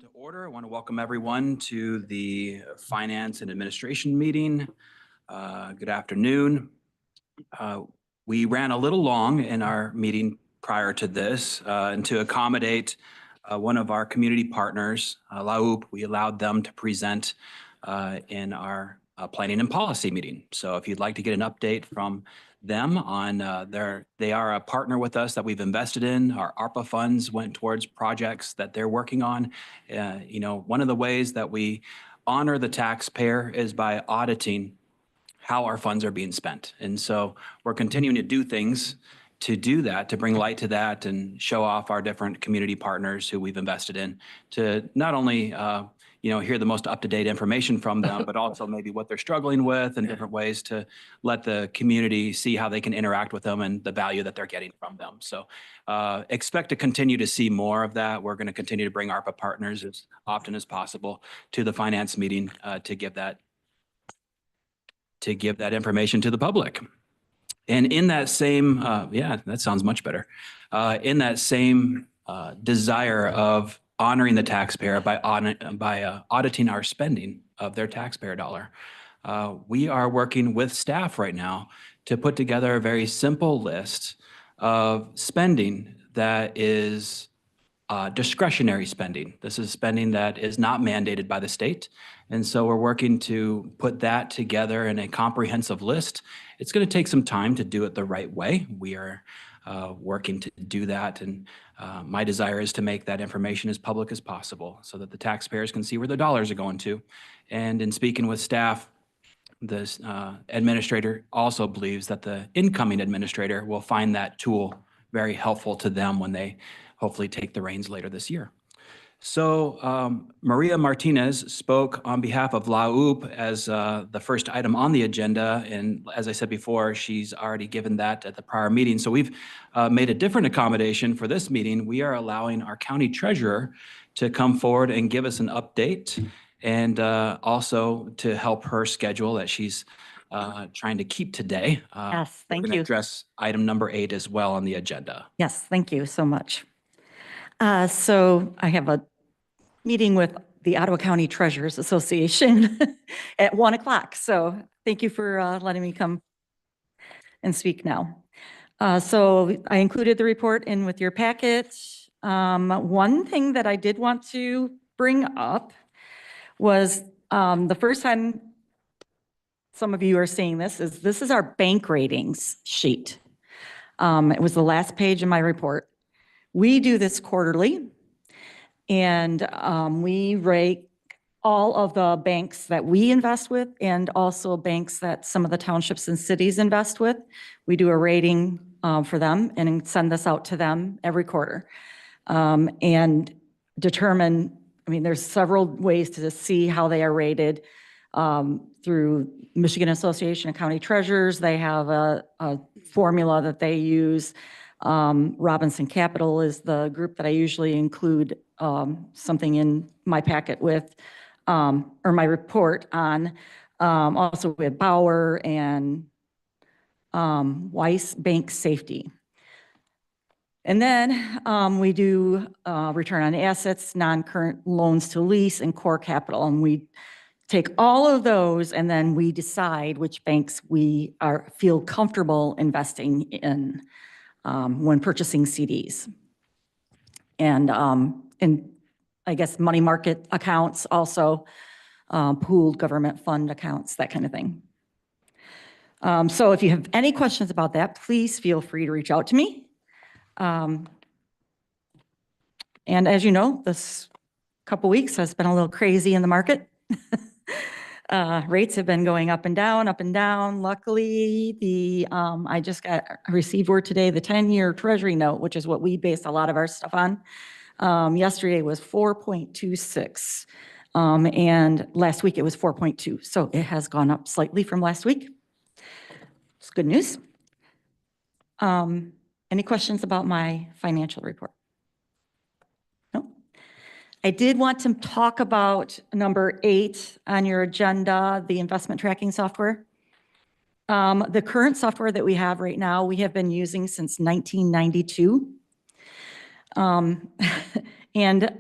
to order. I want to welcome everyone to the Finance and Administration meeting. Good afternoon. We ran a little long in our meeting prior to this, and to accommodate one of our community partners, LAUP, we allowed them to present in our planning and policy meeting. So if you'd like to get an update from them on they are a partner with us that we've invested in. Our ARPA funds went towards projects that they're working on. One of the ways that we honor the taxpayer is by auditing how our funds are being spent. And so we're continuing to do things to do that, to bring light to that and show off our different community partners who we've invested in, to not only hear the most up-to-date information from them, but also maybe what they're struggling with and different ways to let the community see how they can interact with them and the value that they're getting from them. So expect to continue to see more of that. We're going to continue to bring ARPA partners as often as possible to the finance meeting to give that information to the public. And in that same, that sounds much better. In that same desire of honoring the taxpayer by auditing our spending of their taxpayer dollar, we are working with staff right now to put together a very simple list of spending that is discretionary spending. This is spending that is not mandated by the state. And so we're working to put that together in a comprehensive list. It's going to take some time to do it the right way. We are working to do that. And my desire is to make that information as public as possible so that the taxpayers can see where their dollars are going to. And in speaking with staff, this administrator also believes that the incoming administrator will find that tool very helpful to them when they hopefully take the reins later this year. So Maria Martinez spoke on behalf of LAUP as the first item on the agenda. And as I said before, she's already given that at the prior meeting. So we've made a different accommodation for this meeting. We are allowing our county treasurer to come forward and give us an update and also to help her schedule that she's trying to keep today. Yes, thank we're you. Address item number 8 as well on the agenda. Yes, thank you so much. So I have a meeting with the Ottawa County Treasurers Association at 1 o'clock. So thank you for letting me come and speak now. So I included the report in with your packet. One thing that I did want to bring up was the first time some of you are seeing this is our bank ratings sheet. It was the last page in my report. We do this quarterly, and we rate all of the banks that we invest with and also banks that some of the townships and cities invest with. We do a rating for them and send this out to them every quarter and determine, there's several ways to see how they are rated through Michigan Association of County Treasurers. They have a formula that they use. Robinson Capital is the group that I usually include something in my packet with, or my report on. Also with Bauer and Weiss Bank Safety. And then we do return on assets, non-current loans to lease, and core capital. And we take all of those and then we decide which banks we feel comfortable investing in when purchasing CDs. And I guess money market accounts, also pooled government fund accounts, that kind of thing. So if you have any questions about that, please feel free to reach out to me. And as you know, this couple weeks has been a little crazy in the market. Rates have been going up and down, up and down. Luckily, I just received word today, the 10-year Treasury note, which is what we base a lot of our stuff on. Yesterday was 4.26, and last week it was 4.2. So it has gone up slightly from last week. It's good news. Any questions about my financial report? No? I did want to talk about number 8 on your agenda, the investment tracking software. The current software that we have right now, we have been using since 1992. And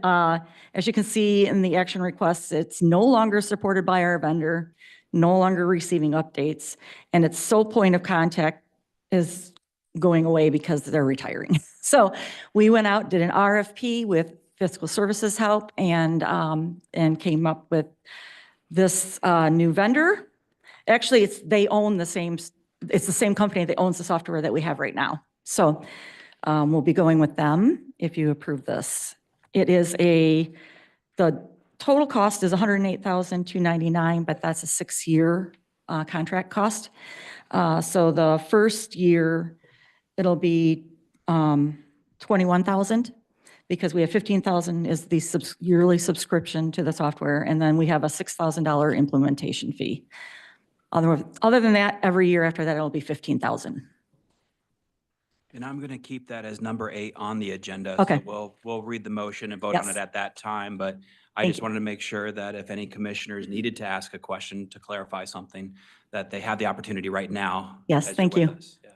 as you can see in the action requests, it's no longer supported by our vendor, no longer receiving updates, and its sole point of contact is going away because they're retiring. So we went out, did an RFP with fiscal services help, and came up with this new vendor. Actually, it's the same company that owns the software that we have right now. So we'll be going with them if you approve this. The total cost is $108,299, but that's a 6-year contract cost. So the first year, it'll be $21,000 because we have $15,000 is the yearly subscription to the software, and then we have a $6,000 implementation fee. Other than that, every year after that, it'll be $15,000. And I'm going to keep that as number 8 on the agenda. Okay. So we'll read the motion and vote on Yes. it at that time. But I Thank just you. wanted to make sure that if any commissioners needed to ask a question to clarify something, that they have the opportunity right now. Yes, as you're thank with you. us. Yeah.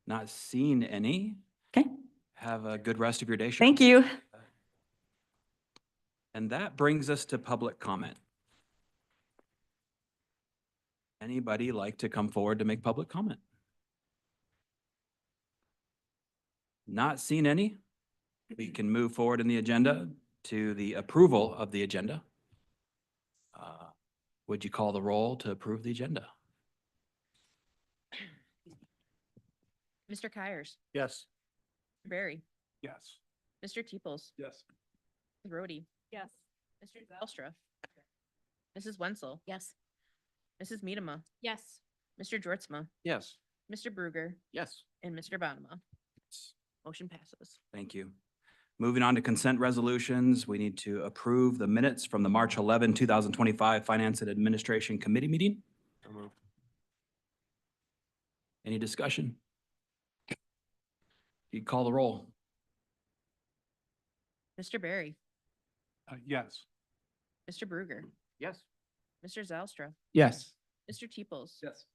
Not seeing any. Okay, Have a good rest of your day, Cheryl. thank you. And that brings us to public comment. Anybody like to come forward to make public comment? Not seeing any. We can move forward in the agenda to the approval of the agenda. Would you call the roll to approve the agenda? Mr. Kyers, Yes. Mr. Barry, Yes. Mr. Teeples, Yes. Ms. Rhodey, Yes. Mr. Zelstra, Mrs. Wenzel, Yes. Mrs. Medema, Yes. Mr. Georgezma, Yes. Mr. Bruger, Yes. and Mr. Bonema. Motion passes. Thank you. Moving on to consent resolutions, we need to approve the minutes from the March 11, 2025 Finance and Administration Committee meeting. So moved. Any discussion? You call the roll. Mr. Barry, Yes. Mr. Bruger, Yes. Mr. Zelstra, Yes. Mr. Teeples, Yes.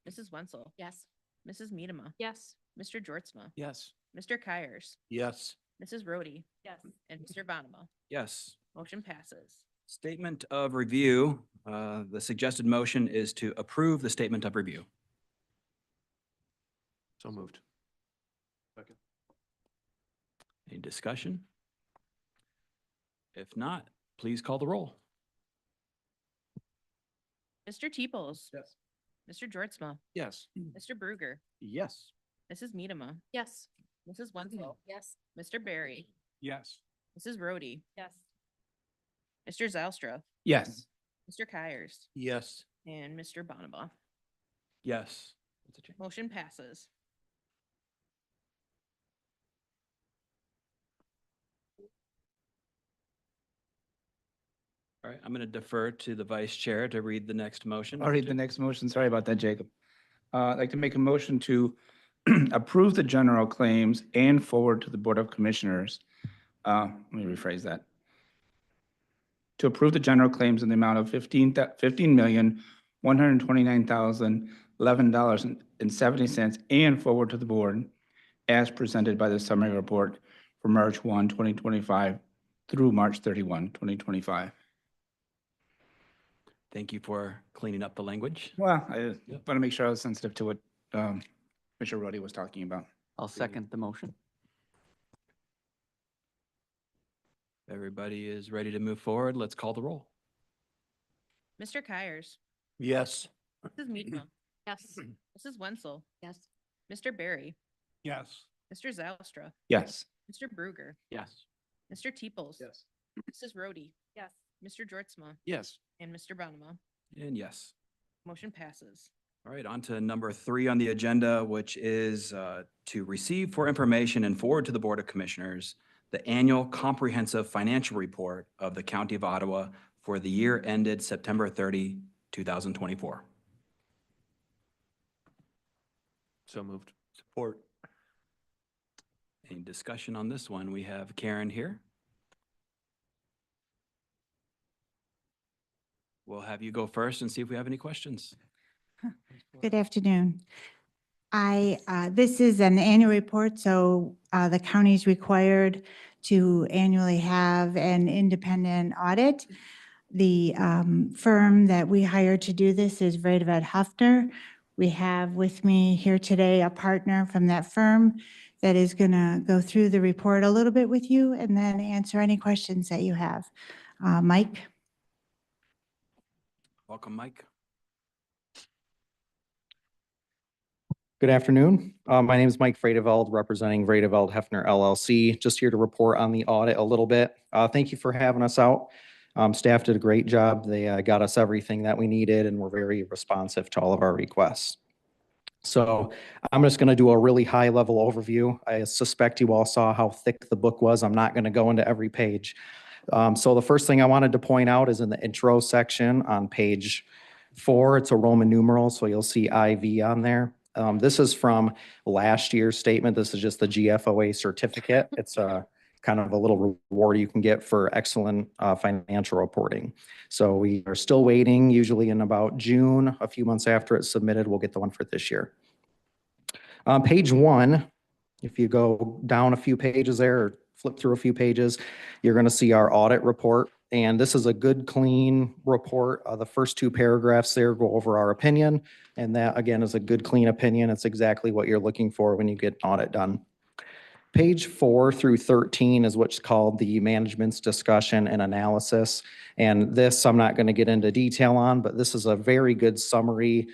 Mrs. Wenzel, Yes. Mrs. Medema, Yes. Mr. Georgezma, Yes. Mr. Kyers, Yes. Mrs. Rhodey, Yes. and Mr. Bonema. Yes. Motion passes. Statement of review. The suggested motion is to approve the statement of review. So moved. Second. Any discussion? If not, please call the roll. Mr. Teeples, Yes. Mr. Georgezma, Yes. Mr. Bruger, Yes. Mrs. Medema, Yes. Mrs. Wenzel, Yes. Mr. Barry, Yes. Mrs. Rhodey, Yes. Mr. Zelstra, Yes. Mr. Kyers, Yes. and Mr. Bonema. Yes. Motion passes. All right, I'm going to defer to the vice chair to read the next motion. I'll read the next motion. Sorry about that, Jacob. I'd like to make a motion to approve the general claims and forward to the Board of Commissioners. Let me rephrase that. To approve the general claims in the amount of $15,129,011.70 and forward to the board as presented by the summary report for March 1, 2025 through March 31, 2025. Thank you for cleaning up the language. Well, I want to make sure I was sensitive to what Mr. Rhodey was talking about. I'll second the motion. Everybody is ready to move forward. Let's call the roll. Mr. Kyers, Yes. Mrs. Medema, Yes. Mrs. Wenzel, Yes. Mr. Barry, Yes. Mr. Zelstra, Yes. Mr. Bruger, Yes. Mr. Teeples, Yes. Mrs. Rhodey, Yes. Mr. Georgezma, Yes. and Mr. Bonema. And yes. Motion passes. All right, on to number 3 on the agenda, which is to receive for information and forward to the Board of Commissioners the annual comprehensive financial report of the County of Ottawa for the year ended September 30, 2024. So moved. Support. Any discussion on this one? We have Karen here. We'll have you go first and see if we have any questions. Good afternoon. This is an annual report, so the county is required to annually have an independent audit. The firm that we hired to do this is Vredevet Hafner. We have with me here today a partner from that firm that is going to go through the report a little bit with you and then answer any questions that you have. Mike? Welcome, Mike. Good afternoon. My name is Mike Vredeveldt, representing Vredeveldt Hefner LLC. Just here to report on the audit a little bit. Thank you for having us out. Staff did a great job. They got us everything that we needed and were very responsive to all of our requests. So I'm just going to do a really high level overview. I suspect you all saw how thick the book was. I'm not going to go into every page. So the first thing I wanted to point out is in the intro section on page 4, it's a Roman numeral, so you'll see IV on there. This is from last year's statement. This is just the GFOA certificate. It's a kind of a little reward you can get for excellent financial reporting. So we are still waiting, usually in about June, a few months after it's submitted, we'll get the one for this year. Page 1, if you go down a few pages there or flip through a few pages, you're going to see our audit report. And this is a good, clean report. The first 2 paragraphs there go over our opinion. And that, again, is a good, clean opinion. It's exactly what you're looking for when you get an audit done. Page 4 through 13 is what's called the management's discussion and analysis. And this I'm not going to get into detail on, but this is a very good summary,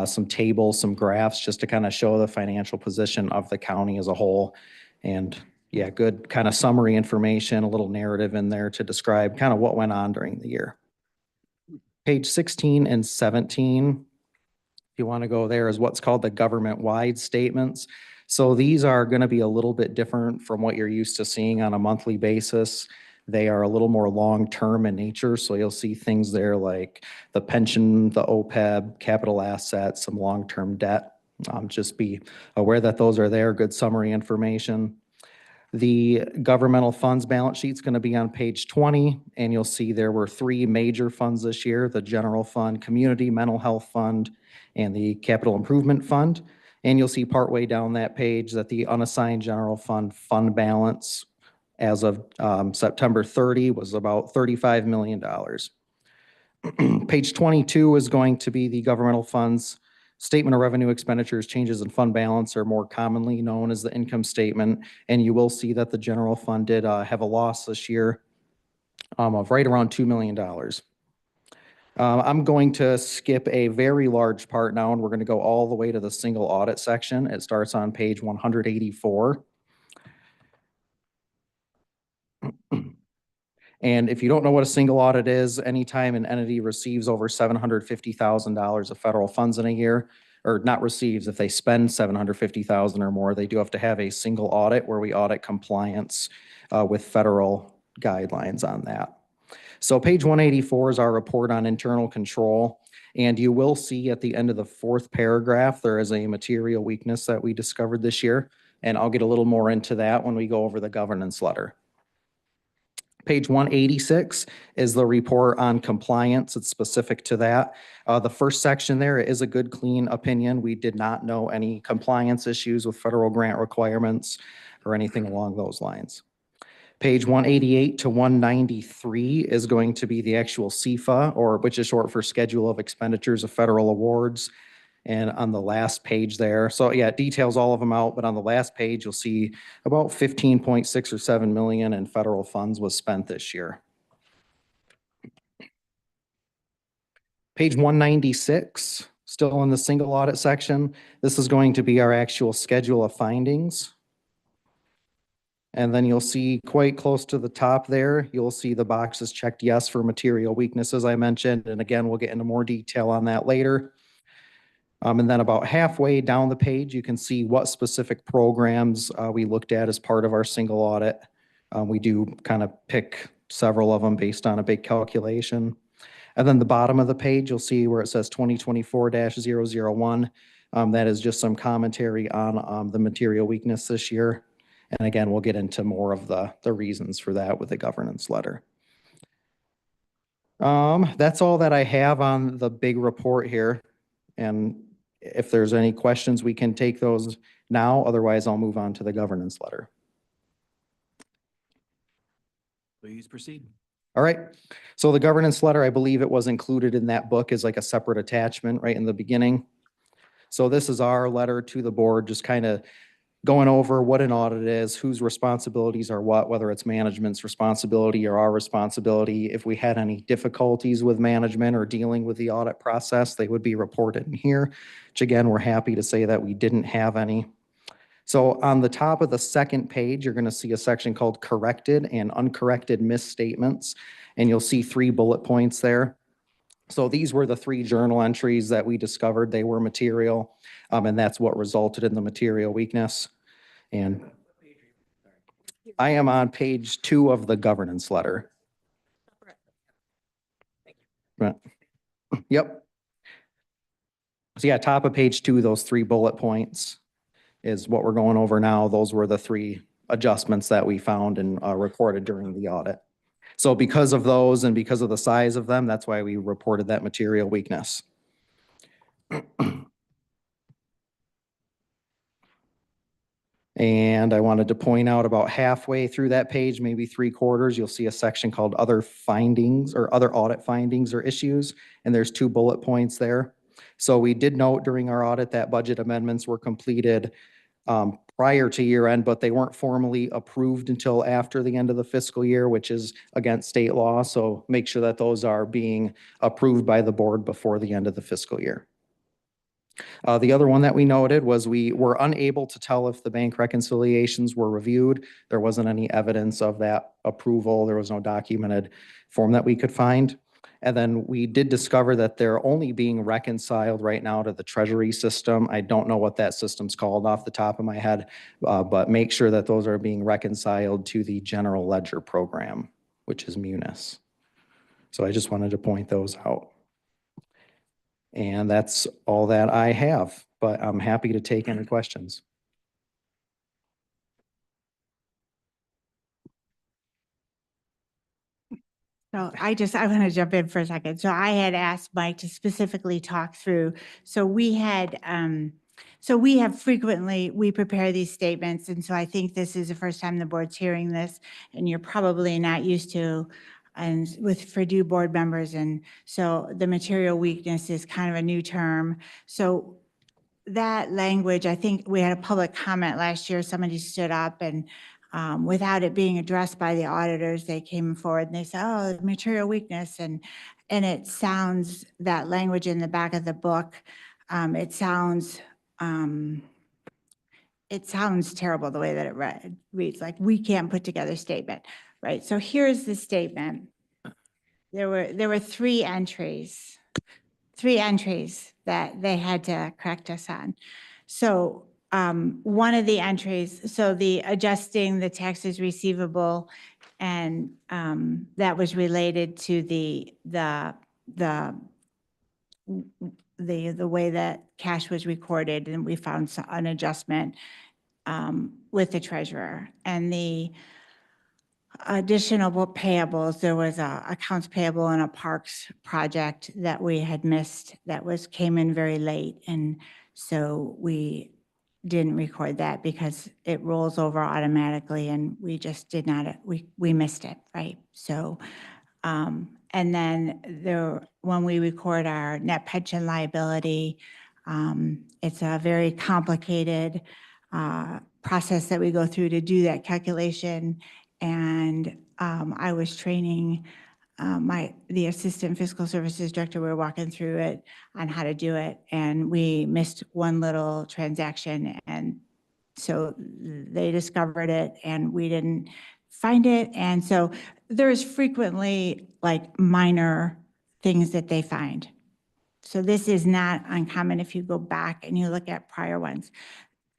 some tables, some graphs, just to kind of show the financial position of the county as a whole. And yeah, good kind of summary information, a little narrative in there to describe kind of what went on during the year. Page 16 and 17, if you want to go there, is what's called the government-wide statements. So these are going to be a little bit different from what you're used to seeing on a monthly basis. They are a little more long-term in nature. So you'll see things there like the pension, the OPEB, capital assets, some long-term debt. Just be aware that those are there, good summary information. The governmental funds balance sheet is going to be on page 20, and you'll see there were 3 major funds this year: the general fund, community mental health fund, and the capital improvement fund. And you'll see partway down that page that the unassigned general fund balance as of September 30 was about $35 million. Page 22 is going to be the governmental funds statement of revenue, expenditures, changes in fund balance, are more commonly known as the income statement. And you will see that the general fund did have a loss this year of right around $2 million. I'm going to skip a very large part now, and we're going to go all the way to the single audit section. It starts on page 184. And if you don't know what a single audit is, anytime an entity receives over $750,000 of federal funds in a year, or not receives, if they spend $750,000 or more, they do have to have a single audit where we audit compliance with federal guidelines on that. So page 184 is our report on internal control. And you will see at the end of the 4th paragraph, there is a material weakness that we discovered this year. And I'll get a little more into that when we go over the governance letter. Page 186 is the report on compliance. It's specific to that. The first section there is a good, clean opinion. We did not know any compliance issues with federal grant requirements or anything along those lines. Page 188 to 193 is going to be the actual CFA, or which is short for Schedule of Expenditures of Federal Awards. And on the last page there, so yeah, it details all of them out, but on the last page, you'll see about 15.6 or 7 million in federal funds was spent this year. Page 196, still in the single audit section. This is going to be our actual schedule of findings. And then you'll see quite close to the top there, you'll see the boxes checked yes for material weaknesses I mentioned. And again, we'll get into more detail on that later. And then about halfway down the page, you can see what specific programs we looked at as part of our single audit. We do kind of pick several of them based on a big calculation. And then the bottom of the page, you'll see where it says 2024-001. That is just some commentary on the material weakness this year. And again, we'll get into more of the reasons for that with the governance letter. That's all that I have on the big report here. And if there's any questions, we can take those now. Otherwise, I'll move on to the governance letter. Please proceed. All right. So the governance letter, I believe it was included in that book as like a separate attachment right in the beginning. So this is our letter to the board, just kind of going over what an audit is, whose responsibilities are what, whether it's management's responsibility or our responsibility. If we had any difficulties with management or dealing with the audit process, they would be reported in here, which again, we're happy to say that we didn't have any. So on the top of the second page, you're going to see a section called corrected and uncorrected misstatements, and you'll see 3 bullet points there. So these were the 3 journal entries that we discovered. They were material, and that's what resulted in the material weakness. And I am on page 2 of the governance letter. Right. Yep. So yeah, top of page 2, those 3 bullet points is what we're going over now. Those were the 3 adjustments that we found and recorded during the audit. So because of those and because of the size of them, that's why we reported that material weakness. And I wanted to point out about halfway through that page, maybe 3/4, you'll see a section called other findings or other audit findings or issues. And there's 2 bullet points there. So we did note during our audit that budget amendments were completed prior to year end, but they weren't formally approved until after the end of the fiscal year, which is against state law. So make sure that those are being approved by the board before the end of the fiscal year. The other one that we noted was we were unable to tell if the bank reconciliations were reviewed. There wasn't any evidence of that approval. There was no documented form that we could find. And then we did discover that they're only being reconciled right now to the treasury system. I don't know what that system's called off the top of my head, but make sure that those are being reconciled to the general ledger program, which is Munis. So I just wanted to point those out. And that's all that I have, but I'm happy to take any questions. So I want to jump in for a second. So I had asked Mike to specifically talk through, we have frequently, we prepare these statements. And so I think this is the first time the board's hearing this, and you're probably not used to, and for new board members. And so the material weakness is kind of a new term. So that language, I think we had a public comment last year. Somebody stood up and without it being addressed by the auditors, they came forward and they said, oh, material weakness. And it sounds, that language in the back of the book, it sounds terrible the way that it reads, like we can't put together a statement, right? So here's the statement. There were 3 entries that they had to correct us on. So one of the entries, so the adjusting the taxes receivable, and that was related to the way that cash was recorded, and we found an adjustment with the treasurer. And the additional payables, there was a accounts payable and a parks project that we had missed that came in very late. And so we didn't record that because it rolls over automatically, and we just did not, we missed it, right? So, and then when we record our net pension liability, it's a very complicated process that we go through to do that calculation. And I was training the assistant fiscal services director. We were walking through it on how to do it, and we missed one little transaction, and so they discovered it and we didn't find it. And so there's frequently like minor things that they find. So this is not uncommon if you go back and you look at prior ones.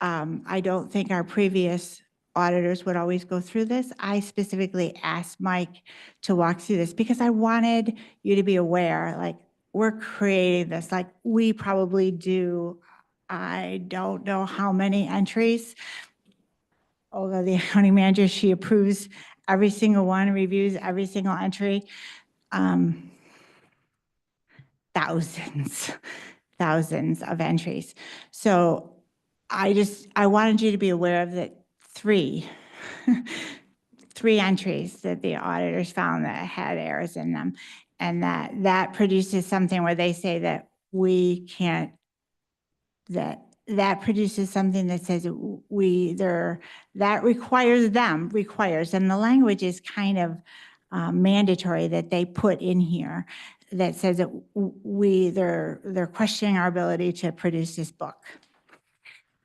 I don't think our previous auditors would always go through this. I specifically asked Mike to walk through this because I wanted you to be aware, like we're creating this, like we probably do, I don't know how many entries. Although the accounting manager, she approves every single one, reviews every single entry. Thousands of entries. So I wanted you to be aware of that 3 3 entries that the auditors found that had errors in them. And that produces something where they say that we can't, that produces something that says that requires, and the language is kind of mandatory that they put in here that says that they're questioning our ability to produce this book.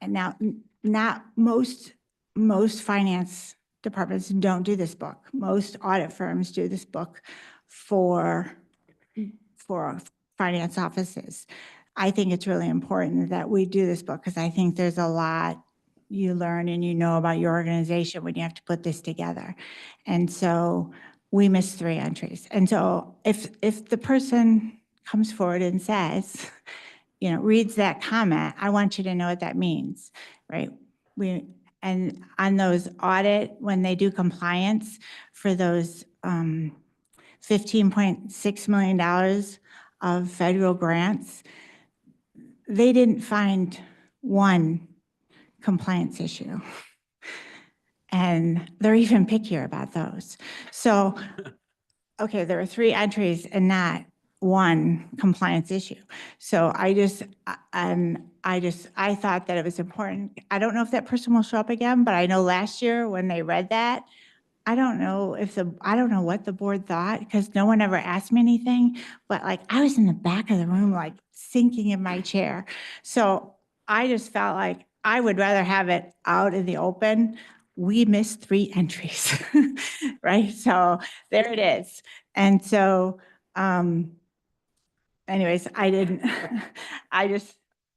And now, not most finance departments don't do this book. Most audit firms do this book for finance offices. I think it's really important that we do this book because I think there's a lot you learn and you know about your organization when you have to put this together. And so we missed 3 entries. And so if the person comes forward and says, reads that comment, I want you to know what that means, right? And on those audit, when they do compliance for those $15.6 million of federal grants, they didn't find one compliance issue. And they're even pickier about those. So, okay, there were 3 entries and not one compliance issue. So I thought that it was important. I don't know if that person will show up again, but I know last year when they read that, I don't know what the board thought because no one ever asked me anything, but like I was in the back of the room, like sinking in my chair. So I just felt like I would rather have it out in the open. We missed 3 entries, right? So there it is. And so, anyways,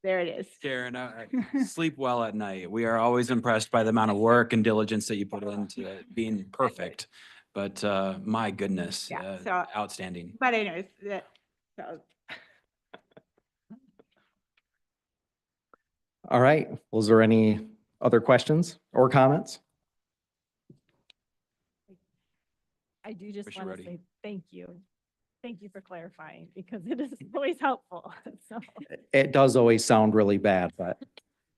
there it is. Karen, sleep well at night. We are always impressed by the amount of work and diligence that you put into being perfect. But my goodness, Yeah, so- outstanding. But anyways, so All right. Was there any other questions or comments? I do just Commissioner want to Roddy. say thank you. Thank you for clarifying because it is always helpful. So, It does always sound really bad, but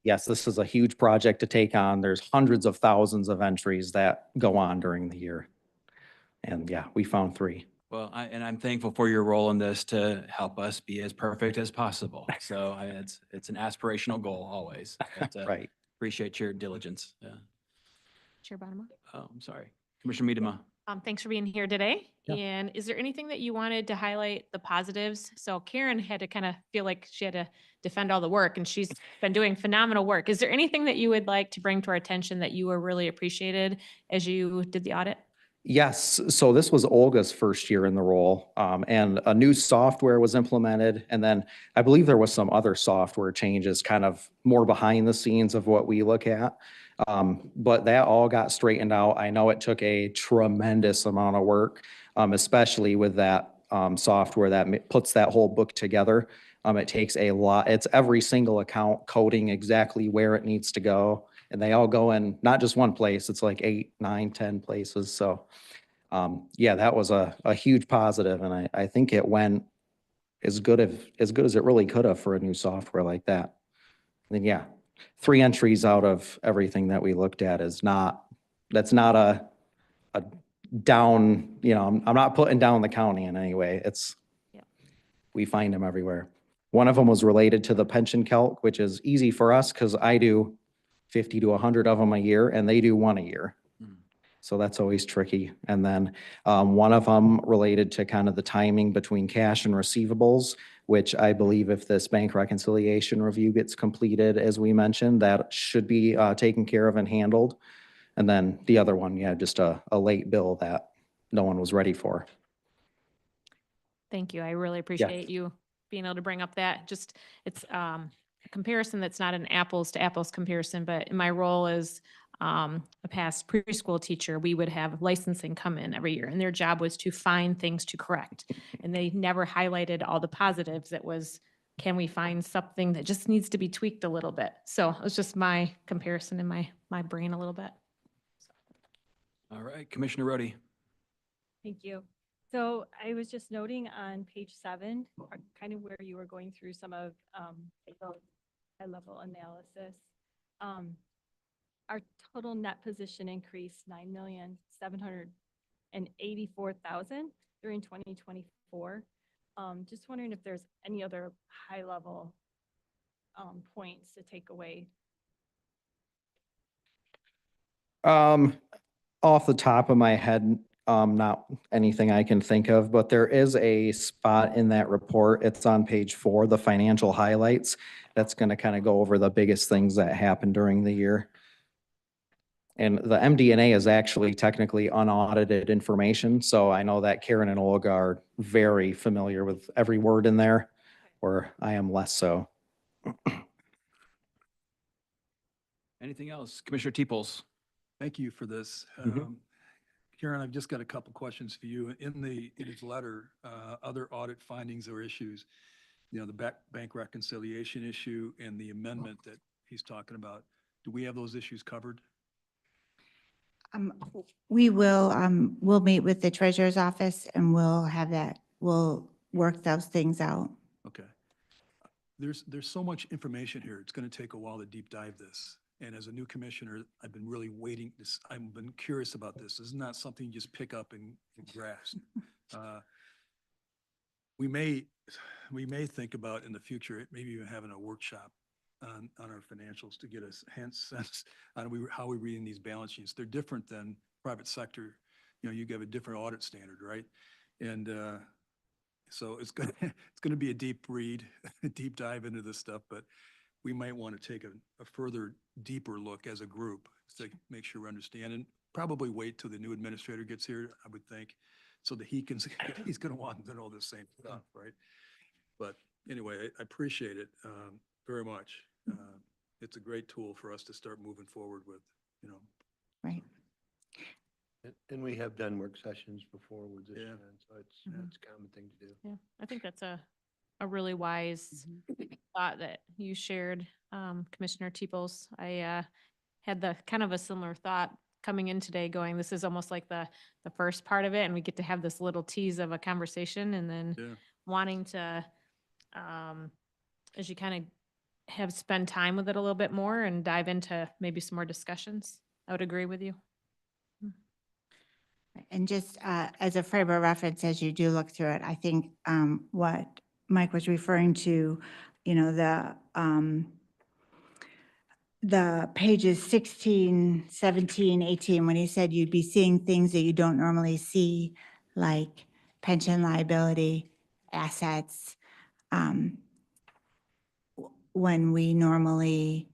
yes, this is a huge project to take on. There's hundreds of thousands of entries that go on during the year. And yeah, we found 3. Well, I'm thankful for your role in this to help us be as perfect as possible. So it's an aspirational goal always. But, Right. appreciate your diligence. Chair Bonema. Oh, I'm sorry. Commissioner Miedema. Thanks for being here today. Yeah. And is there anything that you wanted to highlight the positives? So Karen had to kind of feel like she had to defend all the work and she's been doing phenomenal work. Is there anything that you would like to bring to our attention that you were really appreciated as you did the audit? Yes, so this was Olga's first year in the role, and a new software was implemented. And then I believe there was some other software changes kind of more behind the scenes of what we look at. But that all got straightened out. I know it took a tremendous amount of work, especially with that software that puts that whole book together. It takes a lot. It's every single account coding exactly where it needs to go. And they all go in not just one place, it's like 8, 9, 10 places. So yeah, that was a huge positive, and I think it went as good as it really could have for a new software like that. And yeah, 3 entries out of everything that we looked at that's not a down, I'm not putting down the county in any way. We find them everywhere. One of them was related to the pension calc, which is easy for us because I do 50 to 100 of them a year and they do 1 a year. So that's always tricky. And then one of them related to kind of the timing between cash and receivables, which I believe if this bank reconciliation review gets completed, as we mentioned, that should be taken care of and handled. And then the other one, yeah, just a late bill that no one was ready for. Thank you. I really appreciate you being able to bring up that. Just, it's a comparison that's not an apples to apples comparison, but in my role as a past preschool teacher, we would have licensing come in every year and their job was to find things to correct. And they never highlighted all the positives. It was, can we find something that just needs to be tweaked a little bit? So it was just my comparison in my brain a little bit. All right, Commissioner Roddy. thank you. So I was just noting on page 7, kind of where you were going through some of the high-level analysis. our total net position increased 9,784,000 during 2024. Just wondering if there's any other high level points to take away. Off the top of my head, not anything I can think of, but there is a spot in that report. It's on page 4, the financial highlights. That's going to kind of go over the biggest things that happened during the year. And the MD&A is actually technically unaudited information, so I know that Karen and Olga are very familiar with every word in there, or I am less so. Anything else? Commissioner Teeples? Thank you for this. Mhm. Karen, I've just got a couple questions for you. In his letter, other audit findings or issues, the bank reconciliation issue and the amendment that he's talking about, do we have those issues covered? We will, we'll meet with the treasurer's office and we'll work those things out. Okay. There's so much information here. It's going to take a while to deep dive this. And as a new commissioner, I've been really waiting. I've been curious about this. This is not something you just pick up and grasp. We may think about in the future, maybe even having a workshop on our financials to get a sense on how we're reading these balance sheets. They're different than private sector. You have a different audit standard, right? And so it's going to be a deep read, a deep dive into this stuff, but we might want to take a further deeper look as a group to make sure we understand, and probably wait till the new administrator gets here, I would think, so that he's going to want to know the same stuff, right? But anyway, I appreciate it very much. It's a great tool for us to start moving forward with, Right. And we have done work sessions before with this, Yeah. and so it's Mhm. a common thing to do. Yeah, I think that's a really wise thought that you shared, Commissioner Teeples. I had the kind of a similar thought coming in today going, this is almost like the first part of it, and we get to have this little tease of a conversation, and then Yeah. wanting to, as you kind of have spend time with it a little bit more and dive into maybe some more discussions. I would agree with you. And just as a frame of reference, as you do look through it, I think what Mike was referring to, the pages 16, 17, 18, when he said you'd be seeing things that you don't normally see, like pension liability, assets, when we normally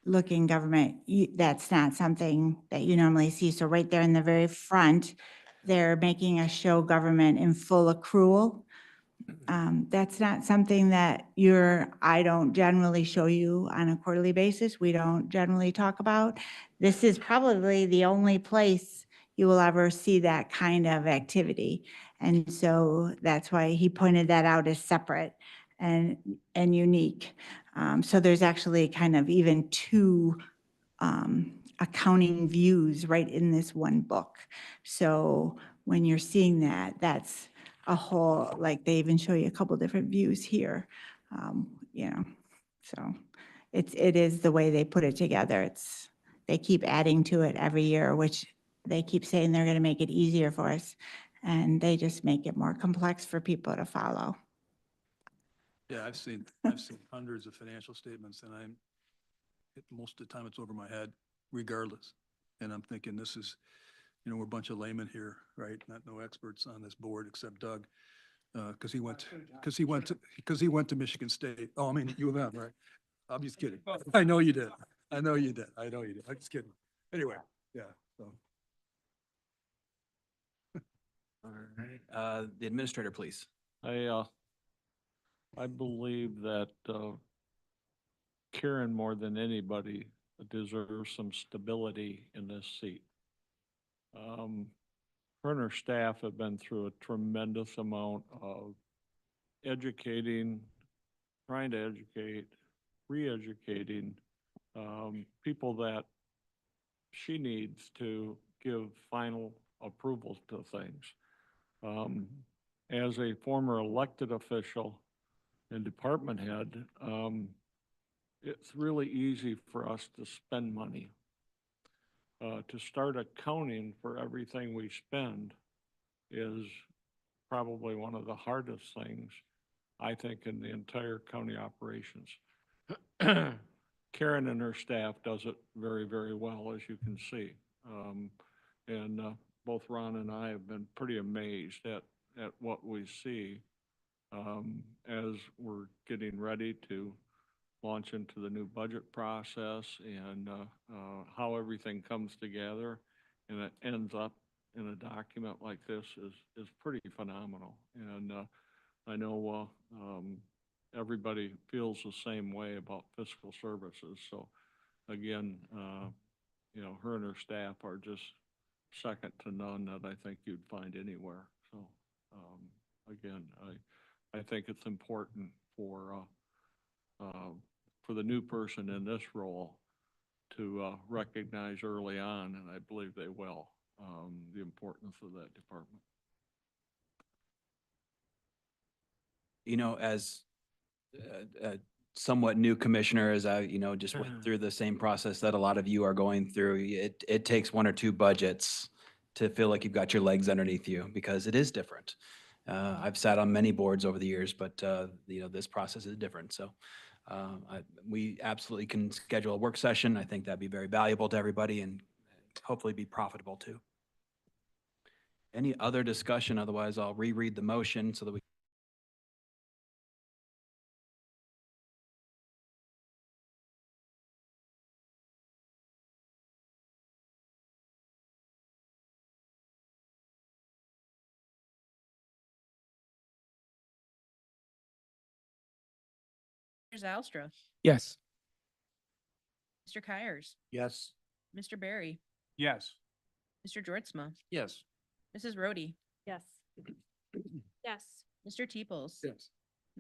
look in government, that's not something that you normally see. So right there in the very front, they're making us show government in full accrual. That's not something that I don't generally show you on a quarterly basis. We don't generally talk about. This is probably the only place you will ever see that kind of activity. And so that's why he pointed that out as separate and unique. So there's actually kind of even two accounting views right in this one book. So when you're seeing that, that's a whole, like they even show you a couple different views here, so it is the way they put it together. They keep adding to it every year, which they keep saying they're going to make it easier for us. And they just make it more complex for people to follow. Yeah, I've seen hundreds of financial statements, and most of the time it's over my head regardless. And I'm thinking this is, we're a bunch of laymen here, right? No experts on this board except Doug. Because he went to Michigan State. Oh, I mean, U of M, right? I'm just kidding. I know you did. I'm just kidding. Anyway, yeah, so. All right. The administrator, please. I believe that Karen, more than anybody, deserves some stability in this seat. Her and her staff have been through a tremendous amount of educating, trying to educate, re-educating people that she needs to give final approval to things. As a former elected official and department head, it's really easy for us to spend money. to start accounting for everything we spend is probably one of the hardest things, I think, in the entire county operations. Karen and her staff does it very, very well, as you can see. And both Ron and I have been pretty amazed at what we see as we're getting ready to launch into the new budget process and how everything comes together and it ends up in a document like this is pretty phenomenal. And I know everybody feels the same way about fiscal services. So again, you know, her and her staff are just second to none that I think you'd find anywhere. So again, I think it's important for the new person in this role to recognize early on, and I believe they will, the importance of that department. You know, as a somewhat new commissioner, as I, you know, just went through the same process that a lot of you are going through, it takes 1 or 2 budgets to feel like you've got your legs underneath you, because it is different. I've sat on many boards over the years, but you know, this process is different. So we absolutely can schedule a work session. I think that'd be very valuable to everybody and hopefully be profitable too. Any other discussion? Otherwise, I'll reread the motion so that we. Mr. Zylstra, Yes. Mr. Kyers, Yes. Mr. Barry, Yes. Mr. Georgezma, Yes. Mrs. Rhodey, Yes. Yes. Mr. Teeples. Yes.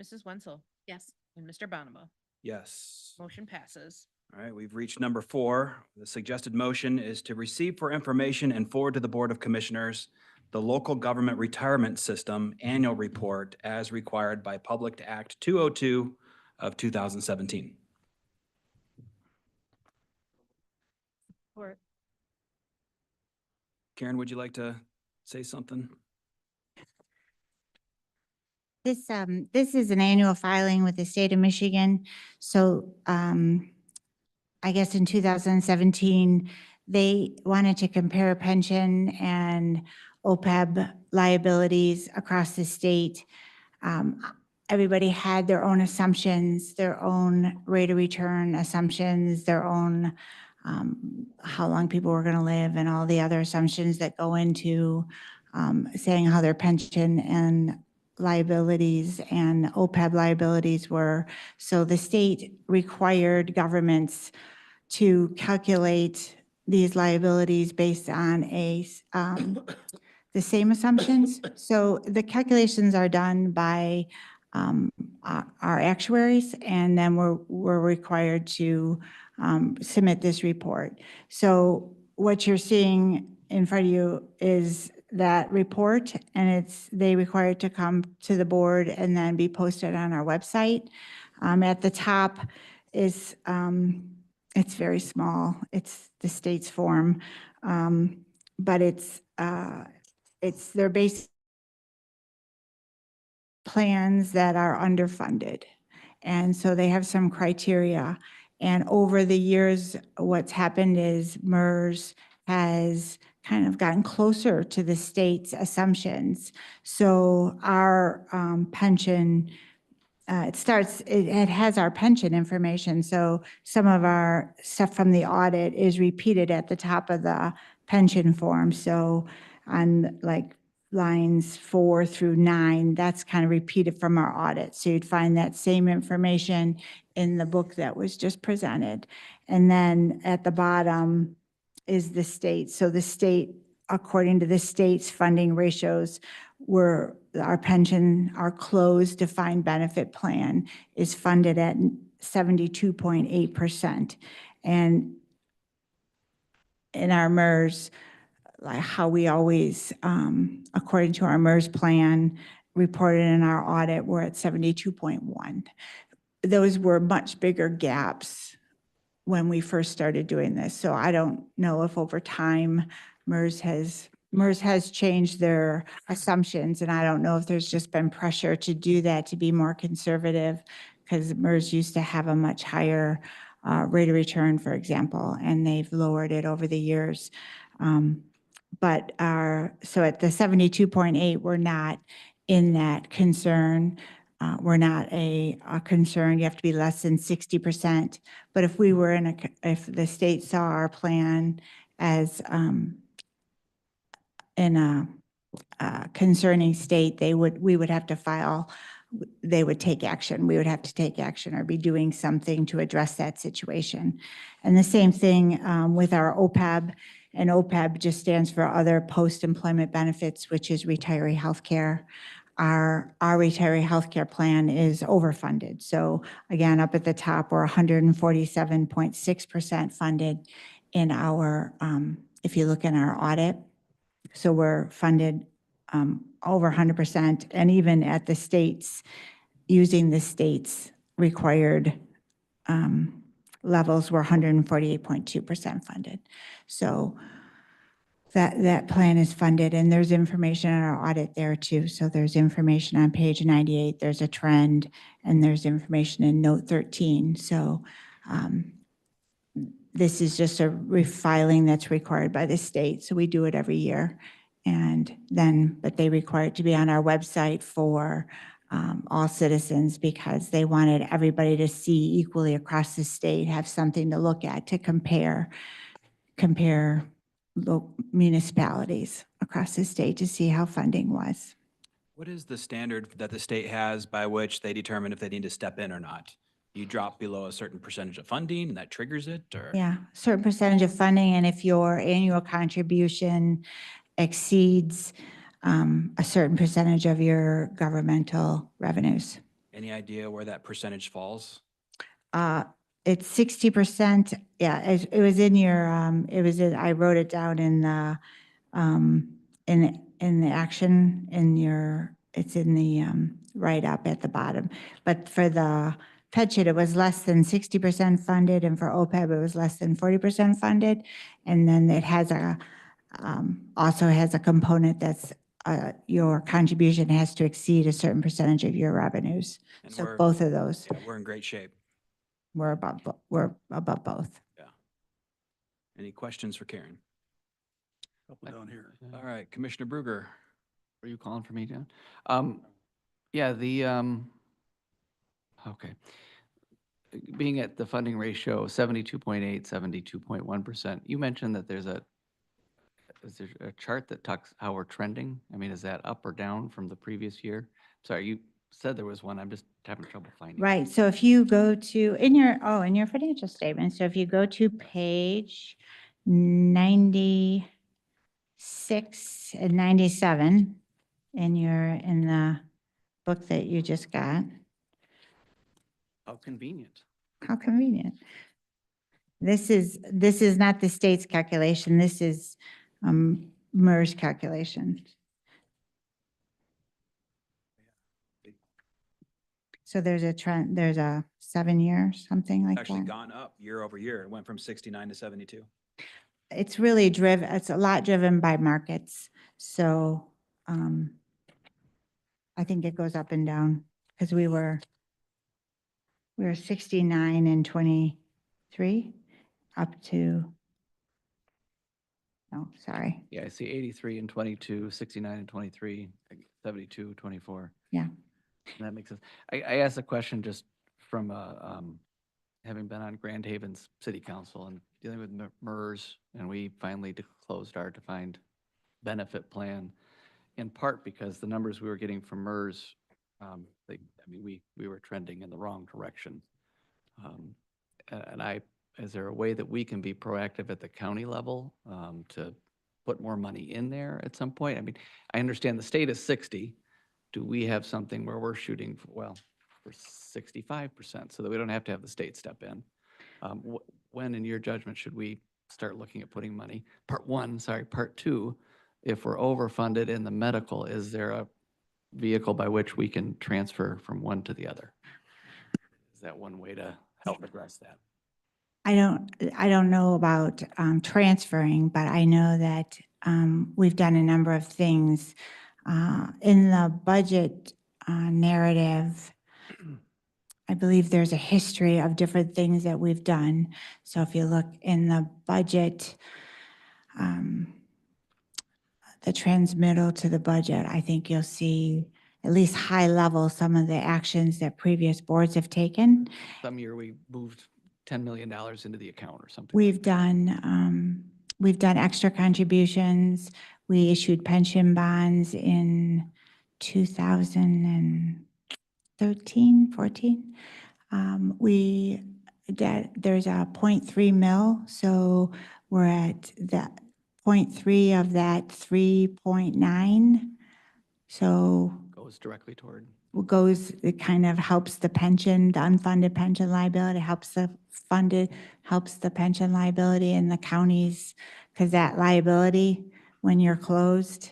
Mrs. Wenzel. Yes. And Mr. Bonema. Yes. Motion passes. All right, we've reached number 4. The suggested motion is to receive for information and forward to the Board of Commissioners the Local Government Retirement System Annual Report as required by Public Act 202 of 2017. Support. Karen, would you like to say something? This is an annual filing with the state of Michigan. So I guess in 2017, they wanted to compare pension and OPEB liabilities across the state. Everybody had their own assumptions, their own rate of return assumptions, their own how long people were going to live, and all the other assumptions that go into saying how their pension and liabilities and OPEB liabilities were. So the state required governments to calculate these liabilities based on the same assumptions. So the calculations are done by our actuaries, and then we're required to submit this report. So what you're seeing in front of you is that report, and they require it to come to the board and then be posted on our website. At the top is, it's very small. It's the state's form, but it's their basic plans that are underfunded. And so they have some criteria. And over the years, what's happened is MERS has kind of gotten closer to the state's assumptions. So our pension, it has our pension information. So some of our stuff from the audit is repeated at the top of the pension form. So on like lines 4 through 9, that's kind of repeated from our audit. So you'd find that same information in the book that was just presented. And then at the bottom is the state. So the state, according to the state's funding ratios, our pension, our closed defined benefit plan is funded at 72.8%. And in our MERS, like how we always, according to our MERS plan, reported in our audit, we're at 72.1. Those were much bigger gaps when we first started doing this. So I don't know if over time MERS has changed their assumptions, and I don't know if there's just been pressure to do that, to be more conservative, because MERS used to have a much higher rate of return, for example, and they've lowered it over the years. But so at the 72.8, we're not in that concern. We're not a concern. You have to be less than 60%. But if we were if the state saw our plan as in a concerning state, we would have to file, they would take action. We would have to take action or be doing something to address that situation. And the same thing with our OPEB, and OPEB just stands for Other Post-Employment Benefits, which is retiree healthcare. Our retiree healthcare plan is overfunded. So again, up at the top, we're 147.6% funded in our, if you look in our audit. So we're funded over 100%, and even at the states, using the states required levels, we're 148.2% funded. So that plan is funded, and there's information in our audit there too. So there's information on page 98, there's a trend, and there's information in note 13. So this is just a refiling that's required by the state. So we do it every year. And then, but they require it to be on our website for all citizens, because they wanted everybody to see equally across the state, have something to look at, to compare municipalities across the state to see how funding was. What is the standard that the state has by which they determine if they need to step in or not? You drop below a certain percentage of funding and that triggers it, or? Yeah, certain percentage of funding, and if your annual contribution exceeds a certain percentage of your governmental revenues. Any idea where that percentage falls? It's 60%. Yeah, it was in your, I wrote it down in the, in the action, it's in the write-up at the bottom. But for the PEDSHIT, it was less than 60% funded, and for OPEB, it was less than 40% funded. And then it has also has a component that's your contribution has to exceed a certain percentage of your revenues. And So both of those, yeah, we're in great shape. we're above both. Any questions for Karen? Couple down here. All right, Commissioner Bruger. Were you calling for me, John? Yeah, okay. Being at the funding ratio, 72.8, 72.1%, you mentioned that is there a chart that talks how we're trending? I mean, is that up or down from the previous year? Sorry, you said there was one. I'm just having trouble finding it. Right. So if you go to, in your financial statement, so if you go to page 96 and 97 in the book that you just got. How convenient. How convenient. This is not the state's calculation. This is MERS calculation. So there's a trend, there's a 7-year, something like Actually that. gone up year over year. It went from 69 to 72. It's really driven, it's a lot driven by markets. So I think it goes up and down, because we were 69 and 23 up to, no, sorry. Yeah, I see 83 and 22, 69 and 23, 72, 24. Yeah. That makes sense. I asked a question just from having been on Grand Haven's City Council and dealing with MERS, and we finally closed our defined benefit plan, in part because the numbers we were getting from MERS, we were trending in the wrong direction. Is there a way that we can be proactive at the county level to put more money in there at some point? I mean, I understand the state is 60. Do we have something where we're shooting for 65%, so that we don't have to have the state step in? When, in your judgment, should we start looking at putting money? Part two, if we're overfunded in the medical, is there a vehicle by which we can transfer from one to the other? Is that one way to help address that? I don't know about transferring, but I know that we've done a number of things. In the budget narrative, I believe there's a history of different things that we've done. So if you look in the budget, the transmittal to the budget, I think you'll see at least high level some of the actions that previous boards have taken. Some year we moved $10 million into the account or something. We've done extra contributions. We issued pension bonds in 2013, 14. There's a 0.3 mil, so we're at that 0.3 of that 3.9. So Goes directly toward. it kind of helps the pension, the unfunded pension liability, helps the pension liability in the counties, because that liability, when you're closed,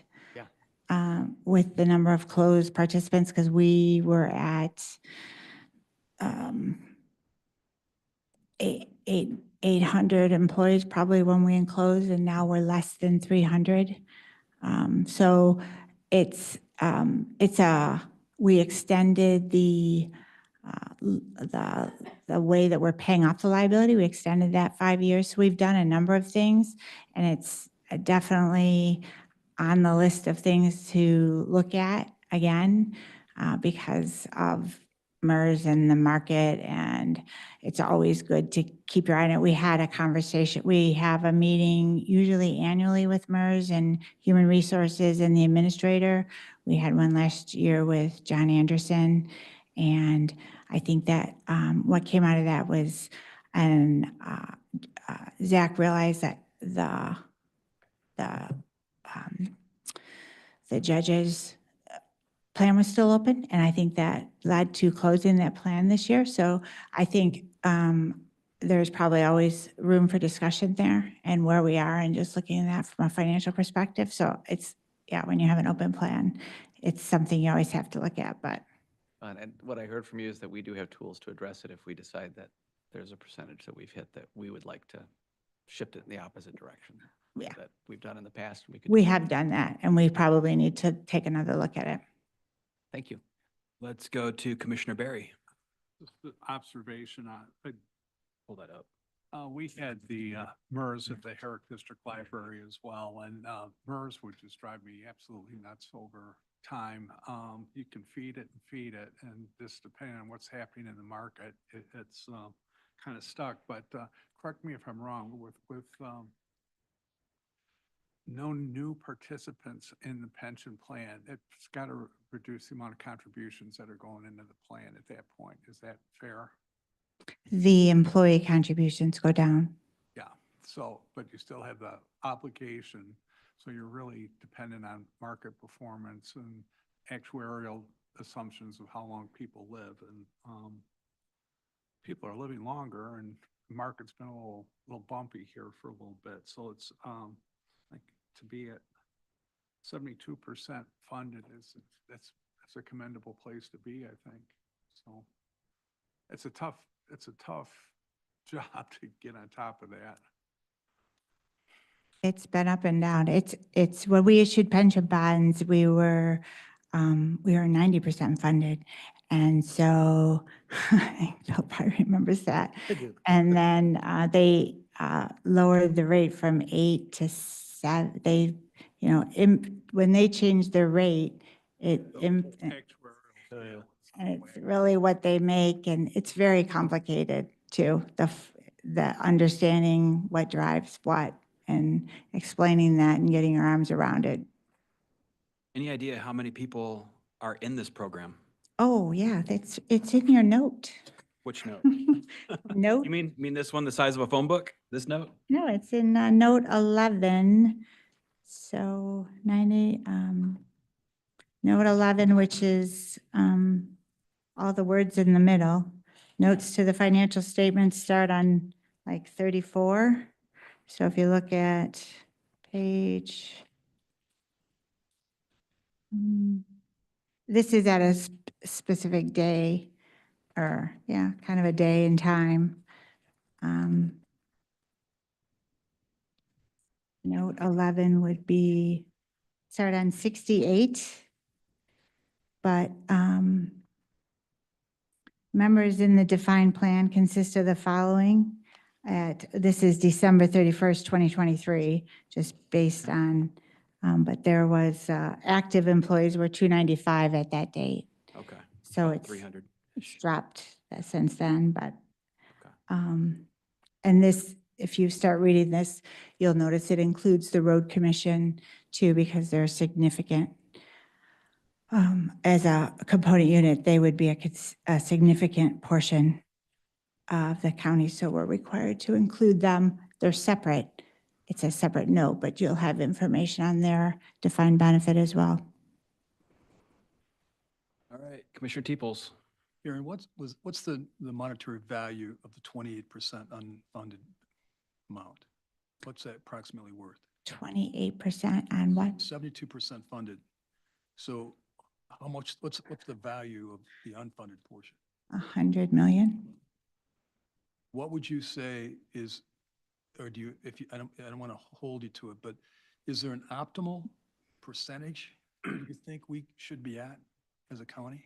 with the number of closed participants, because we were at 800 employees probably when we enclosed, and now we're less than 300. So we extended the way that we're paying off the liability. We extended that 5 years. So we've done a number of things, and it's definitely on the list of things to look at again because of MERS and the market, and it's always good to keep your eye on it. We had a conversation. We have a meeting usually annually with MERS and Human Resources and the administrator. We had one last year with John Anderson, and I think that what came out of that was, and Zach realized that the judge's plan was still open, and I think that led to closing that plan this year. So I think there's probably always room for discussion there and where we are, and just looking at that from a financial perspective. So it's, when you have an open plan, it's something you always have to look at, but. And what I heard from you is that we do have tools to address it if we decide that there's a percentage that we've hit that we would like to shift it in the opposite direction. Yeah. That we've done in the past. We have done that, and we probably need to take another look at it. Thank you. Let's go to Commissioner Barry. Just an observation on, Pull that up. we had the MERS at the Herrick District Library as well, and MERS would just drive me absolutely nuts over time. You can feed it, and just depending on what's happening in the market, it's kind of stuck. But correct me if I'm wrong, with no new participants in the pension plan, it's got to reduce the amount of contributions that are going into the plan at that point. Is that fair? The employee contributions go down. Yeah, so, but you still have the obligation, so you're really dependent on market performance and actuarial assumptions of how long people live, and people are living longer, and the market's been a little bumpy here for a little bit, so it's like to be at 72% funded that's a commendable place to be, I think. So it's a tough job to get on top of that. It's been up and down. It's when we issued pension bonds, we were 90% funded. And so I hope I remembers that. I do. And then they lowered the rate from 8 to 7. They, when they changed their rate, and it's really what they make, and it's very complicated too. The understanding what drives what and explaining that and getting your arms around it. Any idea how many people are in this program? Oh yeah, it's in your note. Which note? Note? You mean this one, the size of a phone book? This note? No, it's in note 11. So note 11, which is all the words in the middle. Notes to the financial statements start on like 34. So if you look at page, this is at a specific day, or kind of a day and time. Note 11 would be, start on 68. But members in the defined plan consist of the following. This is December 31st, 2023, just based on, but there was, active employees were 295 at that date. Okay. So it's 300. dropped since then, but, Okay. and this, if you start reading this, you'll notice it includes the road commission too, because they're significant. As a component unit, they would be a significant portion of the county, so we're required to include them. They're separate. It's a separate note, but you'll have information on their defined benefit as well. All right, Commissioner Teeples. Aaron, what's the monetary value of the 28% unfunded amount? What's that approximately worth? 28% on what? 72% funded. So how much, what's the value of the unfunded portion? 100 million. What would you say is, or do you, if you, I don't want to hold you to it, but is there an optimal percentage you think we should be at as a county?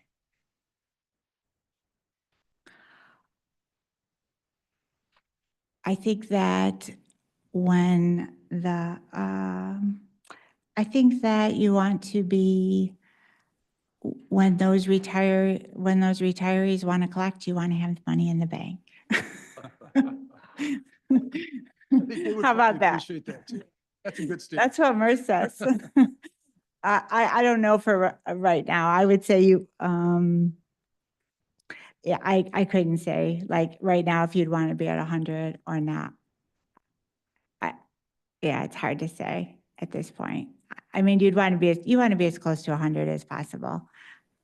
I think that when the, I think that you want to be, when those retirees want to collect, you want to have money in the bank. How about that? Appreciate that too. That's a good statement. That's what Merce says. I don't know for right now. I would say you, yeah, I couldn't say like right now if you'd want to be at 100 or not. Yeah, it's hard to say at this point. I mean, you want to be as close to 100 as possible.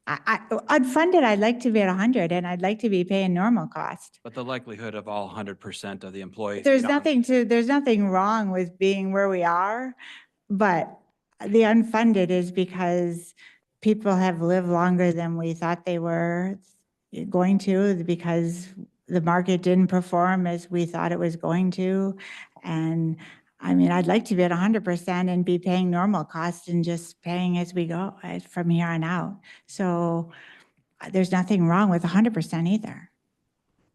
Unfunded, I'd like to be at 100 and I'd like to be paying normal cost. But the likelihood of all 100% of the employees. There's being on- there's nothing wrong with being where we are, but the unfunded is because people have lived longer than we thought they were going to, because the market didn't perform as we thought it was going to. And I mean, I'd like to be at 100% and be paying normal costs and just paying as we go from here on out. So there's nothing wrong with 100% either.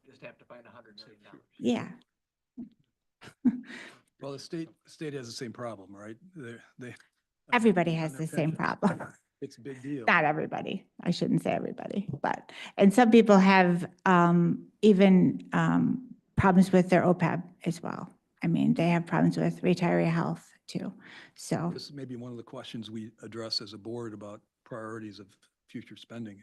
Just have to find $100 million. Yeah. Well, the state has the same problem, right? They. Everybody on has their the same pensions. problem. It's a big deal. Not everybody. I shouldn't say everybody, but, and some people have even problems with their OPEB as well. I mean, they have problems with retiree health too. So, This may be one of the questions we address as a board about priorities of future spending.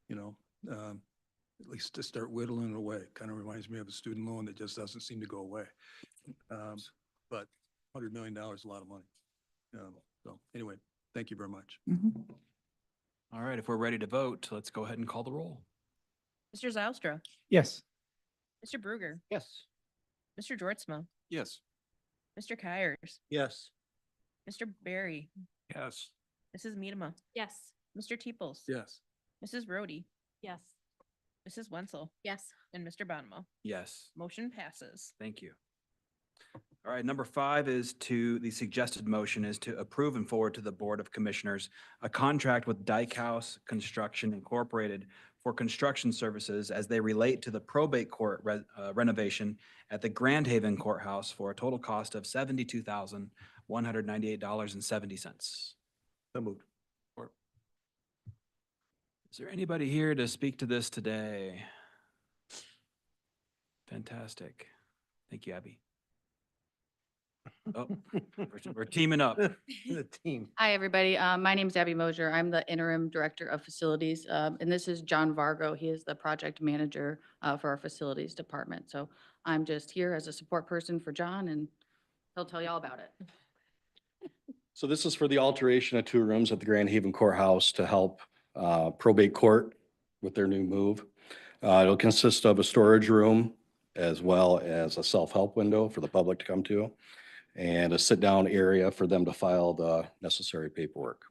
You know, at least to start whittling it away. Kind of reminds me of a student loan that just doesn't seem to go away. But $100 million is a lot of money. So anyway, thank you very much. mhm. All right, if we're ready to vote, let's go ahead and call the roll. Mr. Zylstra, Yes. Mr. Bruger, Yes. Mr. Georgezma, Yes. Mr. Kyers, Yes. Mr. Barry, Yes. Mrs. Medema, Yes. Mr. Teeples. Yes. Mrs. Rhodey, Yes. Mrs. Wenzel, Yes. and Mr. Bonimo. Yes, Motion passes. thank you. All right, number 5 is the suggested motion is to approve and forward to the Board of Commissioners a contract with Dyke House Construction Incorporated for construction services as they relate to the probate court renovation at the Grand Haven Courthouse for a total cost of $72,198.70. So moved. Is there anybody here to speak to this today? Fantastic. Thank you, Abby. Oh, we're teaming up. The team. Hi, everybody. My name is Abby Mosier. I'm the interim director of facilities, and this is John Vargo. He is the project manager for our facilities department. So I'm just here as a support person for John, and he'll tell you all about it. So this is for the alteration of 2 rooms at the Grand Haven Courthouse to help probate court with their new move. It'll consist of a storage room as well as a self-help window for the public to come to, and a sit-down area for them to file the necessary paperwork.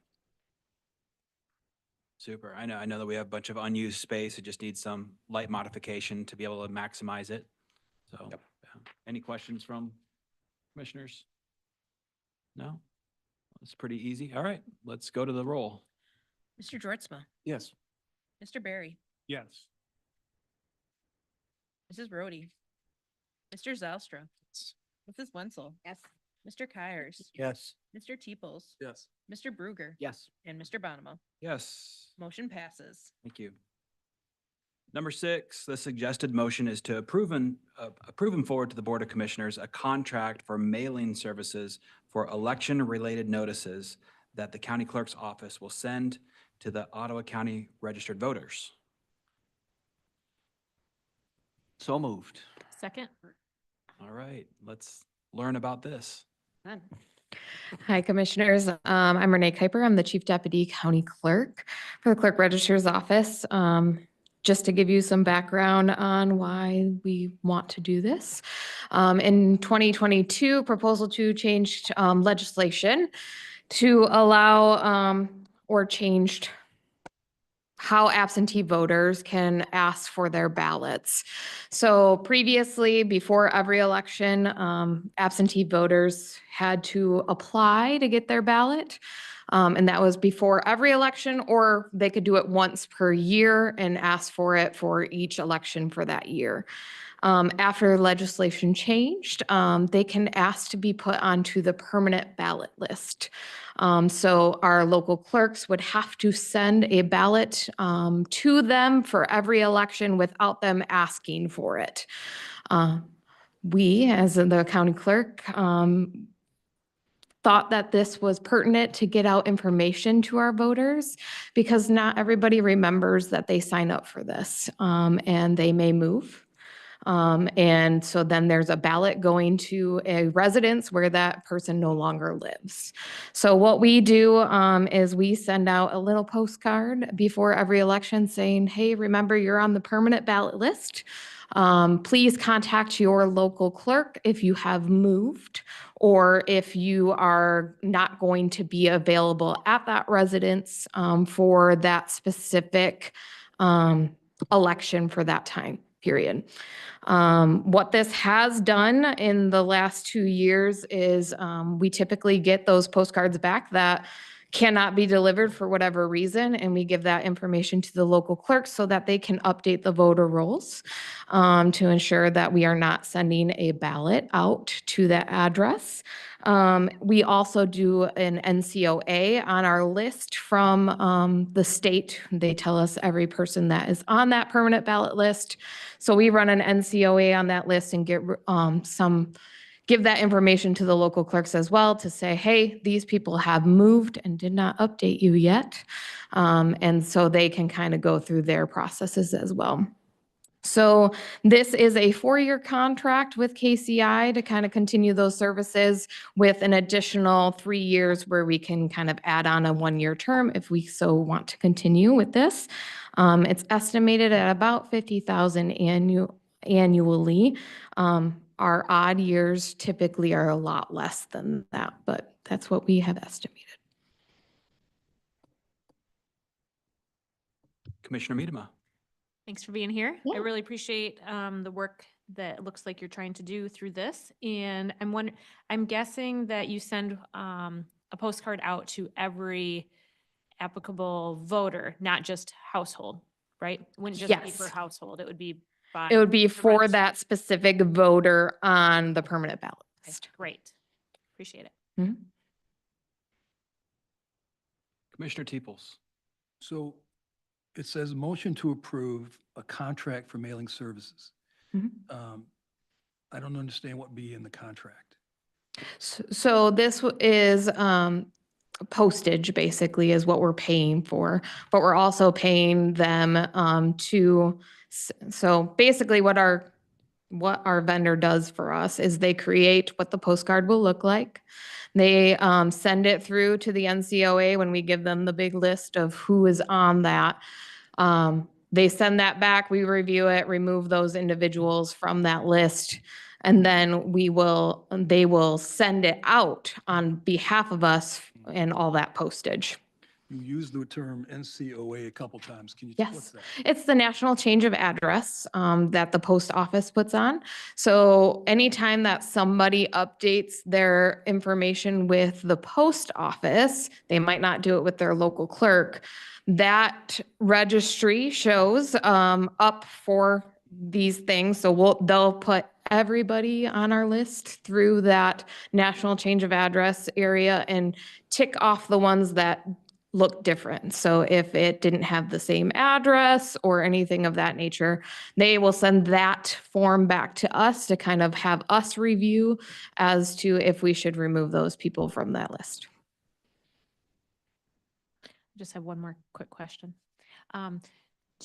Super. I know that we have a bunch of unused space. It just needs some light modification to be able to maximize it. So, Yep. any questions from commissioners? No? It's pretty easy. All right, let's go to the roll. Mr. Georgezma, Yes. Mr. Barry, Yes. Mrs. Brody, Mr. Zylstra, Mrs. Wenzel. Yes. Mr. Kyers, Yes. Mr. Teeples, Yes. Mr. Bruger, Yes. and Mr. Bonema. Yes. Motion passes. Thank you. Number 6, the suggested motion is to approve and forward to the Board of Commissioners a contract for mailing services for election-related notices that the county clerk's office will send to the Ottawa County registered voters. So moved. Second? All right, let's learn about this. Hi, Commissioners. I'm Renee Kuiper. I'm the Chief Deputy County Clerk for the Clerk Registrar's Office. Just to give you some background on why we want to do this. In 2022, Proposal 2 changed legislation to allow or changed how absentee voters can ask for their ballots. So previously, before every election, absentee voters had to apply to get their ballot. And that was before every election, or they could do it once per year and ask for it for each election for that year. After legislation changed, they can ask to be put onto the permanent ballot list. So our local clerks would have to send a ballot to them for every election without them asking for it. We, as the county clerk, thought that this was pertinent to get out information to our voters because not everybody remembers that they sign up for this, and they may move. And so then there's a ballot going to a residence where that person no longer lives. So what we do is we send out a little postcard before every election saying, hey, remember you're on the permanent ballot list. Please contact your local clerk if you have moved or if you are not going to be available at that residence for that specific election for that time period. What this has done in the last 2 years is we typically get those postcards back that cannot be delivered for whatever reason, and we give that information to the local clerks so that they can update the voter rolls to ensure that we are not sending a ballot out to that address. We also do an NCOA on our list from the state. They tell us every person that is on that permanent ballot list. So we run an NCOA on that list and give that information to the local clerks as well to say, hey, these people have moved and did not update you yet. And so they can kind of go through their processes as well. So this is a 4-year contract with KCI to kind of continue those services with an additional 3 years where we can kind of add on a 1-year term if we so want to continue with this. It's estimated at about $50,000 annually. Our odd years typically are a lot less than that, but that's what we have estimated. Commissioner Miedema. Thanks for being here. I Yeah. really appreciate the work that it looks like you're trying to do through this. And I'm guessing that you send a postcard out to every applicable voter, not just household, right? It wouldn't just be for Yes. household. It would be by. It would be the for register. that specific voter on the permanent ballot Okay, list. great. Appreciate it. Mhm. Commissioner Teeples. So it says motion to approve a contract for mailing services. Mhm. I don't understand what be in the contract. So this is postage basically is what we're paying for, but we're also paying them so basically what our vendor does for us is they create what the postcard will look like. They send it through to the NCOA when we give them the big list of who is on that. They send that back, we review it, remove those individuals from that list, and then they will send it out on behalf of us and all that postage. You used the term NCOA a couple times. Can you, what's Yes, that? it's the National Change of Address that the post office puts on. So anytime that somebody updates their information with the post office, they might not do it with their local clerk. That registry shows up for these things. So they'll put everybody on our list through that National Change of Address area and tick off the ones that look different. So if it didn't have the same address or anything of that nature, they will send that form back to us to kind of have us review as to if we should remove those people from that list. Just have one more quick question. Do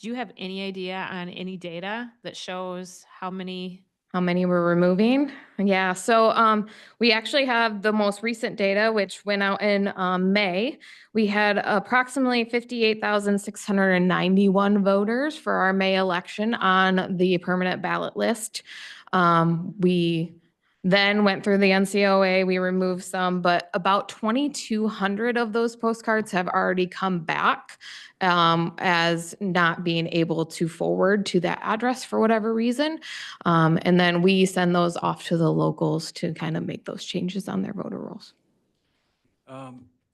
you have any idea on any data that shows how many we're removing? Yeah, so we actually have the most recent data, which went out in May. We had approximately 58,691 voters for our May election on the permanent ballot list. We then went through the NCOA, we removed some, but about 2,200 of those postcards have already come back as not being able to forward to that address for whatever reason. And then we send those off to the locals to kind of make those changes on their voter rolls.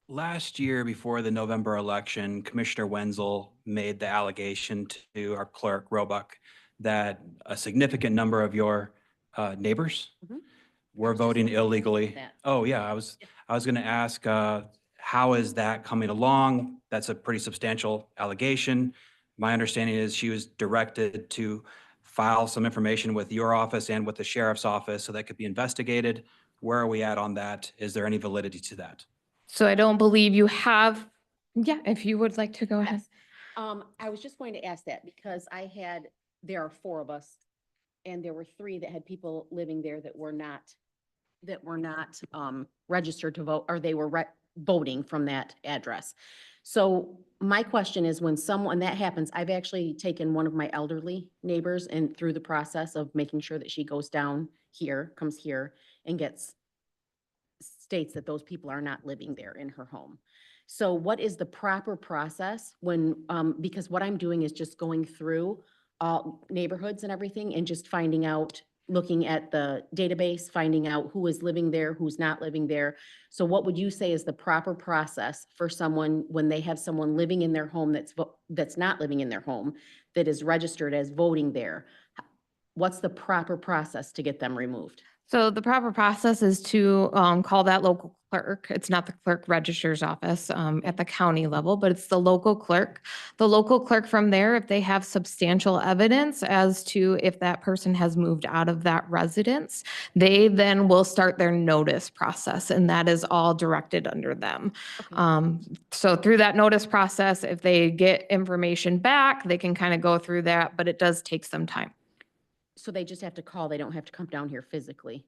Last year, before the November election, Commissioner Wenzel made the allegation to our clerk, Roebuck, that a significant number of your neighbors were voting illegally. Oh, yeah, I was going to ask, how is that coming along? That's a pretty substantial allegation. My understanding is she was directed to file some information with your office and with the sheriff's office so that could be investigated. Where are we at on that? Is there any validity to that? So I don't believe you have, yeah, if you would like to go ahead. I was just going to ask that because there are 4 of us, and there were 3 that had people living there that were not registered to vote, or they were voting from that address. So my question is, when that happens, I've actually taken one of my elderly neighbors and through the process of making sure that she goes down here, comes here, and states that those people are not living there in her home. So what is the proper process when, because what I'm doing is just going through all neighborhoods and everything and just finding out, looking at the database, finding out who is living there, who's not living there. So what would you say is the proper process for someone when they have someone living in their home that's not living in their home, that is registered as voting there? What's the proper process to get them removed? So the proper process is to call that local clerk. It's not the clerk registrar's office at the county level, but it's the local clerk. The local clerk from there, if they have substantial evidence as to if that person has moved out of that residence, they then will start their notice process, and that is all directed under them. So through that notice process, if they get information back, they can kind of go through that, but it does take some time. So they just have to call, they don't have to come down here physically?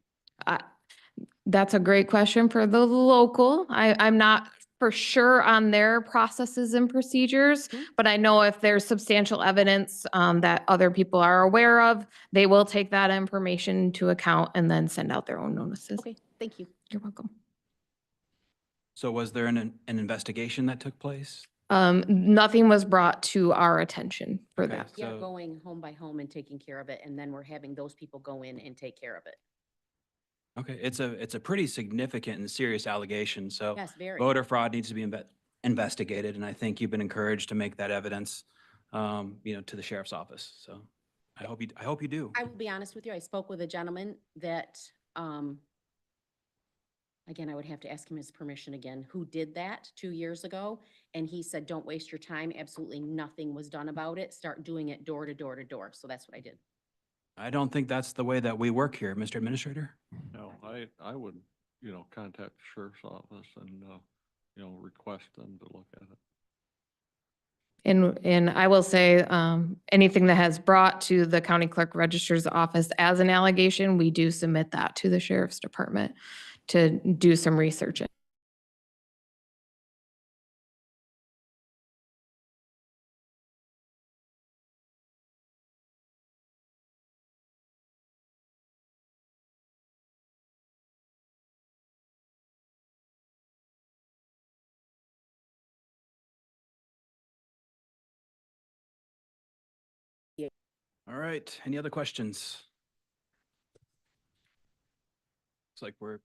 That's a great question for the local. I'm not for sure on their processes and procedures, but I know if there's substantial evidence that other people are aware of, they will take that information into account and then send out their own notices. Okay, thank you. You're welcome. So was there an investigation that took place? Nothing was brought to our attention for Okay, that. We are so- going home by home and taking care of it, and then we're having those people go in and take care of it. Okay, it's a pretty significant and serious allegation, so Yes, very. voter fraud needs to be investigated, and I think you've been encouraged to make that evidence, to the sheriff's office, so I hope you do. I will be honest with you, I spoke with a gentleman that, again, I would have to ask him his permission again, who did that 2 years ago. And he said, don't waste your time. Absolutely nothing was done about it. Start doing it door to door to door. So that's what I did. I don't think that's the way that we work here, Mr. Administrator. No, I would, contact the sheriff's office and, request them to look at it. And I will say, anything that has brought to the county clerk registrar's office as an allegation, we do submit that to the sheriff's department to do some research. All right, any other questions? It's like well,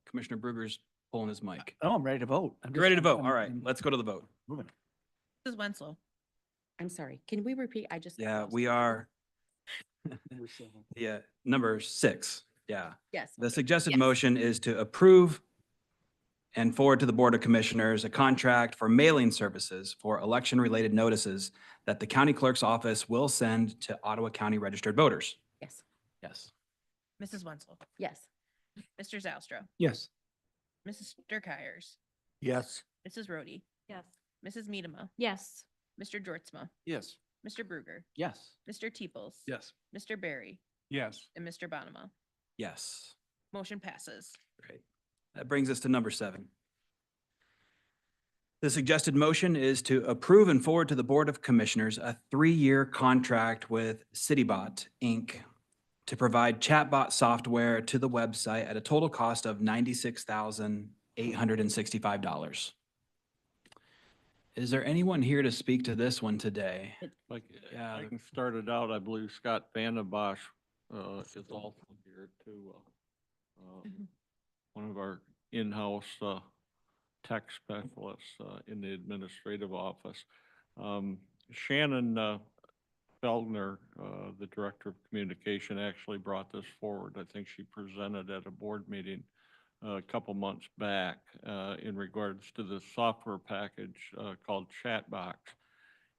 Commissioner Brugger's pulling his mic. Oh, I'm ready to vote. You're ready to vote? All right, let's go to the vote. Mrs. Wenzel. I'm sorry, can we repeat? I just. Yeah, we are. Yeah, number 6. Yeah. Yes. The suggested Yes. motion is to approve and forward to the Board of Commissioners a contract for mailing services for election-related notices that the county clerk's office will send to Ottawa County registered voters. Yes. Yes. Mrs. Wenzel. Yes. Mr. Zalstra. Yes. Mrs. Durkeyers. Yes. Mrs. Rhodey. Yes. Mrs. Medema. Yes. Mr. Georgezma. Yes. Mr. Bruegger. Yes. Mr. Teeples. Yes. Mr. Barry. Yes. And Mr. Bonema. Yes. Motion passes. Great. That brings us to number 7. The suggested motion is to approve and forward to the Board of Commissioners a 3-year contract with CityBot, Inc. to provide chatbot software to the website at a total cost of $96,865. Is there anyone here to speak to this one today? Like, Yeah, I can start it out. I believe Scott Vandenbosch is also here too. One of our in-house tech specialists in the administrative office. Shannon Feldner, the Director of Communication, actually brought this forward. I think she presented at a board meeting a couple months back in regards to the software package called Chatbot.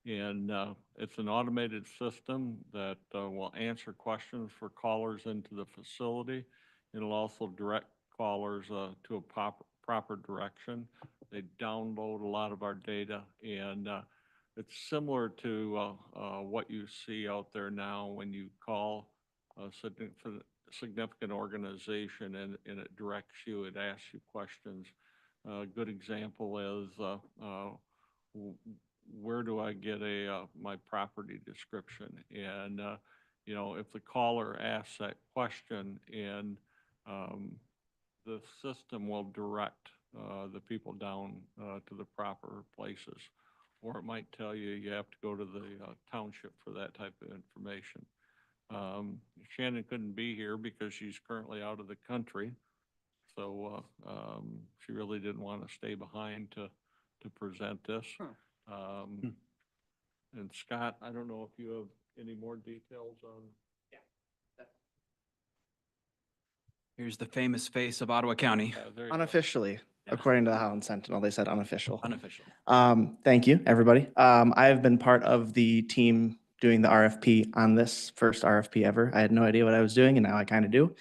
And it's an automated system that will answer questions for callers into the facility. It'll also direct callers to a proper direction. They download a lot of our data, and it's similar to what you see out there now when you call a significant organization and it directs you, it asks you questions. A good example is where do I get my property description? And you know, if the caller asks that question, and the system will direct the people down to the proper places, or it might tell you you have to go to the township for that type of information. Shannon couldn't be here because she's currently out of the country, so she really didn't want to stay behind to present this. And Scott, I don't know if you have any more details on. Here's the famous face of Ottawa County. Unofficially, according to the Highland Sentinel, they said unofficial. Unofficial. Thank you, everybody. I have been part of the team doing the RFP on this first RFP ever. I had no idea what I was doing, and now I kind of do.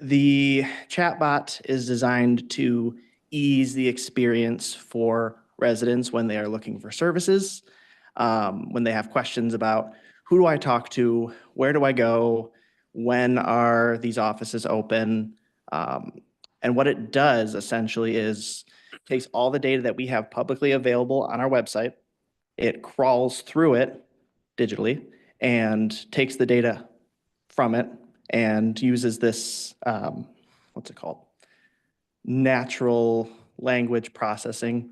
The chatbot is designed to ease the experience for residents when they are looking for services, when they have questions about who do I talk to, where do I go, when are these offices open? And what it does essentially is takes all the data that we have publicly available on our website, it crawls through it digitally and takes the data from it and uses this, what's it called? Natural language processing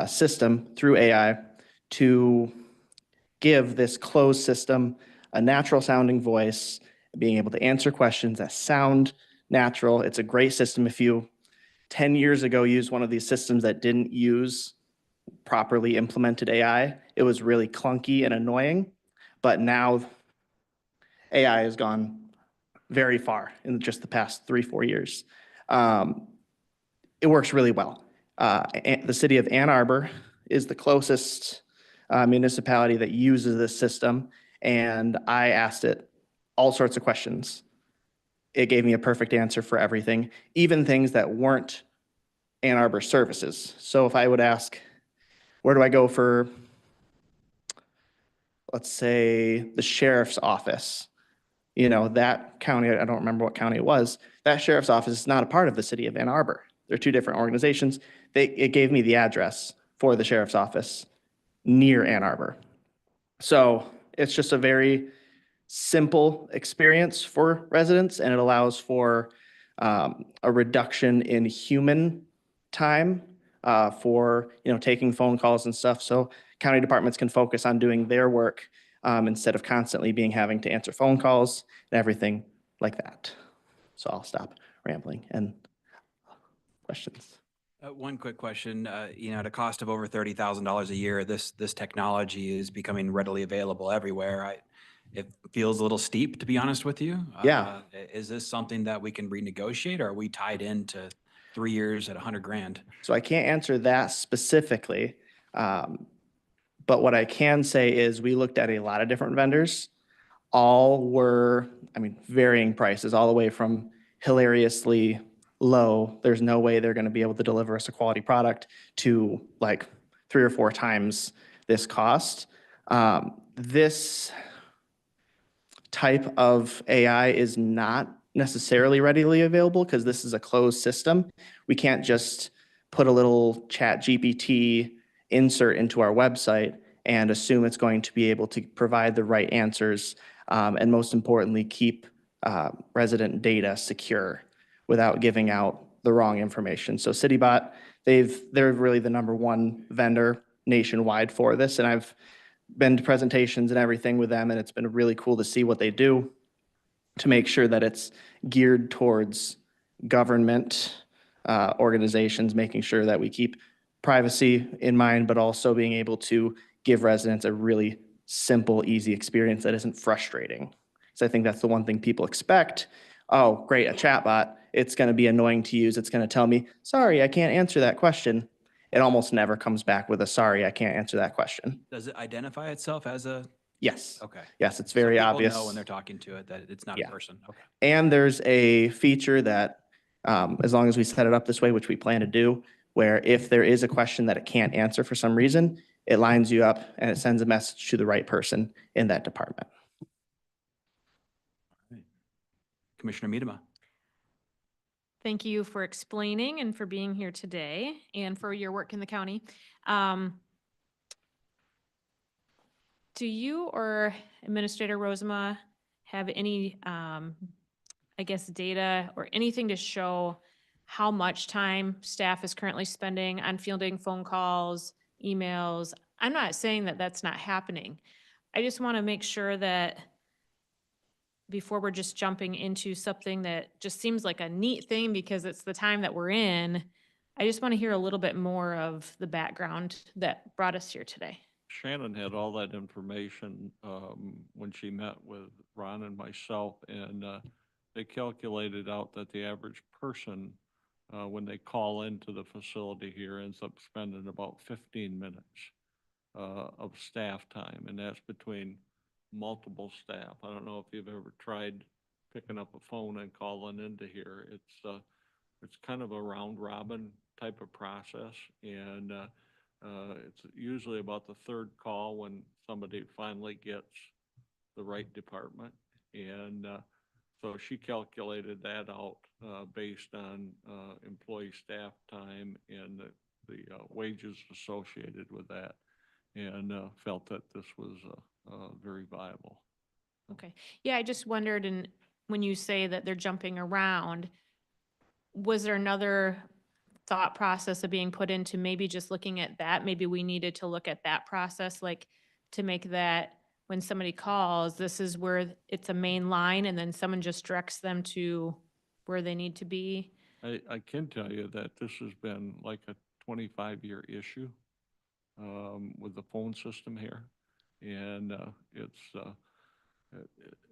system through AI to give this closed system a natural sounding voice, being able to answer questions that sound natural. It's a great system. If you 10 years ago used one of these systems that didn't use properly implemented AI, it was really clunky and annoying. But now AI has gone very far in just the past 3-4 years. It works really well. The city of Ann Arbor is the closest municipality that uses this system, and I asked it all sorts of questions. It gave me a perfect answer for everything, even things that weren't Ann Arbor services. So if I would ask, where do I go for, let's say, the sheriff's office? You know, that county, I don't remember what county it was, that sheriff's office is not a part of the city of Ann Arbor. They're two different organizations. It gave me the address for the sheriff's office near Ann Arbor. So it's just a very simple experience for residents, and it allows for a reduction in human time for taking phone calls and stuff. So county departments can focus on doing their work instead of constantly having to answer phone calls and everything like that. So I'll stop rambling and questions. One quick question, at a cost of over $30,000 a year, this technology is becoming readily available everywhere. It feels a little steep, to be honest with you. Yeah. Is this something that we can renegotiate, or are we tied into 3 years at $100,000? So I can't answer that specifically. But what I can say is we looked at a lot of different vendors. All were, varying prices, all the way from hilariously low, there's no way they're going to be able to deliver us a quality product, to like 3 or 4 times this cost. This type of AI is not necessarily readily available because this is a closed system. We can't just put a little Chat GPT insert into our website and assume it's going to be able to provide the right answers, and most importantly, keep resident data secure without giving out the wrong information. So CityBot, they're really the #1 vendor nationwide for this, and I've been to presentations and everything with them, and it's been really cool to see what they do to make sure that it's geared towards government organizations, making sure that we keep privacy in mind, but also being able to give residents a really simple, easy experience that isn't frustrating. So I think that's the one thing people expect. Oh, great, a chatbot. It's going to be annoying to use. It's going to tell me, sorry, I can't answer that question. It almost never comes back with a sorry, I can't answer that question. Does it identify itself as a? Yes. Okay. Yes, it's very So people obvious. know when they're talking to it that it's not a person. Okay. And there's a feature that, as long as we set it up this way, which we plan to do, where if there is a question that it can't answer for some reason, it lines you up and it sends a message to the right person in that department. Commissioner Miedema. Thank you for explaining and for being here today and for your work in the county. Do you or Administrator Rosema have any, data or anything to show how much time staff is currently spending on fielding phone calls, emails? I'm not saying that that's not happening. I just want to make sure that before we're just jumping into something that just seems like a neat thing because it's the time that we're in, I just want to hear a little bit more of the background that brought us here today. Shannon had all that information when she met with Ron and myself, and they calculated out that the average person, when they call into the facility here, ends up spending about 15 minutes of staff time, and that's between multiple staff. I don't know if you've ever tried picking up a phone and calling into here. It's kind of a round robin type of process, and it's usually about the 3rd call when somebody finally gets the right department. And so she calculated that out based on employee staff time and the wages associated with that, and felt that this was very viable. Okay. Yeah, I just wondered, and when you say that they're jumping around, was there another thought process of being put into maybe just looking at that? Maybe we needed to look at that process, like to make that when somebody calls, this is where it's a main line and then someone just directs them to where they need to be. I can tell you that this has been like a 25-year issue with the phone system here. And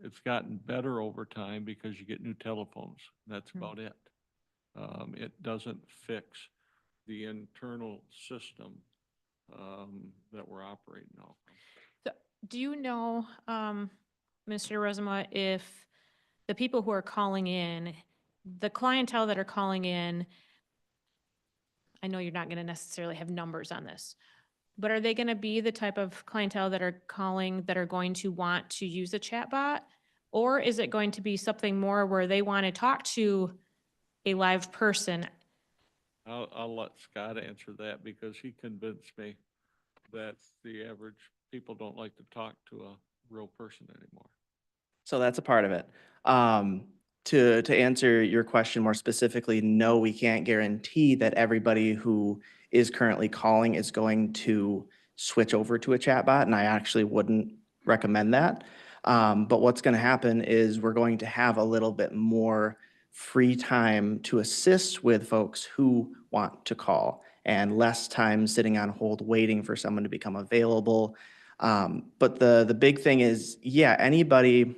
it's gotten better over time because you get new telephones. That's about it. It doesn't fix the internal system that we're operating off of. So, do you know, Mr. Rosema, if the people who are calling in, the clientele that are calling in, I know you're not going to necessarily have numbers on this, but are they going to be the type of clientele that are calling that are going to want to use a chatbot? Or is it going to be something more where they want to talk to a live person? I'll let Scott answer that because he convinced me that the average people don't like to talk to a real person anymore. So that's a part of it. To answer your question more specifically, no, we can't guarantee that everybody who is currently calling is going to switch over to a chatbot, and I actually wouldn't recommend that. But what's going to happen is we're going to have a little bit more free time to assist with folks who want to call and less time sitting on hold waiting for someone to become available. But the big thing is, yeah, anybody,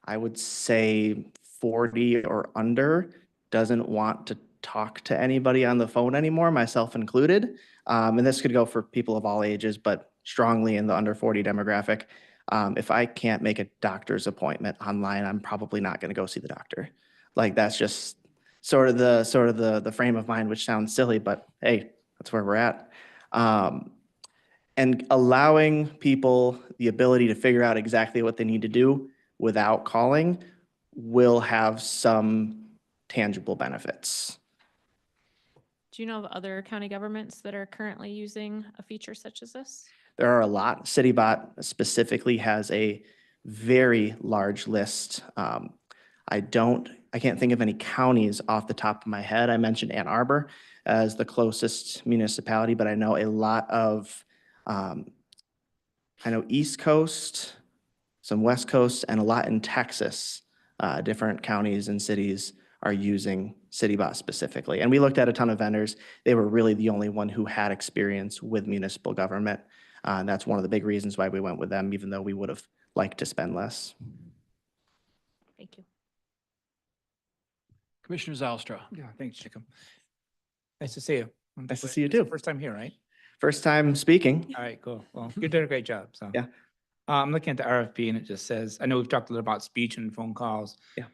I would say 40 or under, doesn't want to talk to anybody on the phone anymore, myself included. And this could go for people of all ages, but strongly in the under 40 demographic. If I can't make a doctor's appointment online, I'm probably not going to go see the doctor. Like that's just sort of the frame of mind, which sounds silly, but hey, that's where we're at. And allowing people the ability to figure out exactly what they need to do without calling will have some tangible benefits. Do you know of other county governments that are currently using a feature such as this? There are a lot. CityBot specifically has a very large list. I can't think of any counties off the top of my head. I mentioned Ann Arbor as the closest municipality, but I know a lot of, I know East Coast, some West Coast, and a lot in Texas. Different counties and cities are using CityBot specifically. And we looked at a ton of vendors. They were really the only one who had experience with municipal government. And that's one of the big reasons why we went with them, even though we would have liked to spend less. Thank you. Commissioner Zylstra. Yeah, thanks, Jacob. Nice to see you. Nice to see you too. First time here, right? First time speaking. All right, cool. Well, you did a great job, so. Yeah. I'm looking at the RFP and it just says, I know we've talked a little about speech and phone calls. Yeah.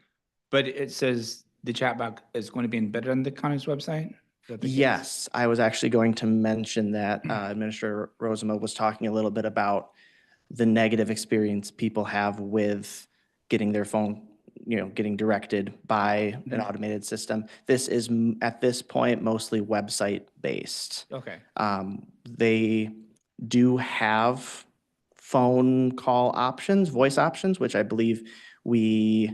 But it says the chatbot is going to be embedded on the county's website? Is that the case? Yes, I was actually going to mention that Administrator Rosema was talking a little bit about the negative experience people have with getting their phone, getting directed by an automated system. This is at this point mostly website based. Okay. They do have phone call options, voice options, which I believe we're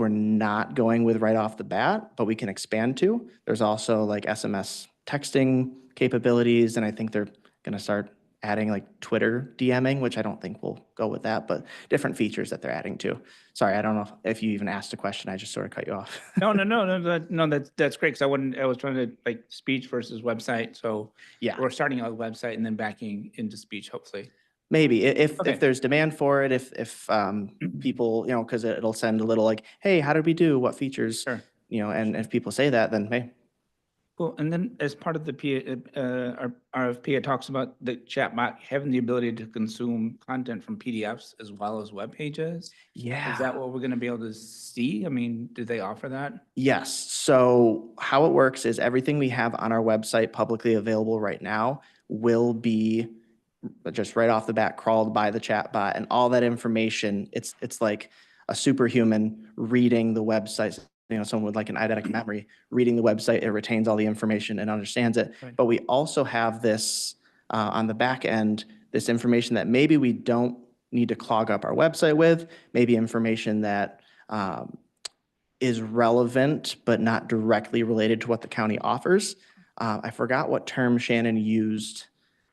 not going with right off the bat, but we can expand to. There's also like SMS texting capabilities, and I think they're going to start adding like Twitter DMing, which I don't think will go with that, but different features that they're adding to. Sorry, I don't know if you even asked a question. I just sort of cut you off. No, that's great. Cause I was trying to like speech versus website. So Yeah. we're starting on website and then backing into speech, hopefully. Maybe if Okay. there's demand for it, if people, because it'll send a little like, hey, how did we do? What features? Sure. And if people say that, then hey. Cool. And then as part of the RFP, it talks about the chatbot having the ability to consume content from PDFs as well as web pages. Yeah. Is that what we're going to be able to see? I mean, do they offer that? Yes. So how it works is everything we have on our website publicly available right now will be just right off the bat crawled by the chatbot, and all that information, it's like a superhuman reading the website. Someone with like an eidetic memory, reading the website, it retains all the information and understands it. Right. But we also have this on the back end, this information that maybe we don't need to clog up our website with, maybe information that is relevant but not directly related to what the county offers. I forgot what term Shannon used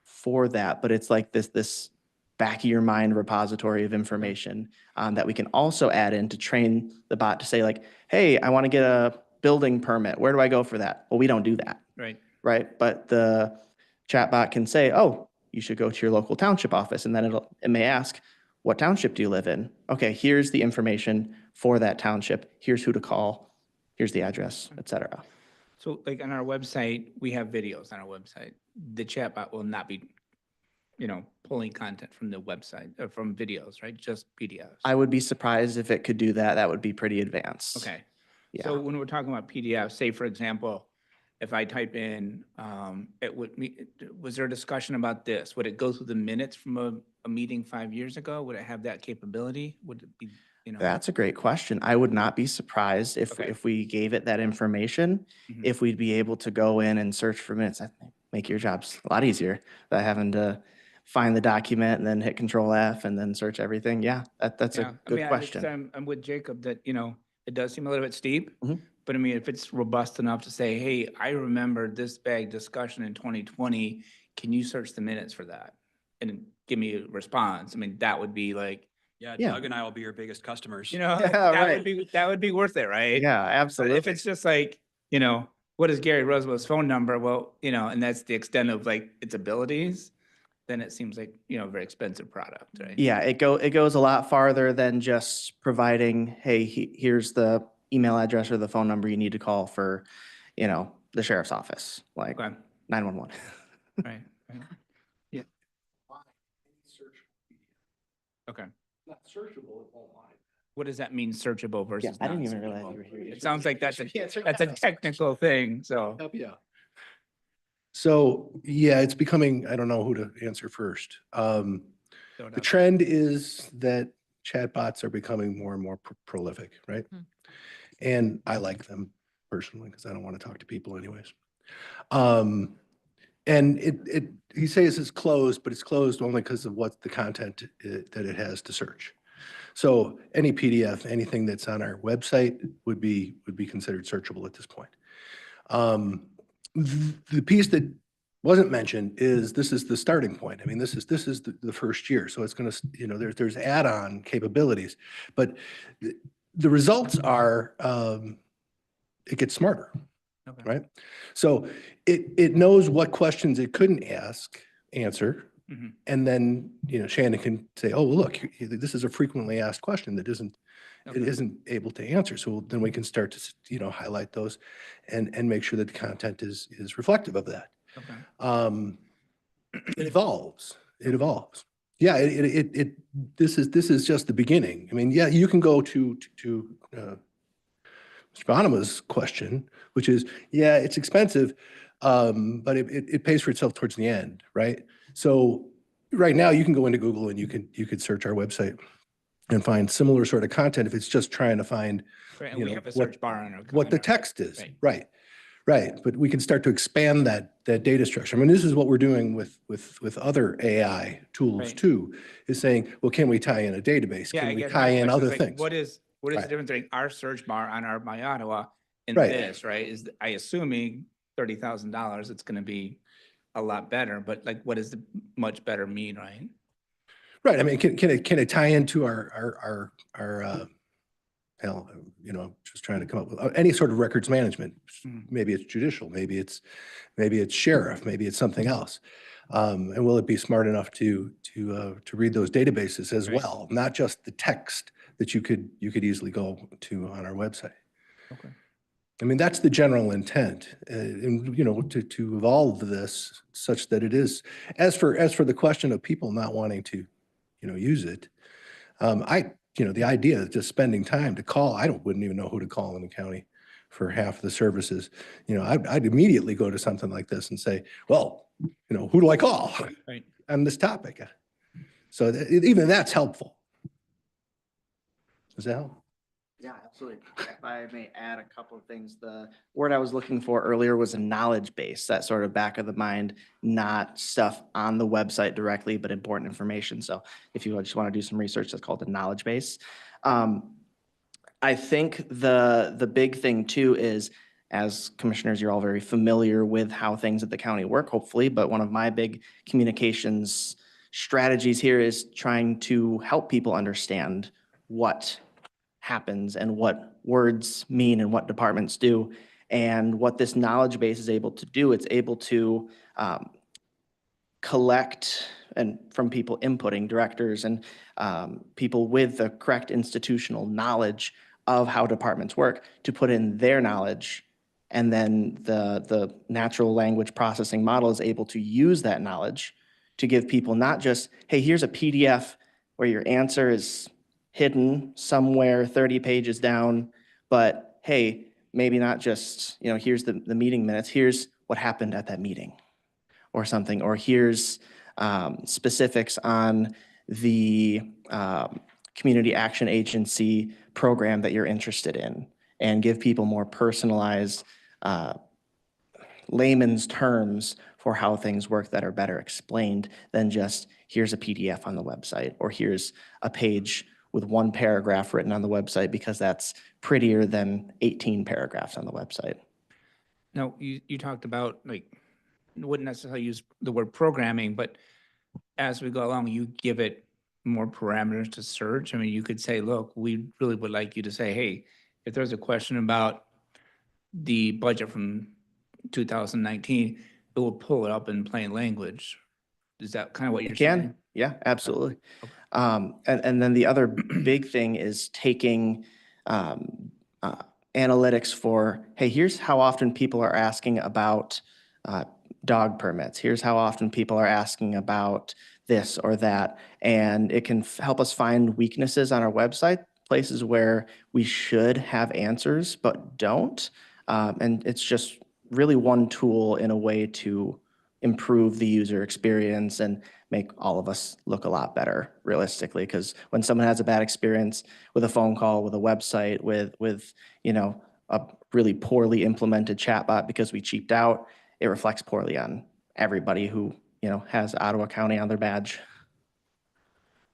for that, but it's like this back of your mind repository of information that we can also add in to train the bot to say like, hey, I want to get a building permit. Where do I go for that? Well, we don't do that. Right. Right. But the chatbot can say, oh, you should go to your local township office. And then it may ask, what township do you live in? Okay, here's the information for that township. Here's who to call. Here's the address, et cetera. So like on our website, we have videos on our website. The chatbot will not be, pulling content from the website or from videos, right? Just PDFs. I would be surprised if it could do that. That would be pretty advanced. Okay. Yeah. So when we're talking about PDF, say for example, if I type in, was there a discussion about this? Would it go through the minutes from a meeting 5 years ago? Would it have that capability? Would it be, That's a great question. I would not be surprised Okay. if we gave it that information, Mhm. if we'd be able to go in and search for minutes. I think make your jobs a lot easier than having to find the document and then hit Control F and then search everything. Yeah, that's Yeah, a good question. I'm with Jacob that, it does seem a little bit steep, Mhm. but I mean, if it's robust enough to say, hey, I remember this bag discussion in 2020, can you search the minutes for that? And give me a response. I mean, that would be like, Yeah, Yeah. Doug and I will be your biggest customers. you know, Yeah, that would be worth it, right? Yeah, But absolutely. if it's just like, you know, what is Gary Roosevelt's phone number? Well, you know, and that's the extent of like its abilities, then it seems like, you know, a very expensive product, right? Yeah, it goes a lot farther than just providing, hey, here's the email address or the phone number you need to call for, you know, the sheriff's office, like Okay, 911. right, right. Yeah. Okay. Not searchable, it won't lie. What does that mean, searchable Yeah, versus I didn't even realize non-searchable? you were here. It sounds like that's a technical thing, so. Help you out. So, yeah, it's becoming, I don't know who to answer first. The trend is that chatbots are becoming more and more prolific, right? And I like them personally because I don't want to talk to people anyways. And he says it's closed, but it's closed only because of what the content that it has to search. So any PDF, anything that's on our website would be considered searchable at this point. The piece that wasn't mentioned is this is the starting point. I mean, this is the first year, so it's going to, you know, there's add-on capabilities, but the results are it gets smarter. Okay. Right? So it knows what questions it couldn't answer. Mhm. And then, you know, Shannon can say, oh, well, look, this is a frequently asked question that it isn't able to answer. So then we can start to, you know, highlight those and make sure that the content is reflective of that. Okay. It evolves. It evolves. Yeah, this is just the beginning. I mean, yeah, you can go to Mr. Bonema's question, which is, yeah, it's expensive, but it pays for itself towards the end, right? So right now you can go into Google and you could search our website and find similar sort of content if it's just trying to find, Right, and you we know, have a search bar on our. what the text is. Right. But we can start to expand that data structure. I mean, this is what we're doing with other AI tools Right. too, is saying, well, can we tie in a database? Yeah, Can I we guess tie my in question other is like, things? what is the Right. difference between our search bar on our My Ottawa and Right. this, right? Is I assuming $30,000, it's gonna be a lot better, but like, what does the much better mean, right? Right. I mean, can it tie into our hell, you know, just trying to come up with any sort of records management. Mhm. Maybe it's judicial, maybe it's sheriff, maybe it's something else. And will it be smart enough to read those databases as Right. well, not just the text that you could easily go to on our website. Okay. I mean, that's the general intent, and, you know, to evolve this such that it is, as for the question of people not wanting to, you know, use it, you know, the idea of just spending time to call, wouldn't even know who to call in the county for half of the services. You know, I'd immediately go to something like this and say, well, you know, who do I call Right. on this topic? So even that's helpful. Does that help? Yeah, absolutely. If I may add a couple of things, the word I was looking for earlier was a knowledge base, that sort of back of the mind, not stuff on the website directly, but important information. So if you just want to do some research, that's called a knowledge base. I think the big thing too is, as commissioners, you're all very familiar with how things at the county work, hopefully, but one of my big communications strategies here is trying to help people understand what happens and what words mean and what departments do. And what this knowledge base is able to do, it's able to collect and from people inputting, directors and people with the correct institutional knowledge of how departments work, to put in their knowledge. And then the natural language processing model is able to use that knowledge to give people not just, hey, here's a PDF where your answer is hidden somewhere 30 pages down, but hey, maybe not just, you know, here's the meeting minutes, here's what happened at that meeting or something, or here's specifics on the community action agency program that you're interested in, and give people more personalized layman's terms for how things work that are better explained than just here's a PDF on the website, or here's a page with one paragraph written on the website because that's prettier than 18 paragraphs on the website. Now, you talked about, like, wouldn't necessarily use the word programming, but as we go along, you give it more parameters to search. I mean, you could say, look, we really would like you to say, hey, if there's a question about the budget from 2019, it will pull it up in plain language. Is that kind of what you're saying? Can, yeah, absolutely. And then the other big thing is taking analytics for, hey, here's how often people are asking about dog permits. Here's how often people are asking about this or that. And it can help us find weaknesses on our website, places where we should have answers but don't. And it's just really one tool in a way to improve the user experience and make all of us look a lot better realistically. Because when someone has a bad experience with a phone call, with a website, with you know, a really poorly implemented chatbot because we cheaped out, it reflects poorly on everybody who, you know, has Ottawa County on their badge.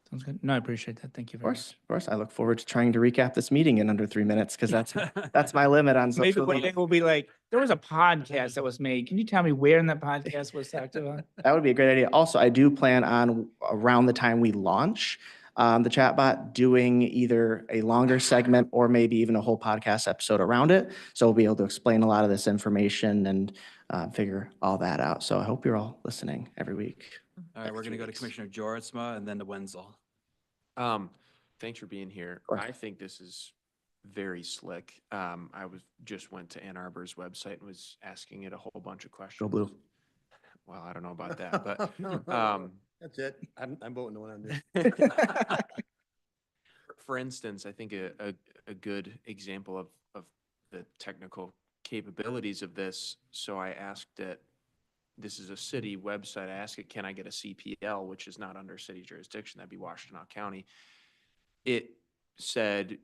Sounds good. No, I appreciate that. Thank you very much. Of course. I look forward to trying to recap this meeting in under 3 minutes because that's my limit on Maybe social one media. day we'll be like, there was a podcast that was made. Can you tell me where in that podcast was talked about? That would be a great idea. Also, I do plan on around the time we launch the chatbot doing either a longer segment or maybe even a whole podcast episode around it. So we'll be able to explain a lot of this information and figure all that out. So I hope you're all listening every week. All right, we're going to go to Commissioner Joritsma and then to Wenzel. Thanks for being here. I think this is very slick. I just went to Ann Arbor's website and was asking it a whole bunch of questions. Go blue. Well, I don't know about that, but That's it. I'm voting no on this. For instance, I think a good example of the technical capabilities of this. So I asked it, this is a city website. I asked it, can I get a CPL, which is not under city jurisdiction? That'd be Washtenaw County. It said,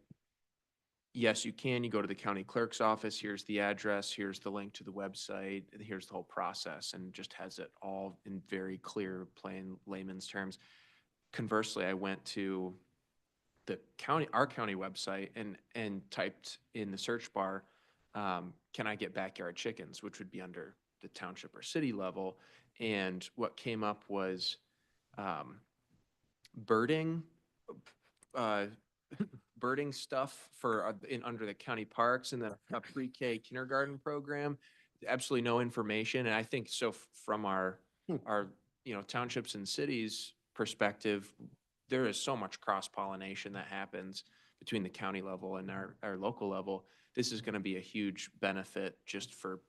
yes, you can. You go to the county clerk's office. Here's the address. Here's the link to the website. Here's the whole process, and just has it all in very clear, plain layman's terms. Conversely, I went to our county website and typed in the search bar, can I get backyard chickens, which would be under the township or city level. And what came up was birding stuff for under the county parks, and then a pre-K kindergarten program. Absolutely no information. And I think so from our townships and cities perspective, there is so much cross-pollination that happens between the county level and our local level. This is going to be a huge benefit just for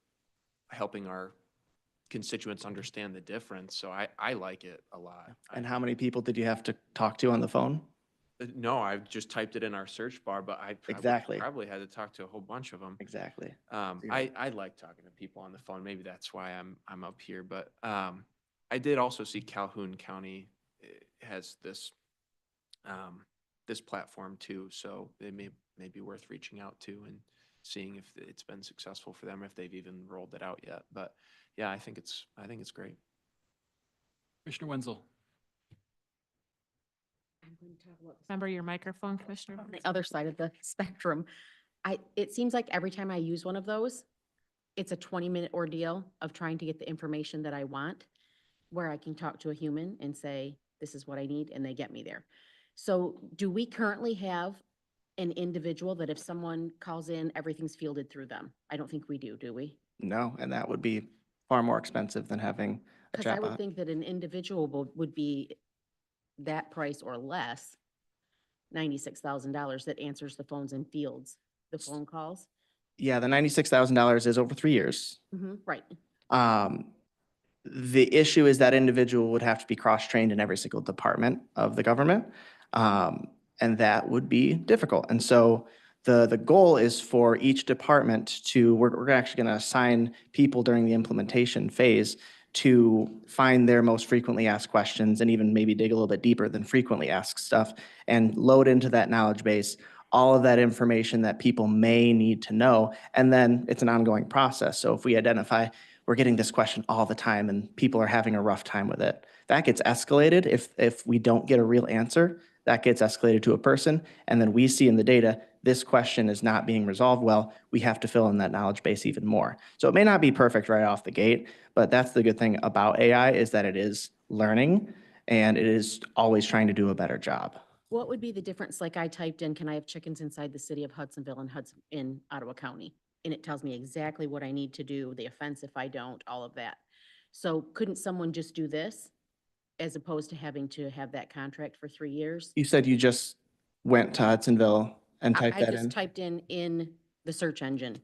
helping our constituents understand the difference. So I like it a lot. And how many people did you have to talk to on the phone? No, I've just typed it in our search bar, but I probably had to talk to a whole bunch of them. Exactly. I like talking to people on the phone. Maybe that's why I'm up here. But I did also see Calhoun County has this platform too, so it may be worth reaching out to and seeing if it's been successful for them, if they've even rolled it out yet. But yeah, I think it's great. Commissioner Wenzel. Remember your microphone, Commissioner? On the other side of the spectrum, it seems like every time I use one of those, it's a 20-minute ordeal of trying to get the information that I want, where I can talk to a human and say, this is what I need, and they get me there. So do we currently have an individual that if someone calls in, everything's fielded through them? I don't think we do we? No, and that would be far more expensive than having a Because I would chatbot. think that an individual would be that price or less, $96,000, that answers the phones and fields the phone calls. Yeah, the $96,000 is over 3 years. Right. The issue is that individual would have to be cross-trained in every single department of the government, and that would be difficult. And so the goal is for each department to, we're actually going to assign people during the implementation phase to find their most frequently asked questions and even maybe dig a little bit deeper than frequently asked stuff and load into that knowledge base all of that information that people may need to know. And then it's an ongoing process. So if we identify we're getting this question all the time and people are having a rough time with it, that gets escalated. If we don't get a real answer, that gets escalated to a person. And then we see in the data, this question is not being resolved well. We have to fill in that knowledge base even more. So it may not be perfect right off the gate, but that's the good thing about AI is that it is learning and it is always trying to do a better job. What would be the difference? Like I typed in, can I have chickens inside the city of Hudsonville and in Ottawa County? And it tells me exactly what I need to do, the offense if I don't, all of that. So couldn't someone just do this as opposed to having to have that contract for 3 years? You said you just went to Hudsonville and typed I that just in? typed in the search engine,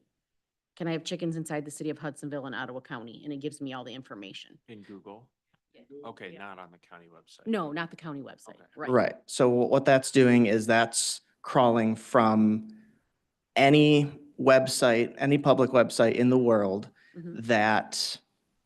can I have chickens inside the city of Hudsonville and Ottawa County? And it gives me all the information. In Google? Okay, not on the county website. No, not the county website, right? Right. So what that's doing is that's crawling from any website, any public website in the world Mhm. that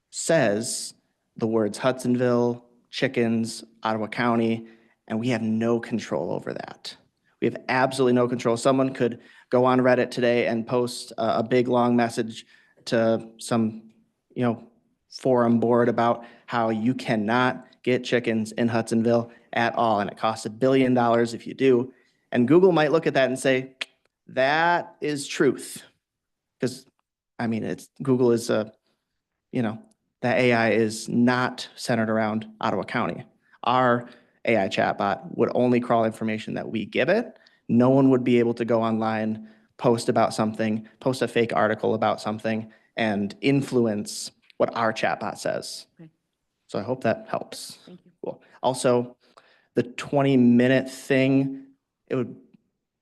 says the words Hudsonville, chickens, Ottawa County, and we have no control over that. We have absolutely no control. Someone could go on Reddit today and post a big, long message to some, forum board about how you cannot get chickens in Hudsonville at all, and it costs $1 billion if you do. And Google might look at that and say, that is truth. Because, Google is that AI is not centered around Ottawa County. Our AI chatbot would only crawl information that we give it. No one would be able to go online, post about something, post a fake article about something, and influence what our chatbot says. Okay. So I hope that helps. Thank you. Cool. Also, the 20-minute thing, I had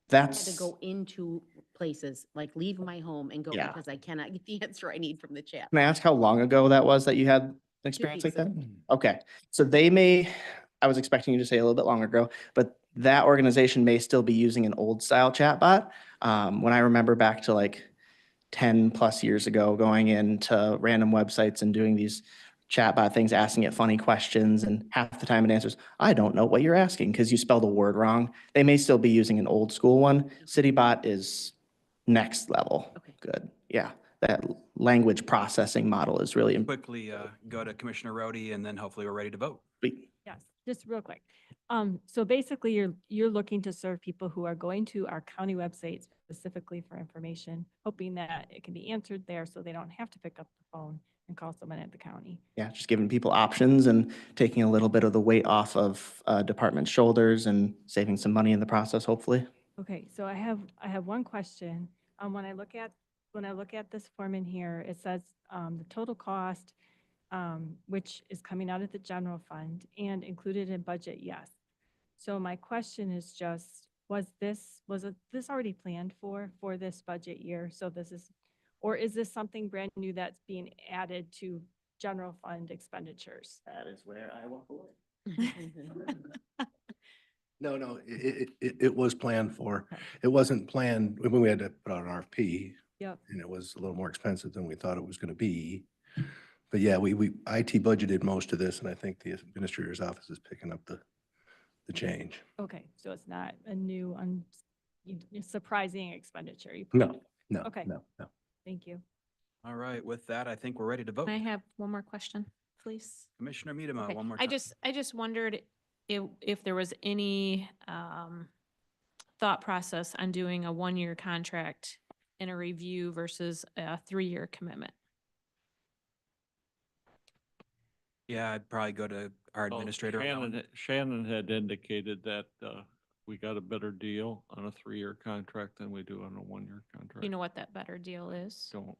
that's. to go into places, like leave my home and go Yeah. because I cannot get the answer I need from the chat. Can I ask how long ago that was that you had an experience like weeks that? Okay, so I was expecting you to say a little bit longer ago, but that organization may still be using an old style chatbot. When I remember back to like 10 plus years ago, going into random websites and doing these chatbot things, asking it funny questions, and half the time it answers, I don't know what you're asking because you spelled a word wrong. They may still be using an old school one. CityBot is next level. Okay. Good. Yeah. That language processing model is really important. Quickly go to Commissioner Rhodey, and then hopefully we're ready to vote. Yes, just real quick. So basically you're looking to serve people who are going to our county website specifically for information, hoping that it can be answered there so they don't have to pick up the phone and call someone at the county. Yeah, just giving people options and taking a little bit of the weight off of department's shoulders and saving some money in the process, hopefully. Okay, so I have one question. When I look at this form in here, it says the total cost, which is coming out of the general fund and included in budget, yes. So my question is just, was this already planned for this budget year? So or is this something brand new that's being added to general fund expenditures? That is where I will forward. No, it was planned for. It wasn't planned when we had to put out an RFP. Yep. And it was a little more expensive than we thought it was going to be. But yeah, we IT budgeted most of this, and I think the administrator's office is picking up the change. Okay, so it's not a new, surprising expenditure. You No, planned. no, Okay. no. Thank you. All right, with that, I think we're ready to vote. Can I have one more question, please? Commissioner Miedema, Okay. one more I time. just wondered if there was any thought process on doing a 1-year contract in a review versus a 3-year commitment. Yeah, I'd probably go to our Well, administrator. on that one. Shannon had indicated that we got a better deal on a 3-year contract than we do on a 1-year contract. You know what that better deal is? Don't.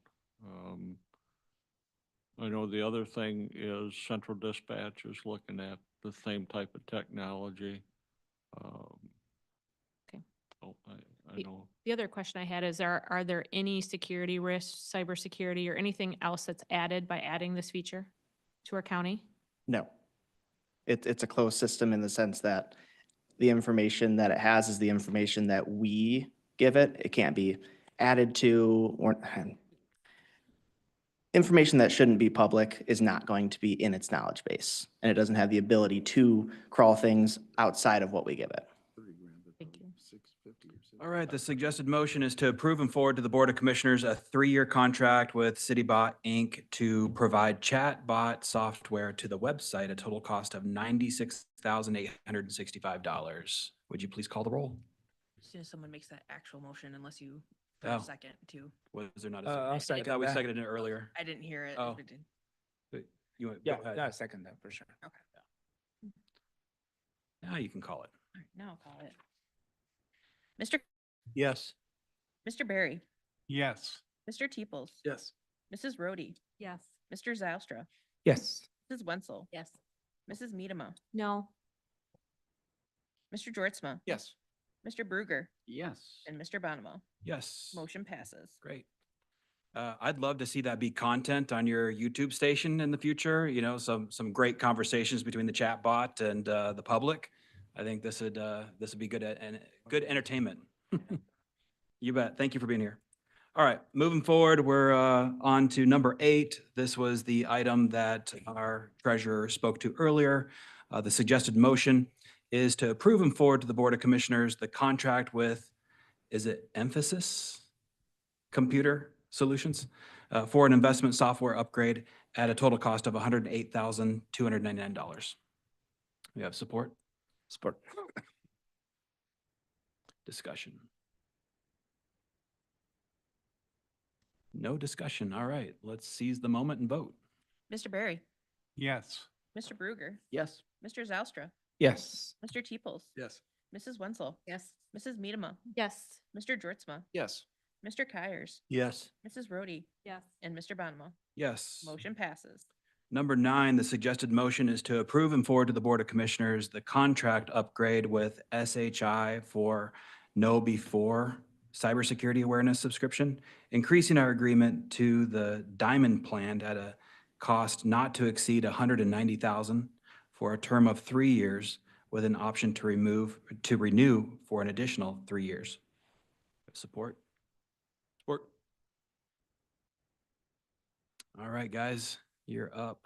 I know the other thing is Central Dispatch is looking at the same type of technology. Okay. So I know. The other question I had is, are there any security risks, cybersecurity, or anything else that's added by adding this feature to our county? No. It's a closed system in the sense that the information that it has is the information that we give it. It can't be added to, or information that shouldn't be public is not going to be in its knowledge base. And it doesn't have the ability to crawl things outside of what we give it. Thank you. All right, the suggested motion is to approve and forward to the Board of Commissioners a 3-year contract with CityBot Inc. to provide chatbot software to the website, a total cost of $96,865. Would you please call the roll? As soon as someone makes that actual motion, unless you Oh. a second too. Was there not a I'll second? I second thought we that. seconded it earlier. I didn't hear it. Oh. We did. But you went- Yeah, go ahead. yeah, second that for sure. Okay. Now you can call it. All right, now I'll call it. Mr. Yes. Mr. Barry, Yes. Mr. Teeples, Yes. Mrs. Rhodey, Yes. Mr. Zylstra, Yes. Mrs. Wenzel, Yes. Mrs. Medema, No. Mr. Georgezma, Yes. Mr. Bruger, Yes. and Mr. Bonema. Yes. Motion passes. Great. I'd love to see that be content on your YouTube station in the future. You know, some great conversations between the chatbot and the public. I think this would be good and good entertainment. You bet. Thank you for being here. All right, moving forward, we're on to number 8. This was the item that our treasurer spoke to earlier. The suggested motion is to approve and forward to the Board of Commissioners the contract with, is it Emphasis Computer Solutions for an investment software upgrade at a total cost of $108,299. We have support? Support. Discussion. No discussion. All right, let's seize the moment and vote. Mr. Barry, Yes. Mr. Bruger, Yes. Mr. Zylstra, Yes. Mr. Teeples, Yes. Mrs. Wenzel, Yes. Mrs. Medema, Yes. Mr. Georgezma, Yes. Mr. Kyers, Yes. Mrs. Rhodey, Yes. and Mr. Bonema. Yes. Motion passes. Number 9, the suggested motion is to approve and forward to the Board of Commissioners the contract upgrade with SHI for Know Before Cybersecurity Awareness subscription, increasing our agreement to the Diamond plan at a cost not to exceed $190,000 for a term of 3 years with an option to renew for an additional 3 years. Support? Support. All right, guys, you're up.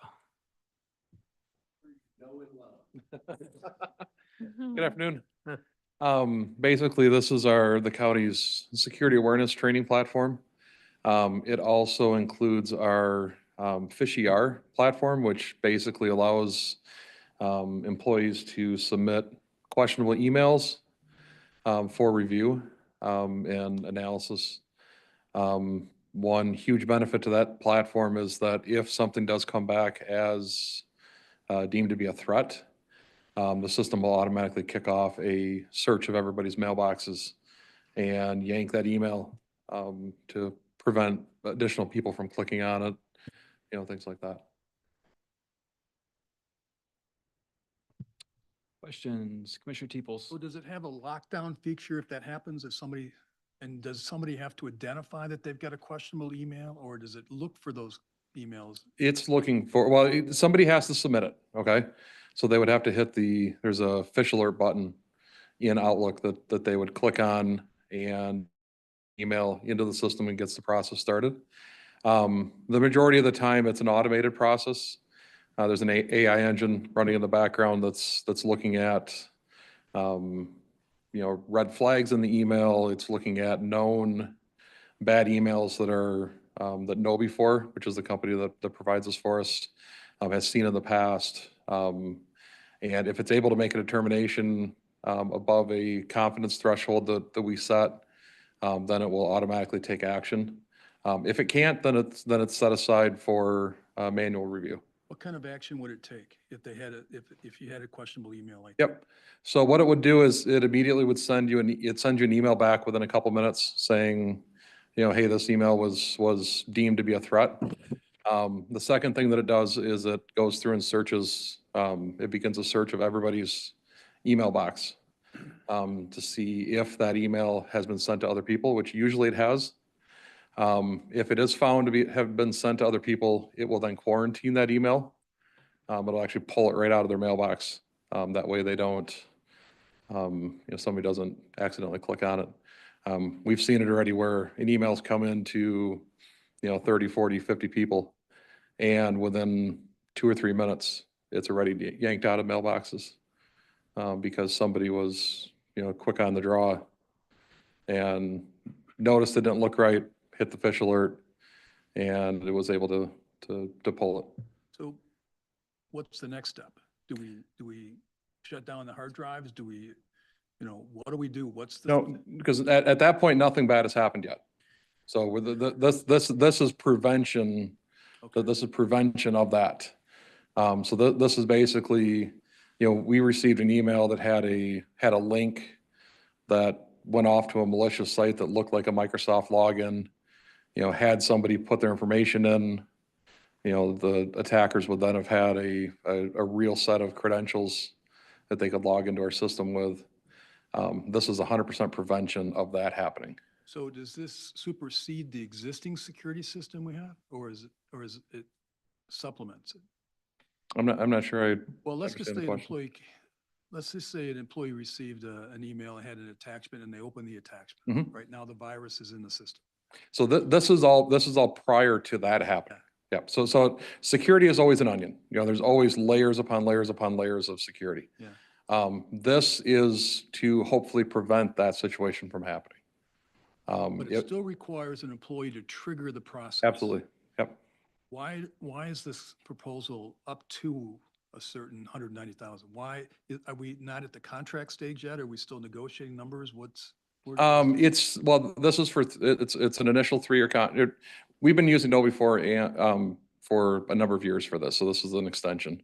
Good afternoon. Basically, this is the county's security awareness training platform. It also includes our PhishER platform, which basically allows employees to submit questionable emails for review and analysis. One huge benefit to that platform is that if something does come back as deemed to be a threat, the system will automatically kick off a search of everybody's mailboxes and yank that email to prevent additional people from clicking on it, things like that. Questions, Commissioner Teeples? So does it have a lockdown feature if that happens, does somebody have to identify that they've got a questionable email, or does it look for those emails? It's looking for, somebody has to submit it, okay? So they would have to hit there's a fish alert button in Outlook that they would click on and email into the system and gets the process started. The majority of the time, it's an automated process. There's an AI engine running in the background that's looking at, red flags in the email. It's looking at known bad emails that Know Before, which is the company that provides this for us, has seen in the past. And if it's able to make a determination above a confidence threshold that we set, then it will automatically take action. If it can't, then it's set aside for manual review. What kind of action would it take if you had a questionable email like? Yep. So what it would do is it immediately would send you an email back within a couple minutes saying, hey, this email was deemed to be a threat. The second thing that it does is it goes through and searches, it begins a search of everybody's email box to see if that email has been sent to other people, which usually it has. If it is found to have been sent to other people, it will then quarantine that email. It'll actually pull it right out of their mailbox. That way they don't, somebody doesn't accidentally click on it. We've seen it already where an email's come into, 30, 40, 50 people. And within 2 or 3 minutes, it's already yanked out of mailboxes because somebody was, quick on the draw and noticed it didn't look right, hit the fish alert, and it was able to pull it. So what's the next step? Do we shut down the hard drives? Do we, what do we do? What's the? No, because at that point, nothing bad has happened yet. So with this is prevention. Okay. This is prevention of that. So this is basically we received an email that had a link that went off to a malicious site that looked like a Microsoft login, had somebody put their information in, the attackers would then have had a real set of credentials that they could log into our system with. This is 100% prevention of that happening. So does this supersede the existing security system we have, or is it supplements it? I'm not sure I Well, let's just understand the say an question. employee, let's just say an employee received an email and had an attachment, and they opened the attachment. Mhm. Right now, the virus is in the system. So this is all prior to that happening. Yeah. So security is always an onion. There's always layers upon layers upon layers of security. Yeah. This is to hopefully prevent that situation from happening. But it still requires an employee to trigger the process. Absolutely. Yep. Why is this proposal up to a certain 190,000? Why, are we not at the contract stage yet? Are we still negotiating numbers? This is it's an initial 3-year we've been using Adobe for a number of years for this. So this is an extension.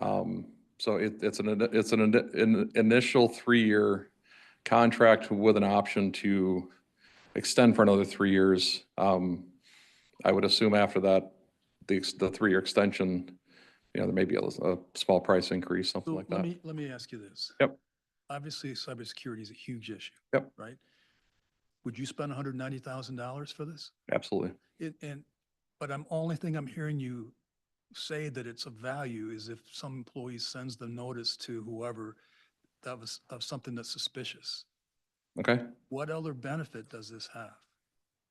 So it's an initial 3-year contract with an option to extend for another 3 years. I would assume after that, the 3-year extension, there may be a small price increase, something So like that. let me ask you this. Yep. Obviously, cybersecurity is a huge issue. Yep. Right? Would you spend $190,000 for this? Absolutely. But only thing I'm hearing you say that it's of value is if some employee sends the notice to whoever of something that's suspicious. Okay. What other benefit does this have?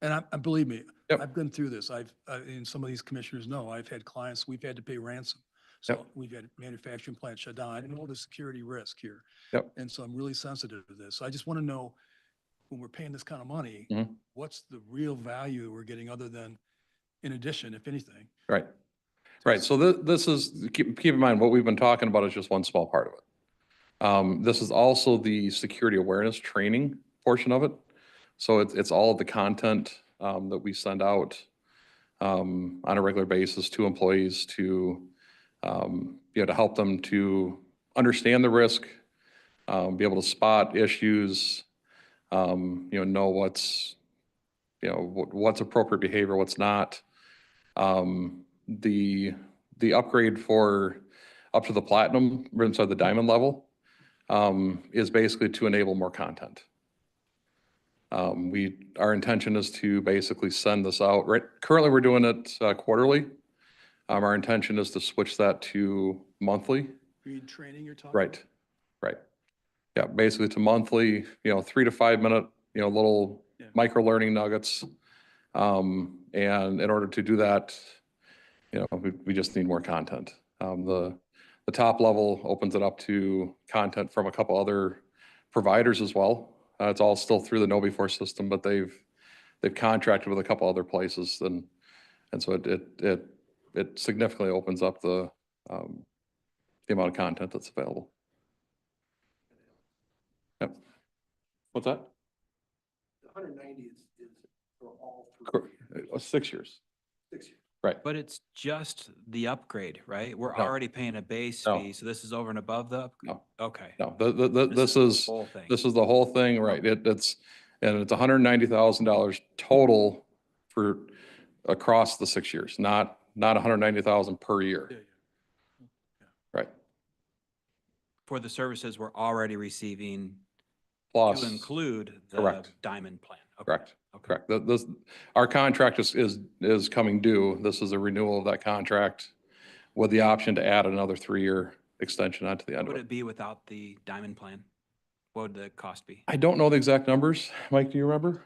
And believe me, Yep. I've been through this. And some of these commissioners know, I've had clients, we've had to pay ransom. So Yep. we've had manufacturing plants shut down. I know the security risk here. Yep. And so I'm really sensitive to this. So I just want to know, when we're paying this kind of money, Mhm. what's the real value we're getting other than, in addition, if anything? Right. Right. So this is, keep in mind, what we've been talking about is just one small part of it. This is also the security awareness training portion of it. So it's all of the content that we send out on a regular basis to employees to help them to understand the risk, be able to spot issues, know what's appropriate behavior, what's not. The upgrade for up to the platinum, inside the diamond level, is basically to enable more content. Our intention is to basically send this out. Right, currently we're doing it quarterly. Our intention is to switch that to monthly. Read training you're talking? Right. Yeah, basically to monthly, 3 to 5 minute, little micro learning nuggets. And in order to do that, we just need more content. The top level opens it up to content from a couple other providers as well. It's all still through the KnowBe4 system, but they've contracted with a couple other places, and so it significantly opens up the amount of content that's available. Yep. What's that? 190 is for all 6 years. 6 years. Right. But it's just the upgrade, right? We're No. already paying a base No. fee, so this is over and above the upgrade? No. Okay. No, this the is whole thing. this is the whole thing, right? It's $190,000 total for across the 6 years, not 190,000 per year. Yeah. Right. For the services we're already receiving Plus, to include the correct. diamond plan. Okay. Correct. Okay. Correct. Our contract is coming due. This is a renewal of that contract with the option to add another 3-year extension onto the end of Would it. it be without the diamond plan? What would the cost be? I don't know the exact numbers. Mike, do you remember?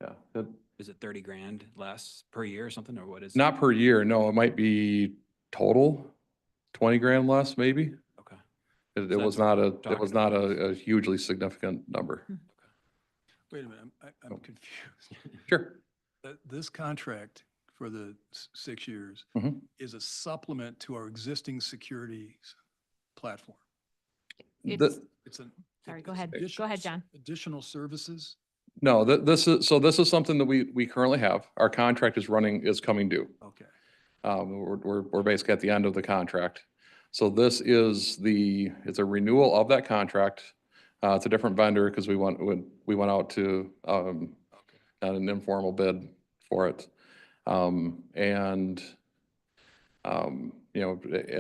Yeah. Is it 30 grand less per year or something, or what is? Not per year. No, it might be total 20 grand less, maybe. Okay. It So was that's not a hugely significant number. Wait a minute, I'm confused. Sure. This contract for the 6 years Mhm. is a supplement to our existing security platform. It's, It's an. sorry, it's go ahead. additional- Go ahead, John. Additional services? No, this is something that we currently have. Our contract is coming due. Okay. We're basically at the end of the contract. So this is it's a renewal of that contract. It's a different vendor because we went out to, an informal bid for it. As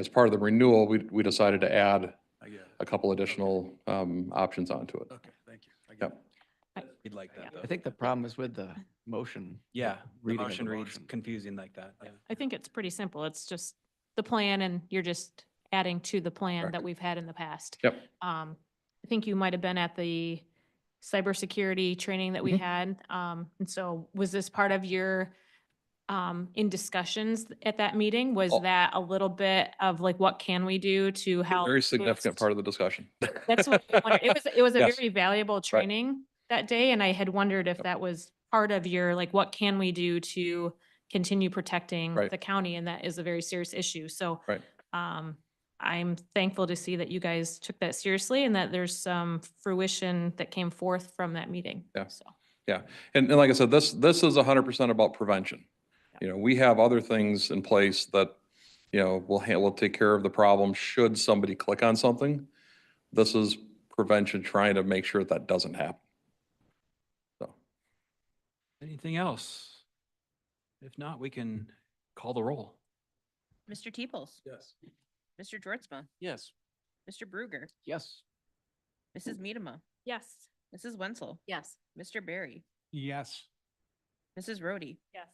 part of the renewal, we decided to add I get it. a couple additional, options onto it. Okay, thank you. I get Yep. it. We'd like that, I though. think the problem is with the motion. Yeah, the reading of motion the reads motion. confusing like that. Yeah. I think it's pretty simple. It's just the plan and you're just adding to the plan that Correct. we've had in the past. Yep. I think you might have been at the cybersecurity training that we Mhm. had. And so was this part of your, in discussions at that meeting? Was Oh. that a little bit of like, what can we do to help? Very significant boost- part of the discussion. That's what I wondered. It was a Yes. very valuable training that day. And I had wondered if that was part of your, like, what can we do to continue protecting Right. the county? And that is a very serious issue. So Right. I'm thankful to see that you guys took that seriously and that there's some fruition that came forth from that meeting. Yeah. So, Yeah, and like I said, this is 100% about prevention. We have other things in place that, will take care of the problem should somebody click on something. This is prevention, trying to make sure that doesn't happen. So, Anything else? If not, we can call the roll. Mr. Teeples? Yes. Mr. Georgezma? Yes. Mr. Bruger? Yes. Mrs. Medema? yes. Mrs. Wenzel? Yes. Mr. Barry? Yes. Mrs. Rhodey? Yes.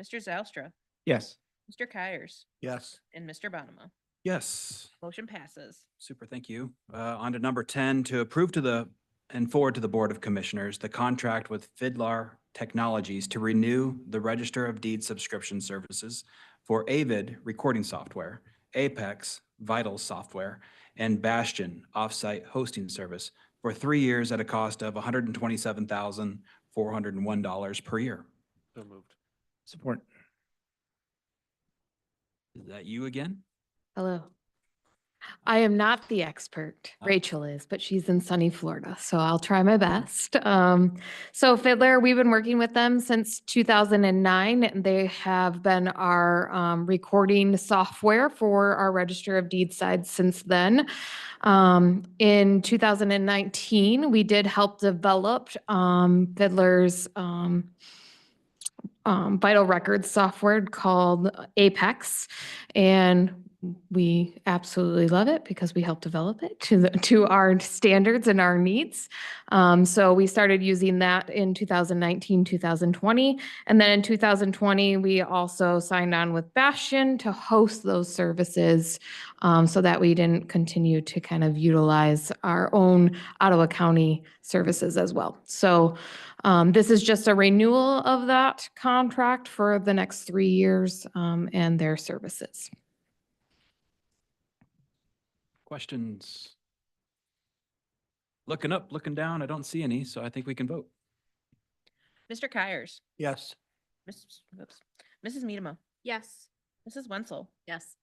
Mr. Zylstra? Yes. Mr. Kyers? Yes. And Mr. Bonema? Yes. Motion passes. Super, thank you. On to number 10, to approve and forward to the Board of Commissioners, the contract with Fidlar Technologies to renew the Register of Deeds subscription services for Avid recording software, Apex Vital software, and Bastion offsite hosting service for 3 years at a cost of $127,401 per year. So moved. Support. Is that you again? Hello. I am not the expert. Ah. Rachel is, but she's in sunny Florida, so I'll try my best. So Fiddler, we've been working with them since 2009. And they have been our recording software for our Register of Deeds side since then. In 2019, we did help develop Fiddler's vital records software called Apex. And we absolutely love it because we helped develop it to our standards and our needs. So we started using that in 2019, 2020. And then in 2020, we also signed on with Bastion to host those services so that we didn't continue to kind of utilize our own Ottawa County services as well. So this is just a renewal of that contract for the next 3 years and their services. Questions? Looking up, looking down, I don't see any, so I think we can vote. Mr. Kyers? Yes. Mrs. Medema? Yes. Mrs. Wenzel? Yes.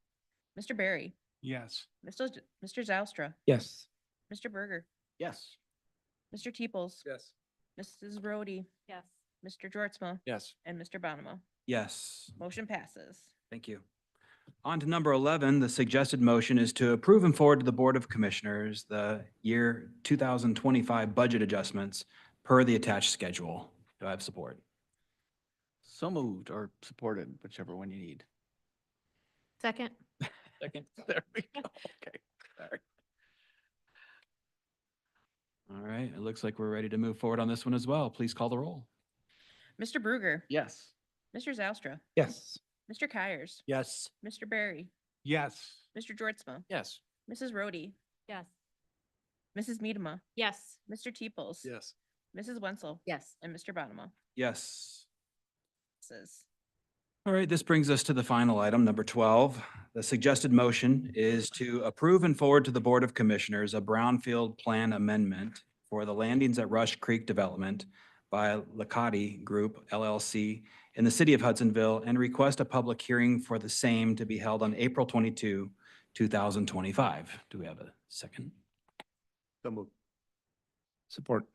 Mr. Barry? Yes. Mr. Zylstra? Yes. Mr. Berger? Yes. Mr. Teeples? Yes. Mrs. Rhodey? Yes. Mr. Georgezma? Yes. And Mr. Bonema? Yes. Motion passes. Thank you. On to number 11, the suggested motion is to approve and forward to the Board of Commissioners the year 2025 budget adjustments per the attached schedule. Do I have support? So moved or supported, whichever one you need. Second. Second. There we go. Okay. Sorry. All right, it looks like we're ready to move forward on this one as well. Please call the roll. Mr. Bruger? Yes. Mr. Zylstra? Yes. Mr. Kyers? Yes. Mr. Barry? Yes. Mr. Georgezma? Yes. Mrs. Rhodey? Yes. Mrs. Medema? Yes. Mr. Teeples? Yes. Mrs. Wenzel? Yes. And Mr. Bonema? Yes. Passes. All right, this brings us to the final item, number 12. The suggested motion is to approve and forward to the Board of Commissioners a Brownfield Plan Amendment for the landings at Rush Creek Development by Lacati Group LLC in the city of Hudsonville and request a public hearing for the same to be held on April 22, 2025. Do we have a second? So moved. Support.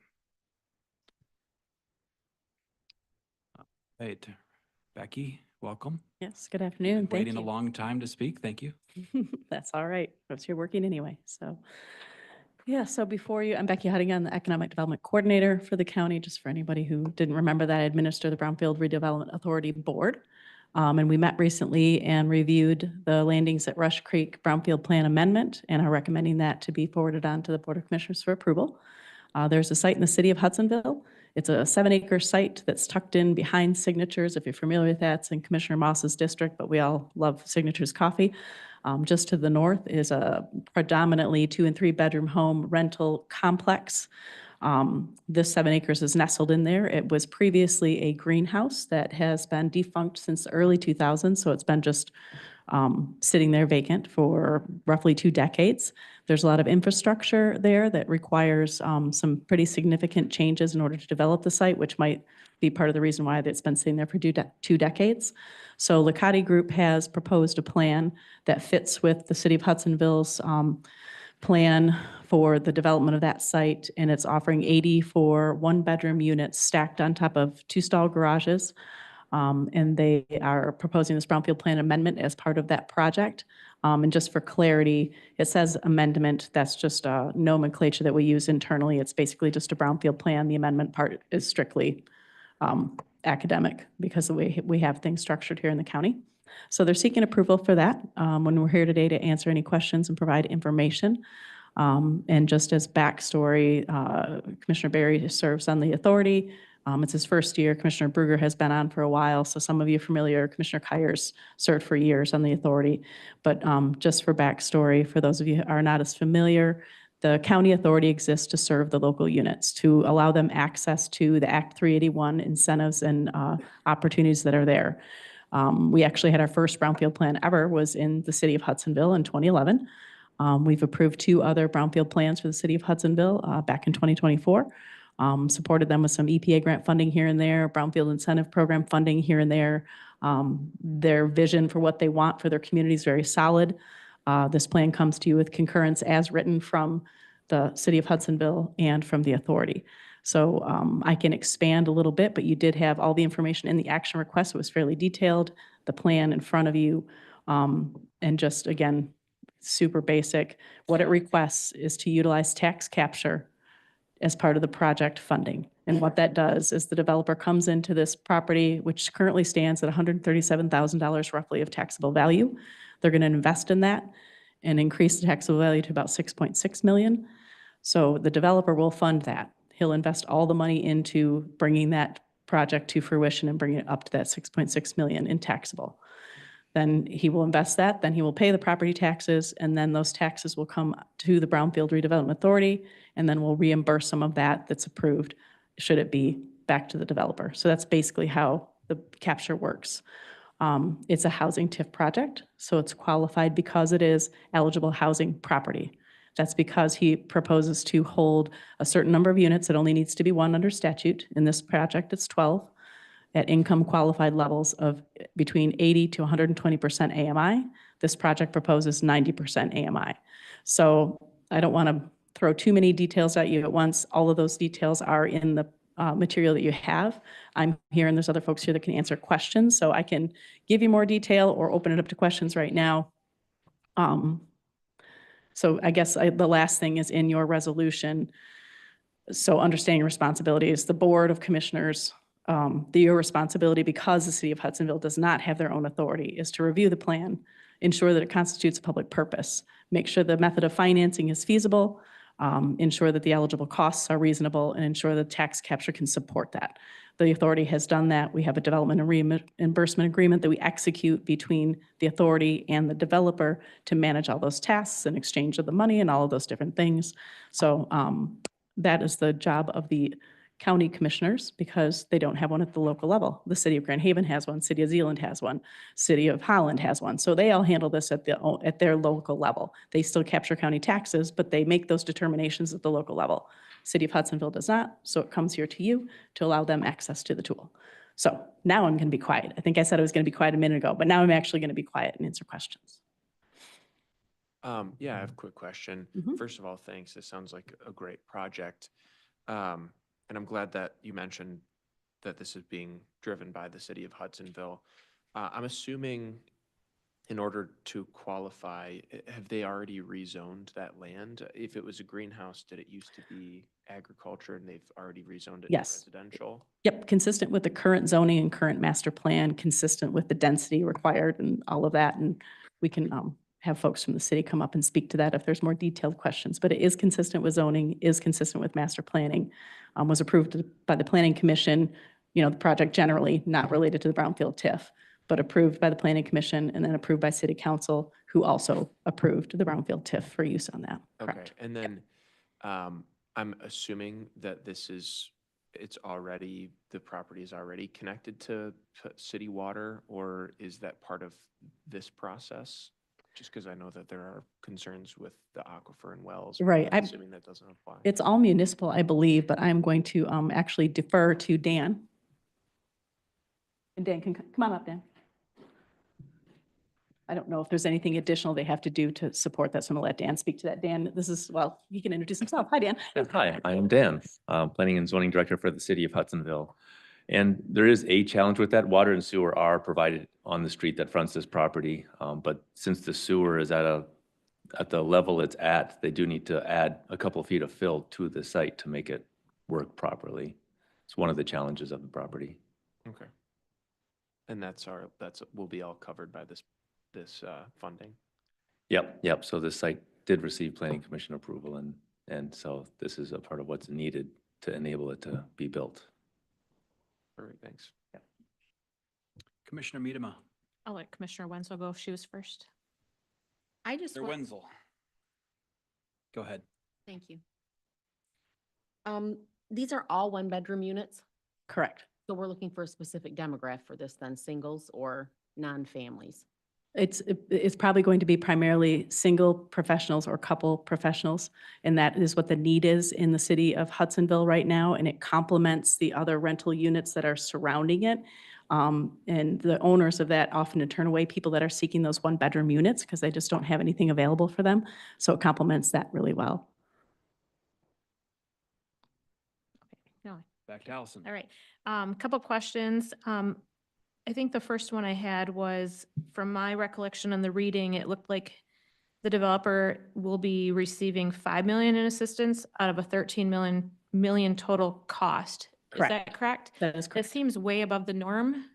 Right, Becky, welcome. Yes, good afternoon. Thank Waiting a you. long time to speak. Thank you. That's all right. I was here working anyway, so. Yeah, so before you, I'm Becky Huddigan, the Economic Development Coordinator for the county, just for anybody who didn't remember that, I administer the Brownfield Redevelopment Authority Board. And we met recently and reviewed the landings at Rush Creek Brownfield Plan Amendment and are recommending that to be forwarded on to the Board of Commissioners for approval. There's a site in the city of Hudsonville. It's a 7-acre site that's tucked in behind Signatures. If you're familiar with that, it's in Commissioner Moss's district, but we all love Signatures coffee. Just to the north is a predominantly 2 and 3 bedroom home rental complex. This 7 acres is nestled in there. It was previously a greenhouse that has been defunct since the early 2000s, so it's been just sitting there vacant for roughly 2 decades. There's a lot of infrastructure there that requires some pretty significant changes in order to develop the site, which might be part of the reason why it's been sitting there for 2 decades. So Licati Group has proposed a plan that fits with the City of Hudsonville's plan for the development of that site, and it's offering 84 one-bedroom units stacked on top of 2-stall garages. And they are proposing this Brownfield Plan amendment as part of that project. And just for clarity, it says amendment. That's just a nomenclature that we use internally. It's basically just a Brownfield Plan. The amendment part is strictly academic because the way we have things structured here in the county. So they're seeking approval for that. When we're here today to answer any questions and provide information. And just as backstory, Commissioner Barry serves on the authority. It's his first year. Commissioner Bruger has been on for a while, so some of you are familiar. Commissioner Kyers served for years on the authority. But just for backstory, for those of you who are not as familiar, the county authority exists to serve the local units, to allow them access to the Act 381 incentives and opportunities that are there. We actually had our first Brownfield plan ever was in the city of Hudsonville in 2011. We've approved 2 other Brownfield plans for the city of Hudsonville back in 2024. Supported them with some EPA grant funding here and there, Brownfield Incentive Program funding here and there. Their vision for what they want for their community is very solid. This plan comes to you with concurrence as written from the city of Hudsonville and from the authority. So I can expand a little bit, but you did have all the information in the action request. It was fairly detailed, the plan in front of you. And just again, super basic. What it requests is to utilize tax capture as part of the project funding. And what that does is the developer comes into this property, which currently stands at $137,000 roughly of taxable value. They're going to invest in that and increase the taxable value to about 6.6 million. So the developer will fund that. He'll invest all the money into bringing that project to fruition and bringing it up to that 6.6 million in taxable. Then he will invest that, then he will pay the property taxes, and then those taxes will come to the Brownfield Redevelopment Authority, and then we'll reimburse some of that that's approved, should it be, back to the developer. So that's basically how the capture works. It's a housing TIF project, so it's qualified because it is eligible housing property. That's because he proposes to hold a certain number of units. It only needs to be 1 under statute. In this project, it's 12 at income qualified levels of between 80 to 120% AMI. This project proposes 90% AMI. So I don't want to throw too many details at you at once. All of those details are in the material that you have. I'm here and there's other folks here that can answer questions. So I can give you more detail or open it up to questions right now. So I guess the last thing is in your resolution. So understanding responsibilities, the Board of Commissioners, your responsibility, because the city of Hudsonville does not have their own authority, is to review the plan, ensure that it constitutes a public purpose, make sure the method of financing is feasible, ensure that the eligible costs are reasonable, and ensure that tax capture can support that. The authority has done that. We have a development and reimbursement agreement that we execute between the authority and the developer to manage all those tasks in exchange of the money and all of those different things. So that is the job of the county commissioners because they don't have one at the local level. The city of Grand Haven has one, city of Zeeland has one, city of Holland has one. So they all handle this at their local level. They still capture county taxes, but they make those determinations at the local level. City of Hudsonville does not, so it comes here to you to allow them access to the tool. So now I'm going to be quiet. I think I said I was going to be quiet a minute ago, but now I'm actually going to be quiet and answer questions. Yeah, I have a quick question. First of all, thanks. This sounds like a great project. And I'm glad that you mentioned that this is being driven by the city of Hudsonville. I'm assuming in order to qualify, have they already rezoned that land? If it was a greenhouse, did it used to be agriculture and they've already rezoned it to Yes. residential? Yep, consistent with the current zoning and current master plan, consistent with the density required and all of that. And we can have folks from the city come up and speak to that if there's more detailed questions. But it is consistent with zoning, is consistent with master planning, was approved by the planning commission. You know, the project generally not related to the Brownfield TIF, but approved by the planning commission and then approved by city council, who also approved the Brownfield TIF for use on that. Okay, Correct. and then I'm assuming that the property is already connected to city water, or is that part of this process? Just because I know that there are concerns with the aquifer and wells. but Right, I'm I'm- assuming that doesn't apply. It's all municipal, I believe, but I'm going to actually defer to Dan. And Dan can come on up, Dan. I don't know if there's anything additional they have to do to support that, so I'm gonna let Dan speak to that. Dan, this is, well, he can introduce himself. Hi, Dan. Hi, I am Dan, Planning and Zoning Director for the City of Hudsonville. And there is a challenge with that. Water and sewer are provided on the street that fronts this property. But since the sewer is at the level it's at, they do need to add a couple of feet of fill to the site to make it work properly. It's one of the challenges of the property. Okay. And will be all covered by this funding? Yep. So this site did receive Planning Commission approval and so this is a part of what's needed to enable it to be built. Perfect, thanks. Commissioner Miedema. I'll let Commissioner Wenzel go if she was first. I just, Mr. Wenzel. Go ahead. thank you. These are all one-bedroom units, Correct. so we're looking for a specific demographic for this then, singles or non-families? It's probably going to be primarily single professionals or couple professionals. And that is what the need is in the city of Hudsonville right now. And it complements the other rental units that are surrounding it. And the owners of that often turn away people that are seeking those one-bedroom units because they just don't have anything available for them. So it complements that really well. No, Back to Allison. all right. Couple questions. I think the first one I had was, from my recollection on the reading, it looked like the developer will be receiving 5 million in assistance out of a 13 million total cost. Correct. Is that correct? That is That correct. seems way above the norm.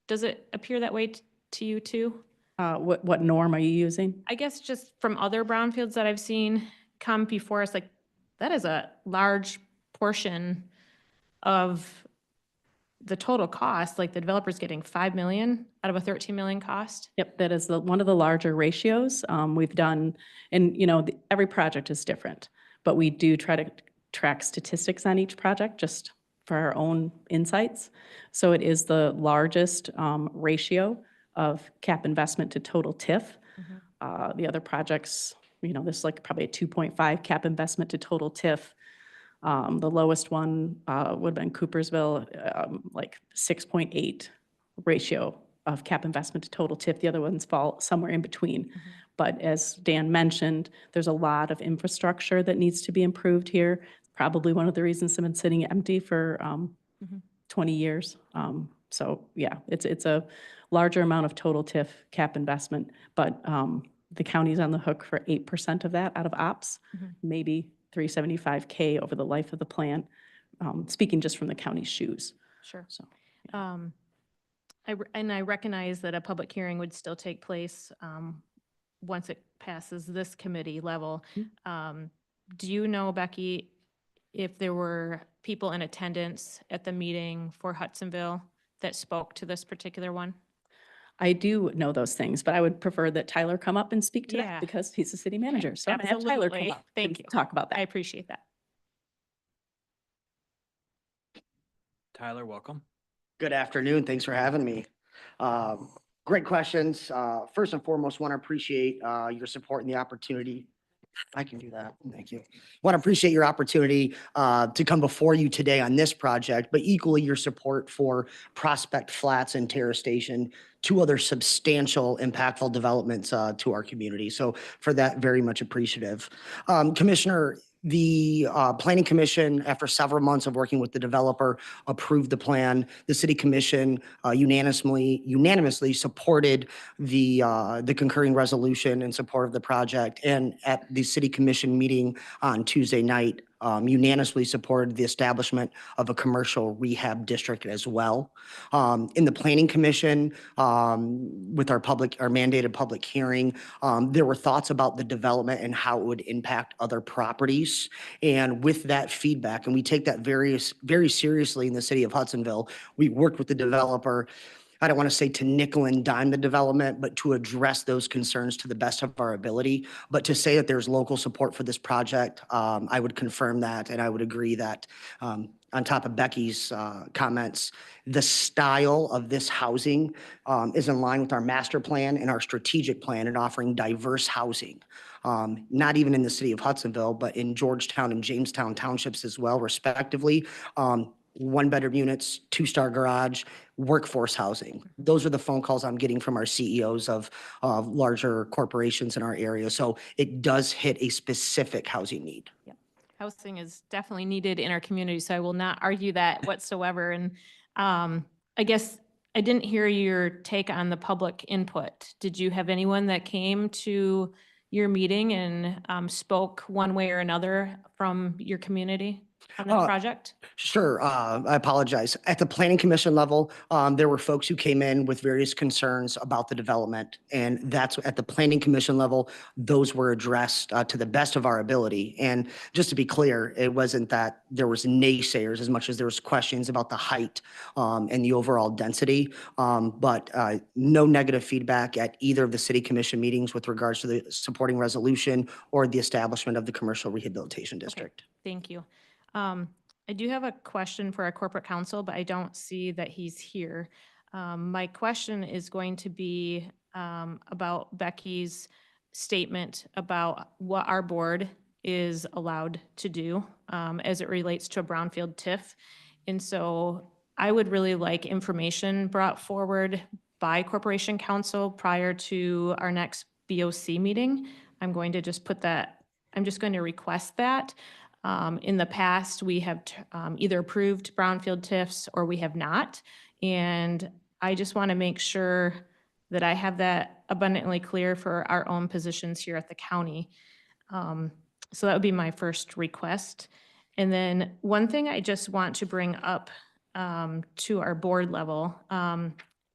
Does it appear that way to you too? What norm are you using? I guess just from other brownfields that I've seen come before us, like, that is a large portion of the total cost, like the developer's getting 5 million out of a 13 million cost. Yep, that is one of the larger ratios we've done. And, you know, every project is different, but we do try to track statistics on each project just for our own insights. So it is the largest ratio of cap investment to total TIF. The other projects, you know, this is like probably a 2.5 cap investment to total TIF. The lowest one would have been Coopersville, like 6.8 ratio of cap investment to total TIF. The other ones fall somewhere in between. But as Dan mentioned, there's a lot of infrastructure that needs to be improved here. Probably one of the reasons it's been sitting empty for 20 years. So yeah, it's a larger amount of total TIF cap investment, but the county's on the hook for 8% of that out of ops, maybe $375K over the life of the plan, speaking just from the county's shoes. Sure. So, I recognize that a public hearing would still take place once it passes this committee level. Do you know, Becky, if there were people in attendance at the meeting for Hudsonville that spoke to this particular one? I do know those things, but I would prefer that Tyler come up and speak to Yeah. that because he's the city manager. So I'm gonna have Tyler come Absolutely. up Thank and you. talk about that. I appreciate that. Tyler, welcome. Good afternoon. Thanks for having me. Great questions. First and foremost, want to appreciate your support and the opportunity. I can do that. Thank you. Want to appreciate your opportunity to come before you today on this project, but equally your support for Prospect Flats and Terrace Station, two other substantial, impactful developments to our community. So for that, very much appreciative. Commissioner, The Planning Commission, after several months of working with the developer, approved the plan. The City Commission unanimously supported the concurring resolution in support of the project. And at the City Commission meeting on Tuesday night, unanimously supported the establishment of a commercial rehab district as well. In the Planning Commission, with our mandated public hearing, there were thoughts about the development and how it would impact other properties. And with that feedback, and we take that very seriously in the city of Hudsonville, we worked with the developer, I don't want to say to nickel and dime the development, but to address those concerns to the best of our ability. But to say that there's local support for this project, I would confirm that, and I would agree that on top of Becky's comments, the style of this housing is in line with our master plan and our strategic plan in offering diverse housing. Not even in the city of Hudsonville, but in Georgetown and Jamestown townships as well, respectively. One-bedroom units, two-star garage, workforce housing. Those are the phone calls I'm getting from our CEOs of larger corporations in our area. So it does hit a specific housing need. Yeah. Housing is definitely needed in our community, so I will not argue that whatsoever. And I guess I didn't hear your take on the public input. Did you have anyone that came to your meeting and spoke one way or another from your community on the project? Sure. I apologize. At the Planning Commission level, there were folks who came in with various concerns about the development. And that's at the Planning Commission level, those were addressed to the best of our ability. And just to be clear, it wasn't that there was naysayers as much as there was questions about the height and the overall density. But no negative feedback at either of the City Commission meetings with regards to the supporting resolution or the establishment of the Commercial Rehabilitation District. Okay, thank you. I do have a question for our corporate counsel, but I don't see that he's here. My question is going to be about Becky's statement about what our board is allowed to do as it relates to a brownfield TIF. And so I would really like information brought forward by corporation counsel prior to our next BOC meeting. I'm going to just put that, I'm just going to request that. In the past, we have either approved brownfield TIFs or we have not. And I just want to make sure that I have that abundantly clear for our own positions here at the county. So that would be my first request. And then one thing I just want to bring up to our board level, and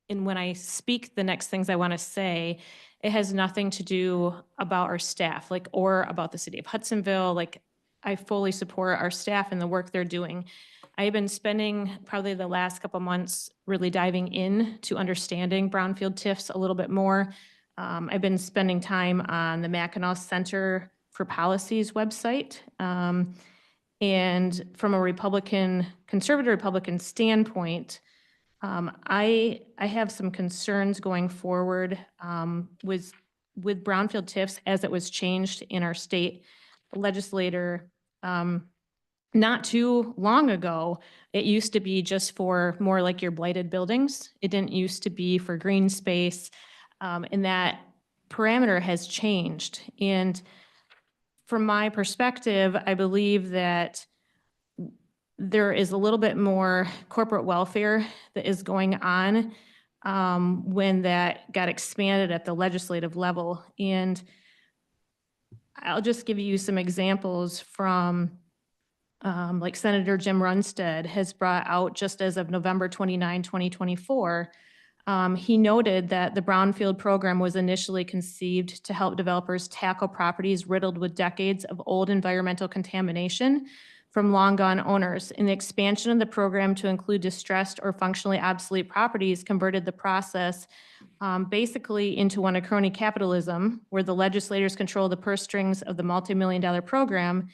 when I speak the next things I want to say, it has nothing to do about our staff, like, or about the city of Hudsonville. Like, I fully support our staff and the work they're doing. I've been spending probably the last couple months really diving in to understanding brownfield TIFs a little bit more. I've been spending time on the Mackinac Center for Policy's website. And from a conservative Republican standpoint, I have some concerns going forward with brownfield TIFs as it was changed in our state legislature. Not too long ago, it used to be just for more like your blighted buildings. It didn't used to be for green space, and that parameter has changed. And from my perspective, I believe that there is a little bit more corporate welfare that is going on when that got expanded at the legislative level. And I'll just give you some examples from like Senator Jim Runstead has brought out just as of November 29, 2024. He noted that the Brownfield program was initially conceived to help developers tackle properties riddled with decades of old environmental contamination from long gone owners. And the expansion of the program to include distressed or functionally obsolete properties converted the process basically into one of crony capitalism, where the legislators control the purse strings of the multi-million-dollar program,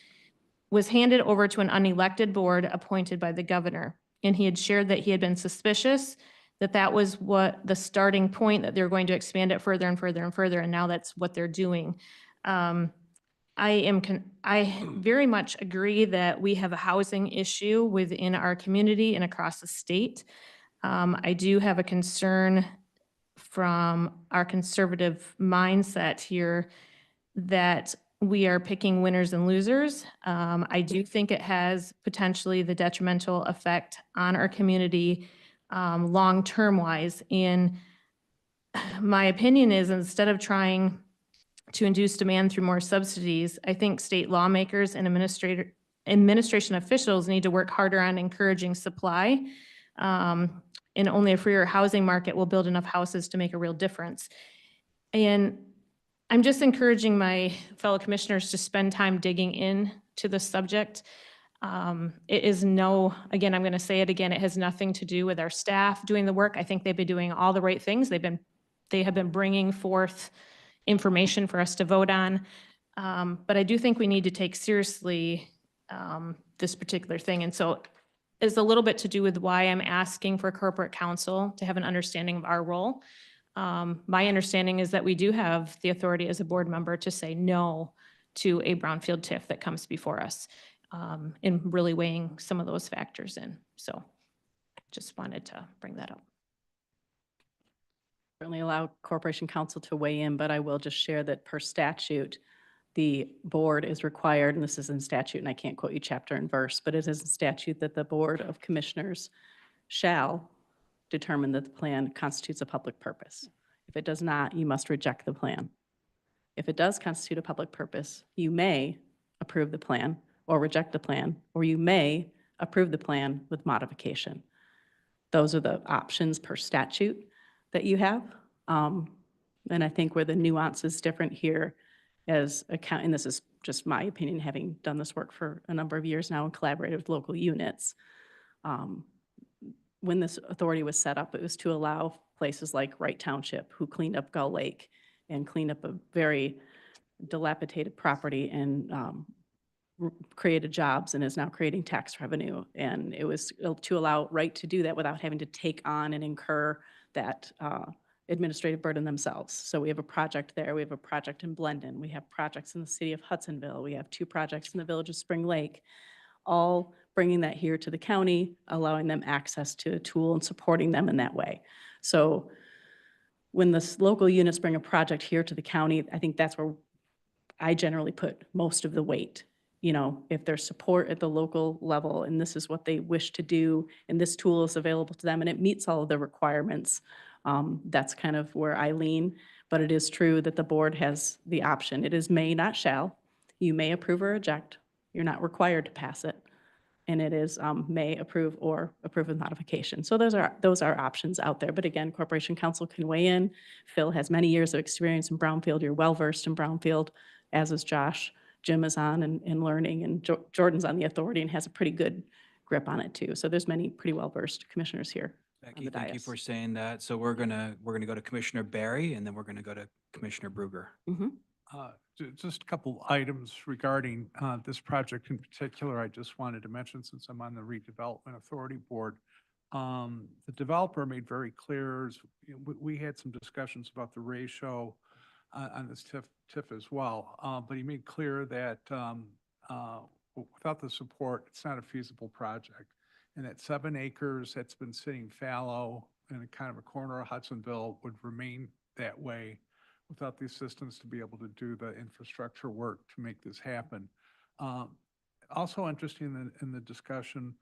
was handed over to an unelected board appointed by the governor. And he had shared that he had been suspicious that that was what the starting point, that they were going to expand it further and further and further, and now that's what they're doing. I very much agree that we have a housing issue within our community and across the state. I do have a concern from our conservative mindset here that we are picking winners and losers. I do think it has potentially the detrimental effect on our community long-term wise. And my opinion is, instead of trying to induce demand through more subsidies, I think state lawmakers and administration officials need to work harder on encouraging supply. And only a freer housing market will build enough houses to make a real difference. And I'm just encouraging my fellow commissioners to spend time digging in to the subject. It is again, I'm going to say it again, it has nothing to do with our staff doing the work. I think they've been doing all the right things. They have been bringing forth information for us to vote on. But I do think we need to take seriously this particular thing. And so it's a little bit to do with why I'm asking for corporate counsel to have an understanding of our role. My understanding is that we do have the authority as a board member to say no to a brownfield TIF that comes before us, and really weighing some of those factors in. So just wanted to bring that up. Certainly allow corporation counsel to weigh in, but I will just share that per statute, the board is required, and this is in statute, and I can't quote you chapter and verse, but it is in statute that the Board of Commissioners shall determine that the plan constitutes a public purpose. If it does not, you must reject the plan. If it does constitute a public purpose, you may approve the plan or reject the plan, or you may approve the plan with modification. Those are the options per statute that you have. And I think where the nuance is different here as and this is just my opinion, having done this work for a number of years now and collaborated with local units. When this authority was set up, it was to allow places like Wright Township, who cleaned up Gull Lake and cleaned up a very dilapidated property and created jobs and is now creating tax revenue. And it was to allow Wright to do that without having to take on and incur that administrative burden themselves. So we have a project there. We have a project in Blendon. We have projects in the city of Hudsonville. We have 2 projects in the village of Spring Lake, all bringing that here to the county, allowing them access to a tool and supporting them in that way. So when the local units bring a project here to the county, I think that's where I generally put most of the weight. You know, if there's support at the local level and this is what they wish to do and this tool is available to them and it meets all of the requirements, that's kind of where I lean. But it is true that the board has the option. It is may, not shall. You may approve or reject. You're not required to pass it. And it is may approve or approve with modification. So those are options out there. But again, corporation counsel can weigh in. Phil has many years of experience in Brownfield. You're well versed in Brownfield, as is Josh. Jim is on and learning, and Jordan's on the authority and has a pretty good grip on it too. So there's many pretty well versed commissioners here. Becky, thank you for saying that. So we're gonna go to Commissioner Barry, and then we're gonna go to Commissioner Bruger. Just a couple items regarding this project in particular. I just wanted to mention, since I'm on the Redevelopment Authority Board, the developer made very clear, we had some discussions about the ratio on this TIF as well, but he made clear that without the support, it's not a feasible project. And that 7 acres that's been sitting fallow in a kind of a corner of Hudsonville would remain that way without the assistance to be able to do the infrastructure work to make this happen. Also interesting in the discussion,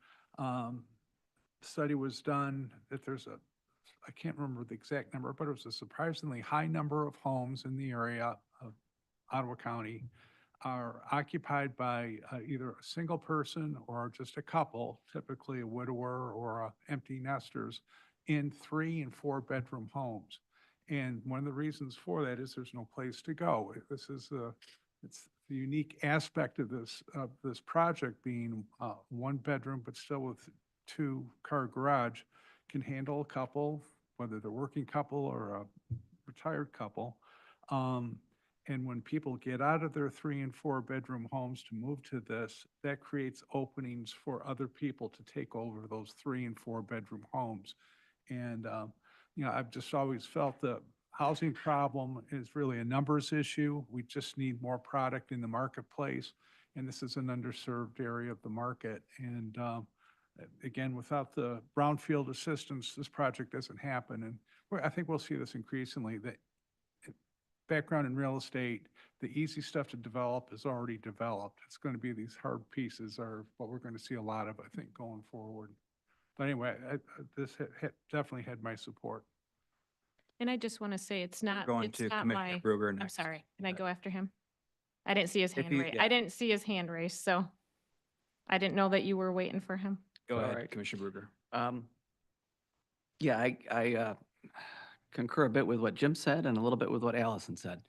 study was done that there's I can't remember the exact number, but it was a surprisingly high number of homes in the area of Ottawa County are occupied by either a single person or just a couple, typically a widower or empty nesters, in 3 and 4 bedroom homes. And one of the reasons for that is there's no place to go. This is it's the unique aspect of this project being 1 bedroom, but still with 2-car garage, can handle a couple, whether they're working couple or a retired couple. And when people get out of their 3 and 4 bedroom homes to move to this, that creates openings for other people to take over those 3 and 4 bedroom homes. And, you know, I've just always felt the housing problem is really a numbers issue. We just need more product in the marketplace. And this is an underserved area of the market. And again, without the brownfield assistance, this project doesn't happen. And I think we'll see this increasingly, that background in real estate, the easy stuff to develop is already developed. It's going to be these hard pieces are what we're going to see a lot of, I think, going forward. But anyway, this definitely had my support. And I just want to say, it's not, going it's to not Commissioner my, Bruger I'm next. sorry, can I go after him? I didn't see his If hand you- raised. yeah. I didn't see his hand raised, so I didn't know that you were waiting for him. Go All ahead, right. Commissioner Bruger. Yeah, I concur a bit with what Jim said and a little bit with what Allison said.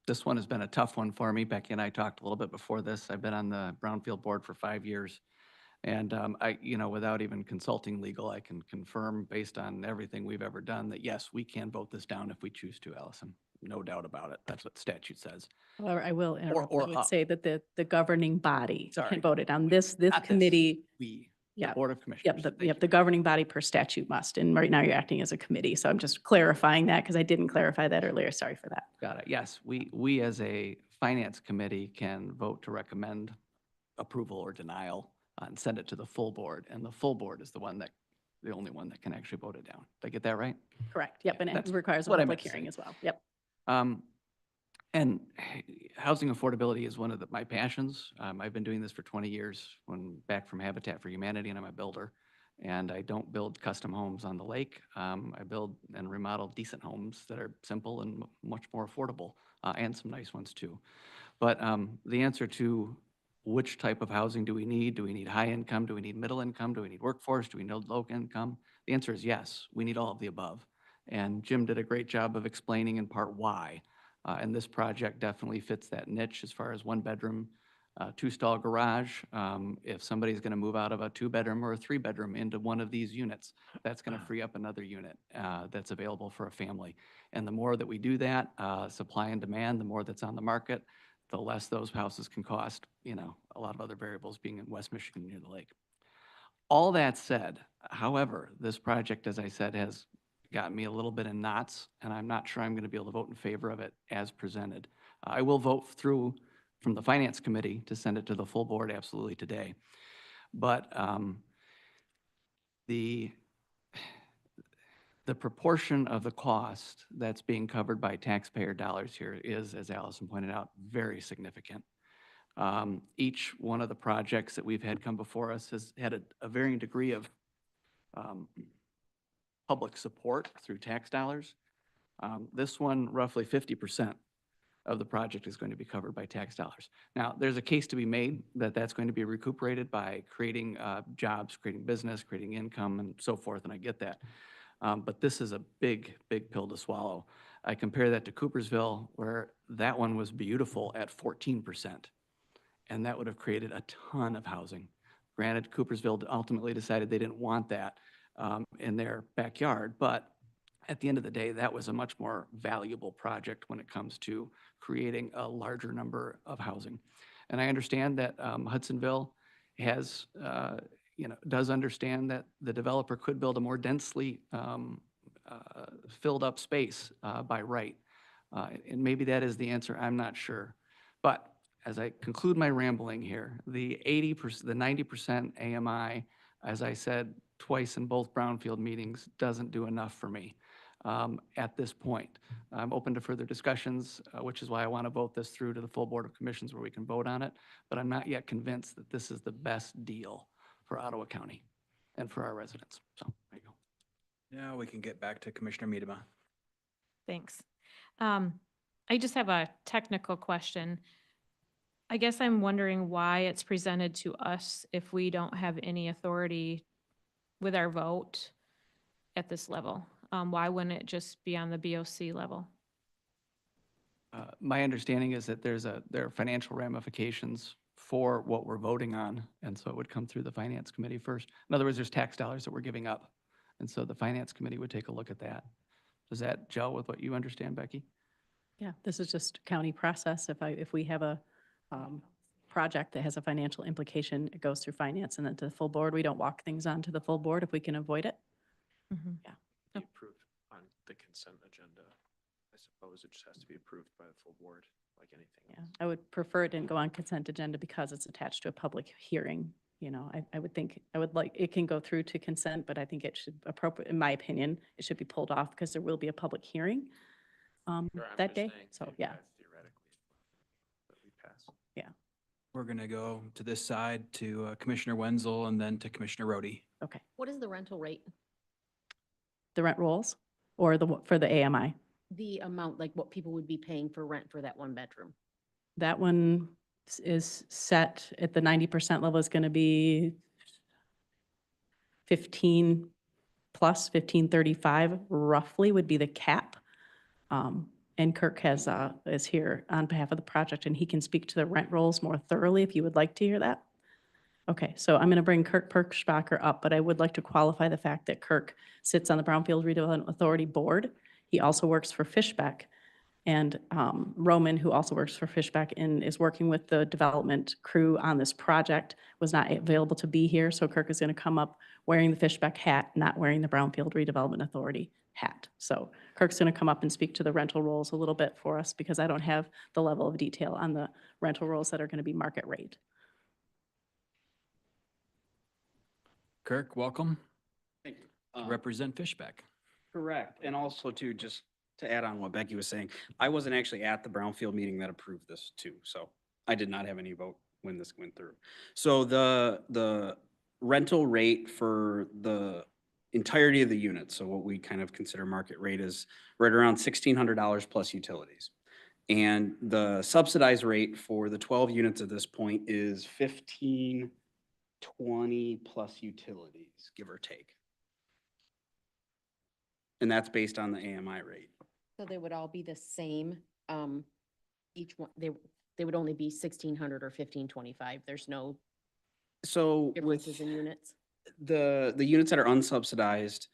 This one has been a tough one for me. Becky and I talked a little bit before this. I've been on the Brownfield board for 5 years. And without even consulting legal, I can confirm based on everything we've ever done that yes, we can vote this down if we choose to, Allison. No doubt about it. That's what statute says. However, I will interrupt. or I would up. say that the governing body Sorry. can vote it down. This Not this, committee, We, the yeah, Board of Commissioners. yep, Thank the you. governing body per statute must. And right now you're acting as a committee. So I'm just clarifying that because I didn't clarify that earlier. Sorry for that. Got it. Yes, we as a finance committee can vote to recommend approval or denial and send it to the full board. And the full board is the only one that can actually vote it down. Did I get that right? Correct. Yep. And it That's requires a what I public meant to hearing say. as well. Yep. And housing affordability is one of my passions. I've been doing this for 20 years, back from Habitat for Humanity, and I'm a builder. And I don't build custom homes on the lake. I build and remodel decent homes that are simple and much more affordable, and some nice ones too. But the answer to which type of housing do we need? Do we need high income? Do we need middle income? Do we need workforce? Do we need low income? The answer is yes, we need all of the above. And Jim did a great job of explaining in part why. And this project definitely fits that niche as far as 1 bedroom, 2-stall garage. If somebody's going to move out of a 2-bedroom or a 3-bedroom into one of these units, that's going to free up another unit that's available for a family. And the more that we do that, supply and demand, the more that's on the market, the less those houses can cost, a lot of other variables being in West Michigan near the lake. All that said, however, this project, as I said, has got me a little bit in knots, and I'm not sure I'm going to be able to vote in favor of it as presented. I will vote through from the Finance Committee to send it to the full board absolutely today. But the proportion of the cost that's being covered by taxpayer dollars here is, as Allison pointed out, very significant. Each one of the projects that we've had come before us has had a varying degree of public support through tax dollars. This one, roughly 50% of the project is going to be covered by tax dollars. Now, there's a case to be made that that's going to be recuperated by creating jobs, creating business, creating income, and so forth, and I get that. But this is a big, big pill to swallow. I compare that to Coopersville, where that one was beautiful at 14%, and that would have created a ton of housing. Granted, Coopersville ultimately decided they didn't want that in their backyard, but at the end of the day, that was a much more valuable project when it comes to creating a larger number of housing. And I understand that Hudsonville has, does understand that the developer could build a more densely filled up space by right. And maybe that is the answer, I'm not sure. But as I conclude my rambling here, the 80%, the 90% AMI, as I said twice in both Brownfield meetings, doesn't do enough for me at this point. I'm open to further discussions, which is why I want to vote this through to the full Board of Commissions where we can vote on it. But I'm not yet convinced that this is the best deal for Ottawa County and for our residents. So there you go. Now we can get back to Commissioner Miedema. Thanks. I just have a technical question. I guess I'm wondering why it's presented to us if we don't have any authority with our vote at this level. Why wouldn't it just be on the BOC level? My understanding is that there are financial ramifications for what we're voting on, and so it would come through the Finance Committee first. In other words, there's tax dollars that we're giving up, and so the Finance Committee would take a look at that. Does that gel with what you understand, Becky? Yeah, this is just county process. If we have a project that has a financial implication, it goes through finance and then to the full board. We don't walk things on to the full board if we can avoid it. Mm-hmm. Yeah. Be approved on the consent agenda. I suppose it just has to be approved by the full board, like anything Yeah, else. I would prefer it didn't go on consent agenda because it's attached to a public hearing. I would think, it can go through to consent, but I think it should in my opinion, it should be pulled off because there will be a public hearing. Sure, I'm that just day. saying, So, maybe yeah, that's theoretically, but we pass. yeah, We're going to go to this side to Commissioner Wenzel and then to Commissioner Rhodey. okay. What is the rental rate? The rent rolls or for the AMI? The amount, like what people would be paying for rent for that one bedroom? That one is set at the 90% level is going to be 15 plus 1535 roughly would be the cap. And Kirk is here on behalf of the project and he can speak to the rent rolls more thoroughly if you would like to hear that. Okay, so I'm going to bring Kirk Perkspacher up, but I would like to qualify the fact that Kirk sits on the Brownfield Redevelopment Authority Board. He also works for Fishbeck. And Roman, who also works for Fishbeck and is working with the development crew on this project, was not available to be here. So Kirk is going to come up wearing the Fishbeck hat, not wearing the Brownfield Redevelopment Authority hat. So Kirk's going to come up and speak to the rental rolls a little bit for us because I don't have the level of detail on the rental rolls that are going to be market rate. Kirk, welcome. Thank To you. represent Fishbeck. Correct. And also too, just to add on what Becky was saying, I wasn't actually at the Brownfield meeting that approved this too. So I did not have any vote when this went through. So the rental rate for the entirety of the units, so what we kind of consider market rate, is right around $1,600 plus utilities. And the subsidized rate for the 12 units at this point is $1,520 plus utilities, give or take. And that's based on the AMI rate. So they would all be the same, each one, they would only be 1,600 or 1,525. There's no So differences with in units? the units that are unsubsidized,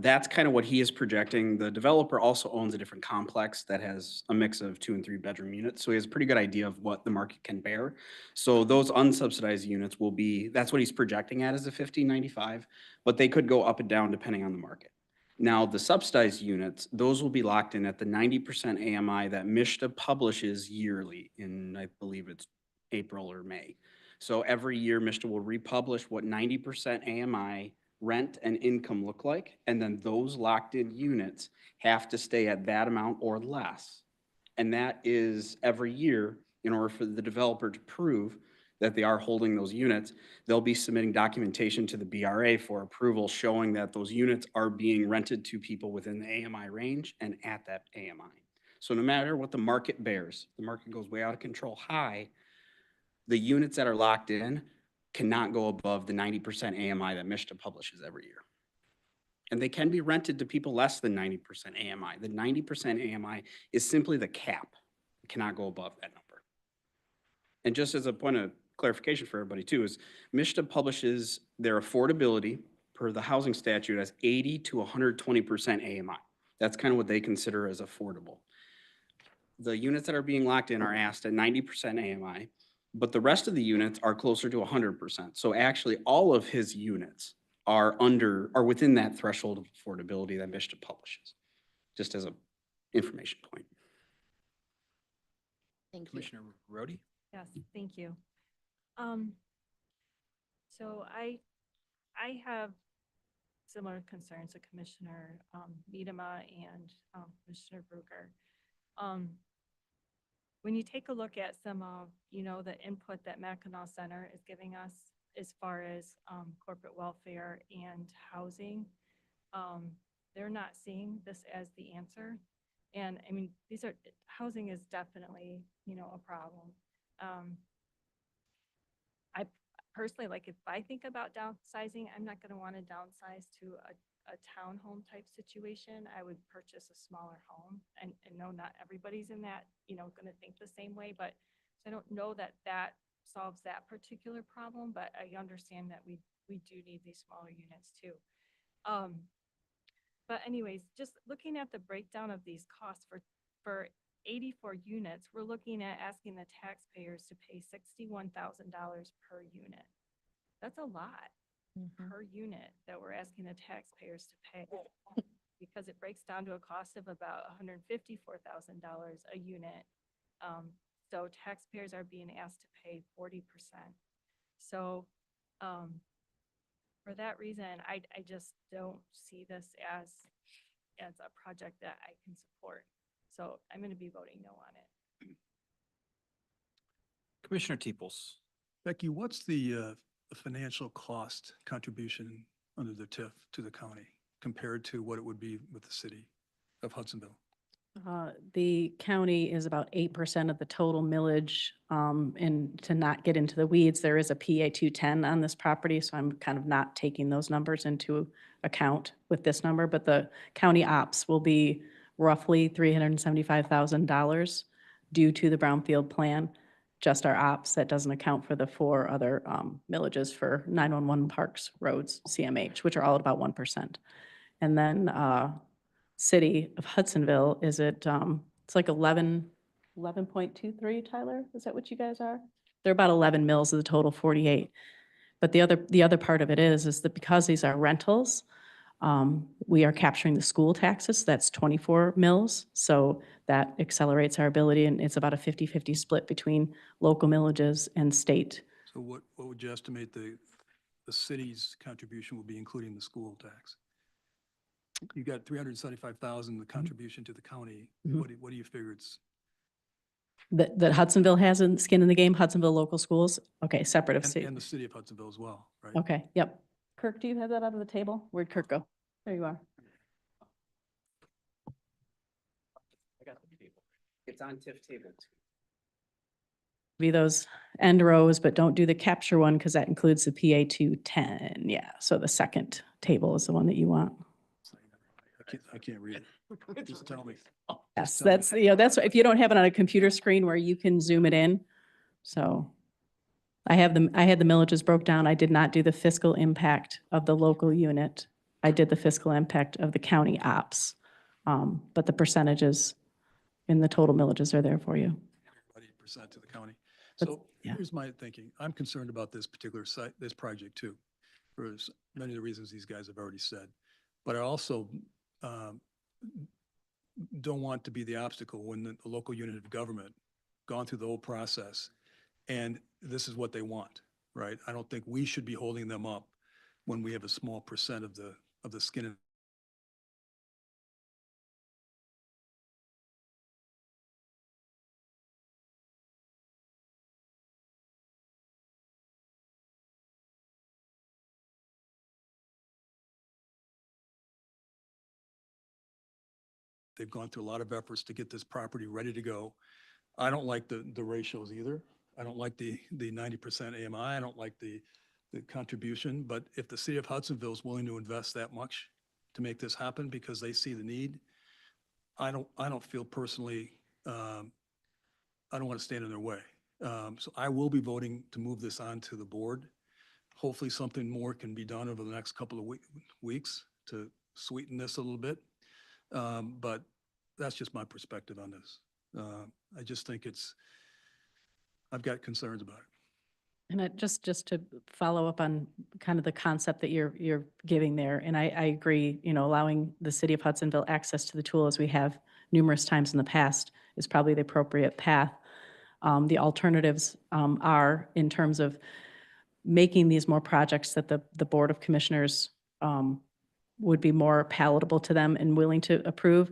that's kind of what he is projecting. The developer also owns a different complex that has a mix of 2 and 3 bedroom units. So he has a pretty good idea of what the market can bear. So those unsubsidized units will be, that's what he's projecting at, is a 1,595, but they could go up and down depending on the market. Now, the subsidized units, those will be locked in at the 90% AMI that MISTA publishes yearly in, I believe it's April or May. So every year, MISTA will republish what 90% AMI rent and income look like, and then those locked-in units have to stay at that amount or less. And that is every year, in order for the developer to prove that they are holding those units, they'll be submitting documentation to the BRA for approval showing that those units are being rented to people within the AMI range and at that AMI. So no matter what the market bears, the market goes way out of control high, the units that are locked in cannot go above the 90% AMI that MISTA publishes every year. And they can be rented to people less than 90% AMI. The 90% AMI is simply the cap. It cannot go above that number. And just as a point of clarification for everybody too, is MISTA publishes their affordability per the housing statute as 80 to 120% AMI. That's kind of what they consider as affordable. The units that are being locked in are asked at 90% AMI, but the rest of the units are closer to 100%. So actually all of his units are within that threshold of affordability that MISTA publishes, just as an information point. Thank you. Commissioner Rhodey? Yes, thank you. So I have similar concerns to Commissioner Miedema and Commissioner Bruger. When you take a look at some of, the input that Mackinac Center is giving us as far as corporate welfare and housing, they're not seeing this as the answer. And I mean, housing is definitely, a problem. I personally, like, if I think about downsizing, I'm not gonna wanna downsize to a townhome type situation. I would purchase a smaller home. And no, not everybody's in that, gonna think the same way, but I don't know that solves that particular problem, but I understand that we do need these smaller units too. But anyways, just looking at the breakdown of these costs for 84 units, we're looking at asking the taxpayers to pay $61,000 per unit. That's a lot per unit that we're asking the taxpayers to pay, because it breaks down to a cost of about $154,000 a unit. So taxpayers are being asked to pay 40%. So for that reason, I just don't see this as a project that I can support. So I'm going to be voting no on it. Commissioner Teeples. Becky, what's the financial cost contribution under the TIF to the county compared to what it would be with the city of Hudsonville? The county is about 8% of the total millage. And to not get into the weeds, there is a PA 210 on this property, so I'm kind of not taking those numbers into account with this number, but the county ops will be roughly $375,000 due to the Brownfield plan. Just our ops, that doesn't account for the 4 other millages for 911 parks, roads, CMH, which are all at about 1%. And then City of Hudsonville is at, it's like 11.23, Tyler? Is that what you guys are? They're about 11 mills of the total 48. But the other part of it is that because these are rentals, we are capturing the school taxes. That's 24 mills. So that accelerates our ability, and it's about a 50-50 split between local millages and state. So what would you estimate the city's contribution will be, including the school tax? You got 375,000, the contribution to the county. What do you figure it's? That Hudsonville has skin in the game, Hudsonville local schools? Okay, separate of city. And the city of Hudsonville as well, right? Okay, yep. Kirk, do you have that out of the table? Where'd Kirk go? There you are. It's on TIF table 2. Be those end rows, but don't do the capture one because that includes the PA 210. Yeah, so the second table is the one that you want. I can't read it. Just tell me. Yes, that's, that's, if you don't have it on a computer screen where you can zoom it in. So I had the millages broke down. I did not do the fiscal impact of the local unit. I did the fiscal impact of the county ops. But the percentages in the total millages are there for you. 80% to the county. But, So yeah. here's my thinking. I'm concerned about this particular site, this project too, for many of the reasons these guys have already said. But I also don't want to be the obstacle when the local unit of government gone through the whole process and this is what they want, right? I don't think we should be holding them up when we have a small percent of the skin in. They've gone through a lot of efforts to get this property ready to go. I don't like the ratios either. I don't like the 90% AMI. I don't like the contribution, but if the city of Hudsonville is willing to invest that much to make this happen because they see the need, I don't feel personally, I don't want to stand in their way. So I will be voting to move this on to the board. Hopefully something more can be done over the next couple of weeks to sweeten this a little bit. But that's just my perspective on this. I just think I've got concerns about it. And just to follow up on kind of the concept that you're giving there, and I agree, allowing the city of Hudsonville access to the tool as we have numerous times in the past is probably the appropriate path. The alternatives are in terms of making these more projects that the Board of Commissioners would be more palatable to them and willing to approve.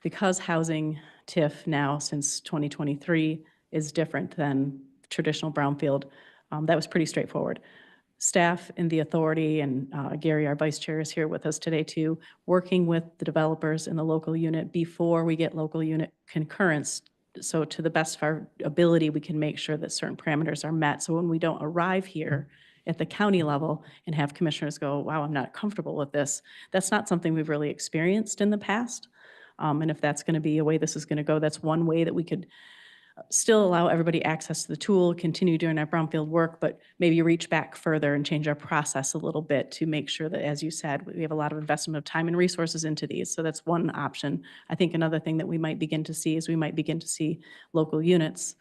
Because housing TIF now since 2023 is different than traditional brownfield, that was pretty straightforward. Staff and the authority, and Gary, our vice chair, is here with us today too, working with the developers in the local unit before we get local unit concurrence. So to the best of our ability, we can make sure that certain parameters are met. So when we don't arrive here at the county level and have commissioners go, wow, I'm not comfortable with this, that's not something we've really experienced in the past. And if that's going to be a way this is going to go, that's one way that we could still allow everybody access to the tool, continue doing our brownfield work, but maybe reach back further and change our process a little bit to make sure that, as you said, we have a lot of investment of time and resources into these. So that's one option. I think another thing that we might begin to see is we might begin to see local units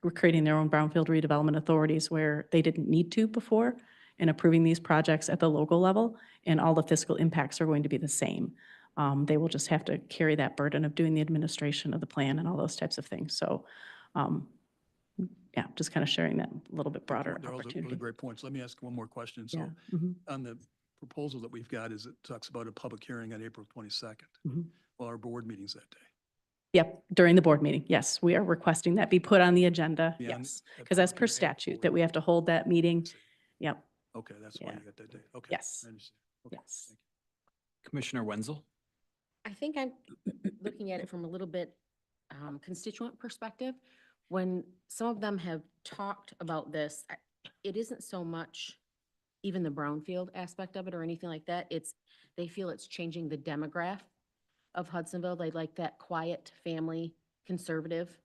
we're creating their own brownfield redevelopment authorities where they didn't need to before, and approving these projects at the local level, and all the fiscal impacts are going to be the same. They will just have to carry that burden of doing the administration of the plan and all those types of things. So, yeah, just kind of sharing that a little bit broader They're all opportunity. really great points. Let me ask one more question. Yeah. So on the proposal that we've got, it talks about a public hearing on April 22nd. Well, our board meeting's that day. Yep, during the board meeting. Yes, we are requesting that be put on the agenda. Yeah, Yes, a because that's public per hearing and statute that forward. we have to hold that meeting. Yep, Okay, that's why Yeah. you got that date. Okay. Yes. I understand. Okay, yes. thank you. Commissioner Wenzel? I think I'm looking at it from a little bit constituent perspective. When some of them have talked about this, it isn't so much even the brownfield aspect of it or anything like that. They feel it's changing the demographic of Hudsonville. They like that quiet family conservative.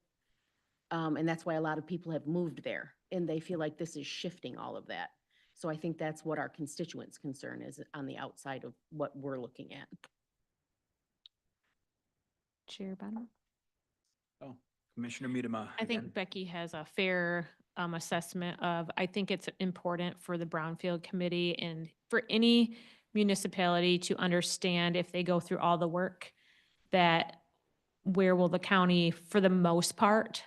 And that's why a lot of people have moved there, and they feel like this is shifting all of that. So I think that's what our constituents' concern is on the outside of what we're looking at. Chair Bennett? Oh, Commissioner Miedema. I think Becky has a fair assessment of, I think it's important for the Brownfield Committee and for any municipality to understand if they go through all the work, that where will the county, for the most part,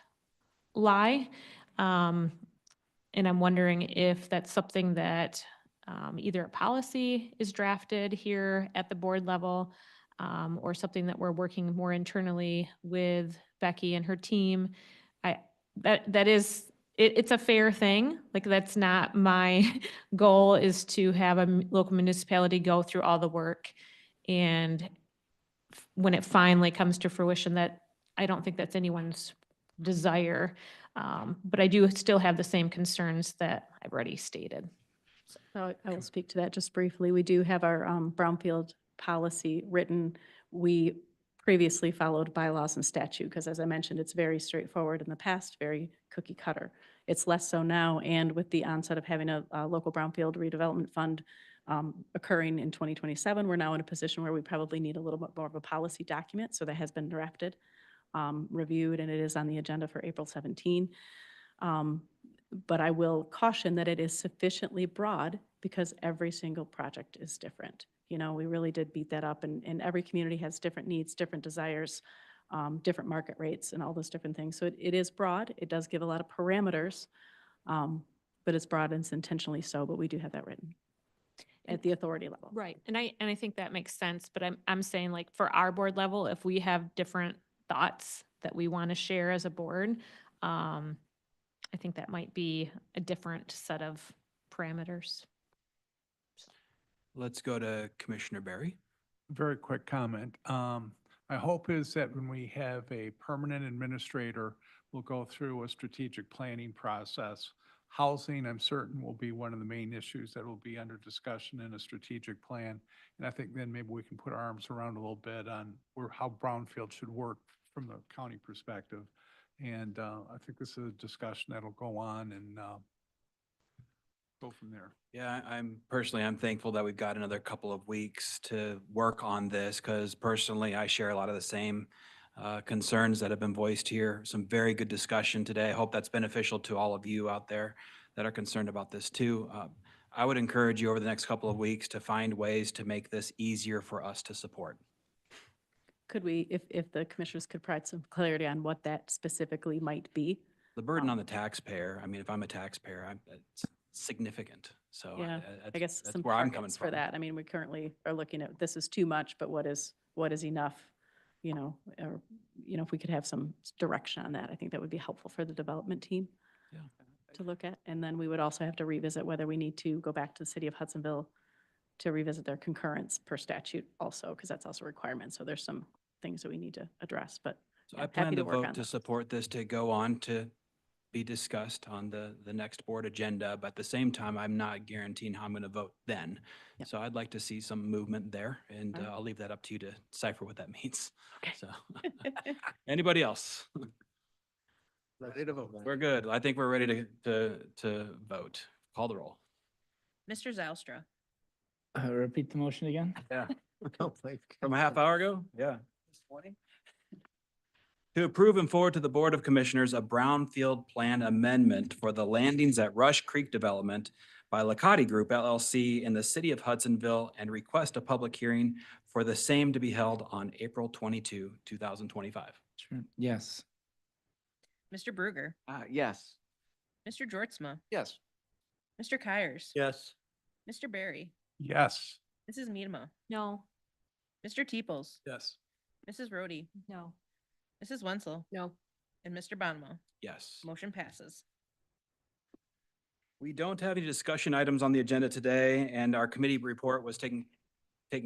lie? And I'm wondering if that's something that either a policy is drafted here at the board level, or something that we're working more internally with Becky and her team. It's a fair thing. Like, that's not my goal, is to have a local municipality go through all the work. And when it finally comes to fruition, that I don't think that's anyone's desire. But I do still have the same concerns that I've already stated. So I will speak to that just briefly. We do have our brownfield policy written. We previously followed bylaws and statute, because as I mentioned, it's very straightforward in the past, very cookie cutter. It's less so now, and with the onset of having a local brownfield redevelopment fund occurring in 2027, we're now in a position where we probably need a little bit more of a policy document. So that has been drafted, reviewed, and it is on the agenda for April 17. But I will caution that it is sufficiently broad because every single project is different. You know, we really did beat that up, and every community has different needs, different desires, different market rates, and all those different things. So it is broad. It does give a lot of parameters, but it's broad and it's intentionally so, but we do have that written at the authority level. Right. And I think that makes sense, but I'm saying, like, for our board level, if we have different thoughts that we want to share as a board, I think that might be a different set of parameters. Let's go to Commissioner Barry. Very quick comment. My hope is that when we have a permanent administrator, we'll go through a strategic planning process. Housing, I'm certain, will be one of the main issues that will be under discussion in a strategic plan. And I think then maybe we can put our arms around a little bit on how Brownfield should work from the county perspective. And I think this is a discussion that'll go on and go from there. Yeah, I'm thankful that we've got another couple of weeks to work on this, because personally, I share a lot of the same concerns that have been voiced here. Some very good discussion today. I hope that's beneficial to all of you out there that are concerned about this too. I would encourage you over the next couple of weeks to find ways to make this easier for us to support. Could we, if the commissioners could provide some clarity on what that specifically might be? The burden on the taxpayer, I mean, if I'm a taxpayer, it's significant. So Yeah, I guess that's some where I'm coming targets for from. that. I mean, we currently are looking at, this is too much, but what is enough? You know, or, you know, if we could have some direction on that, I think that would be helpful for the development team to look at. And then we would also have to revisit whether we need to go back to the city of Hudsonville to revisit their concurrence per statute also, because that's also a requirement. So there's some things that we need to address, but So yeah, I plan happy to work on vote to those. support this to go on to be discussed on the next board agenda. But at the same time, I'm not guaranteeing how I'm going to vote then. Yep. So I'd like to see some movement there, and All right. I'll leave that up to you to decipher what that means. Okay. So anybody else? Ready to vote. We're good. I think we're ready to vote. Call the roll. Mr. Zylstra. Repeat the motion again? Yeah. From a half hour ago? Yeah. To approve and forward to the Board of Commissioners a Brownfield Plan amendment for the landings at Rush Creek Development by Lacati Group LLC in the city of Hudsonville, and request a public hearing for the same to be held on April 22, 2025. Sure. Yes. Mr. Bruger. Yes. Mr. Georgezma. Yes. Mr. Kyers. Yes. Mr. Barry. Yes. Mrs. Miedema. No. Mr. Teeples. Yes. Mrs. Rhodey. No. Mrs. Wenzel, No. and Mr. Bonimo. Yes. Motion passes. We don't have any discussion items on the agenda today, and our committee report was taken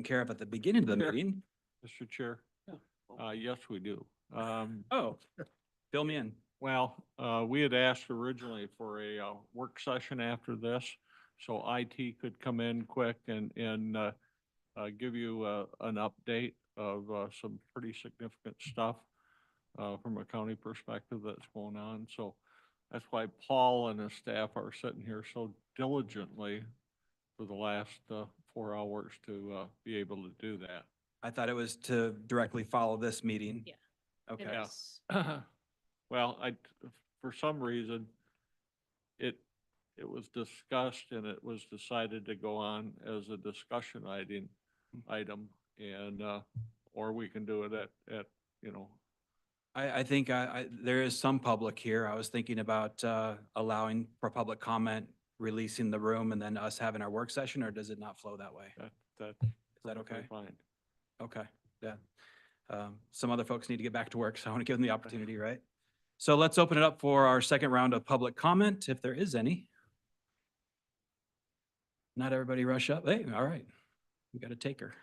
care of at the beginning of the Sure. meeting. Mr. Chair? Yes, we do. Oh, fill me in. Well, we had asked originally for a work session after this, so IT could come in quick and give you an update of some pretty significant stuff from a county perspective that's going on. So that's why Paul and his staff are sitting here so diligently for the last 4 hours to be able to do that. I thought it was to directly follow this meeting. Yeah. Okay. Yeah. Well, for some reason, it was discussed and it was decided to go on as a discussion item and, or we can do it at, I think there is some public here. I was thinking about allowing for public comment, releasing the room, and then us having our work session, or does it not flow that way? that's Is that perfectly okay? fine. Okay, yeah. Some other folks need to get back to work, so I want to give them the opportunity, right? So let's open it up for our second round of public comment, if there is any. Not everybody rush up. Hey, all right. We got a taker.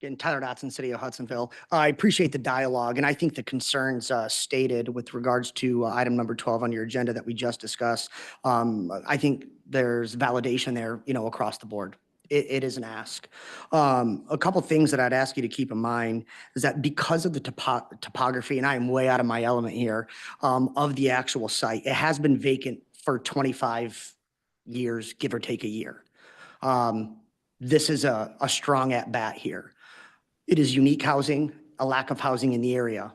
Again, Tyler Dotson, City of Hudsonville. I appreciate the dialogue, and I think the concerns stated with regards to item number 12 on your agenda that we just discussed. I think there's validation there, across the board. It is an ask. A couple things that I'd ask you to keep in mind is that because of the topography, and I am way out of my element here, of the actual site, it has been vacant for 25 years, give or take a year. This is a strong at bat here. It is unique housing, a lack of housing in the area.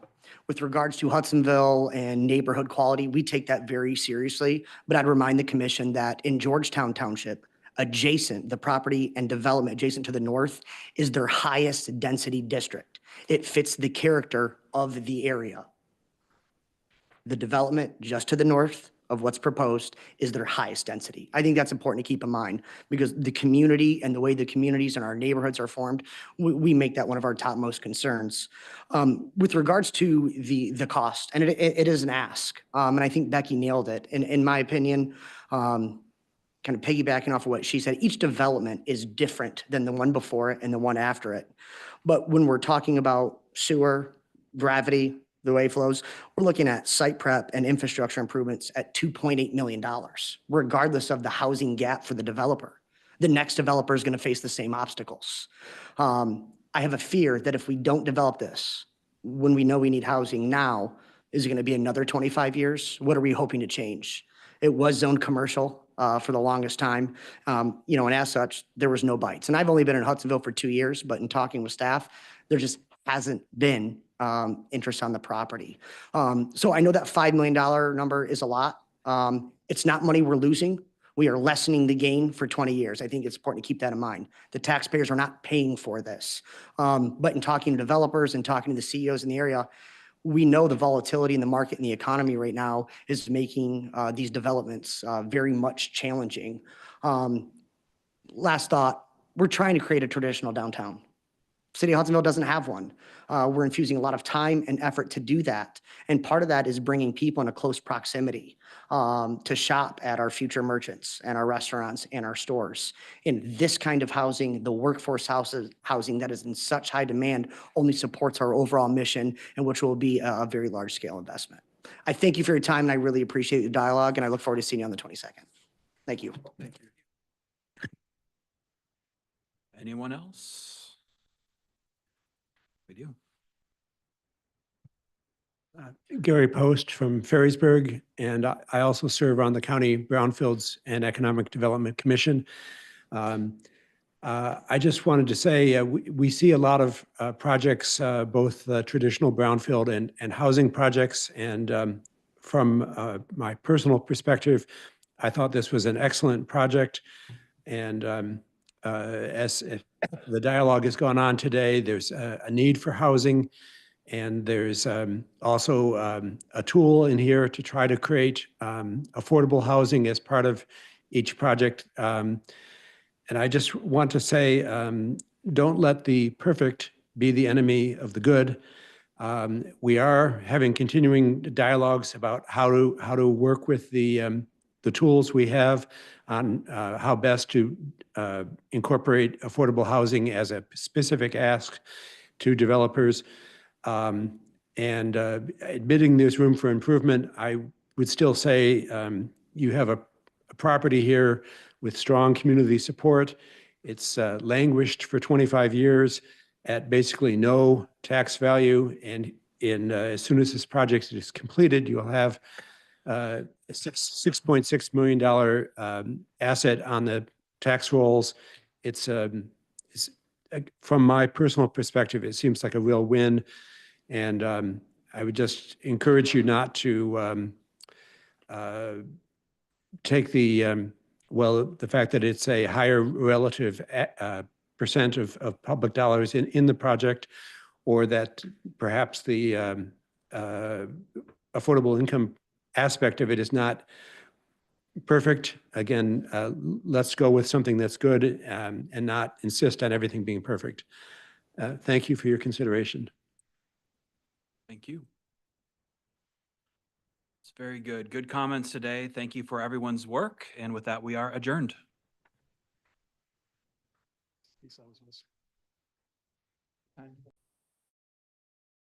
With regards to Hudsonville and neighborhood quality, we take that very seriously, but I'd remind the commission that in Georgetown Township, adjacent, the property and development adjacent to the north is their highest density district. It fits the character of the area. The development just to the north of what's proposed is their highest density. I think that's important to keep in mind because the community and the way the communities and our neighborhoods are formed, we make that one of our topmost concerns. With regards to the cost, and it is an ask, and I think Becky nailed it. In my opinion, kind of piggybacking off of what she said, each development is different than the one before it and the one after it. But when we're talking about sewer, gravity, the way it flows, we're looking at site prep and infrastructure improvements at $2.8 million, regardless of the housing gap for the developer. The next developer is going to face the same obstacles. I have a fear that if we don't develop this, when we know we need housing now, is it going to be another 25 years? What are we hoping to change? It was zoned commercial for the longest time, and as such, there was no bites. And I've only been in Hudsonville for 2 years, but in talking with staff, there just hasn't been interest on the property. So I know that $5 million number is a lot. It's not money we're losing. We are lessening the gain for 20 years. I think it's important to keep that in mind. The taxpayers are not paying for this. But in talking to developers and talking to the CEOs in the area, we know the volatility in the market and the economy right now is making these developments very much challenging. Last thought, we're trying to create a traditional downtown. City of Hudsonville doesn't have one. We're infusing a lot of time and effort to do that. And part of that is bringing people in a close proximity to shop at our future merchants and our restaurants and our stores. In this kind of housing, the workforce housing that is in such high demand only supports our overall mission, and which will be a very large scale investment. I thank you for your time, and I really appreciate the dialogue, and I look forward to seeing you on the 22nd. Thank you. Thank you. Anyone else? We do. Gary Post from Ferrisburg, and I also serve on the County Brownfields and Economic Development Commission. I just wanted to say we see a lot of projects, both traditional brownfield and housing projects. And from my personal perspective, I thought this was an excellent project. And as the dialogue has gone on today, there's a need for housing. And there's also a tool in here to try to create affordable housing as part of each project. And I just want to say, don't let the perfect be the enemy of the good. We are having continuing dialogues about how to work with the tools we have on how best to incorporate affordable housing as a specific ask to developers. And admitting there's room for improvement, I would still say you have a property here with strong community support. It's languished for 25 years at basically no tax value. And as soon as this project is completed, you'll have a $6.6 million asset on the tax rolls. It's from my personal perspective, it seems like a real win. And I would just encourage you not to take the fact that it's a higher relative percent of public dollars in the project, or that perhaps the affordable income aspect of it is not perfect. Again, let's go with something that's good and not insist on everything being perfect. Thank you for your consideration. Thank you. It's very good. Good comments today. Thank you for everyone's work. And with that, we are adjourned.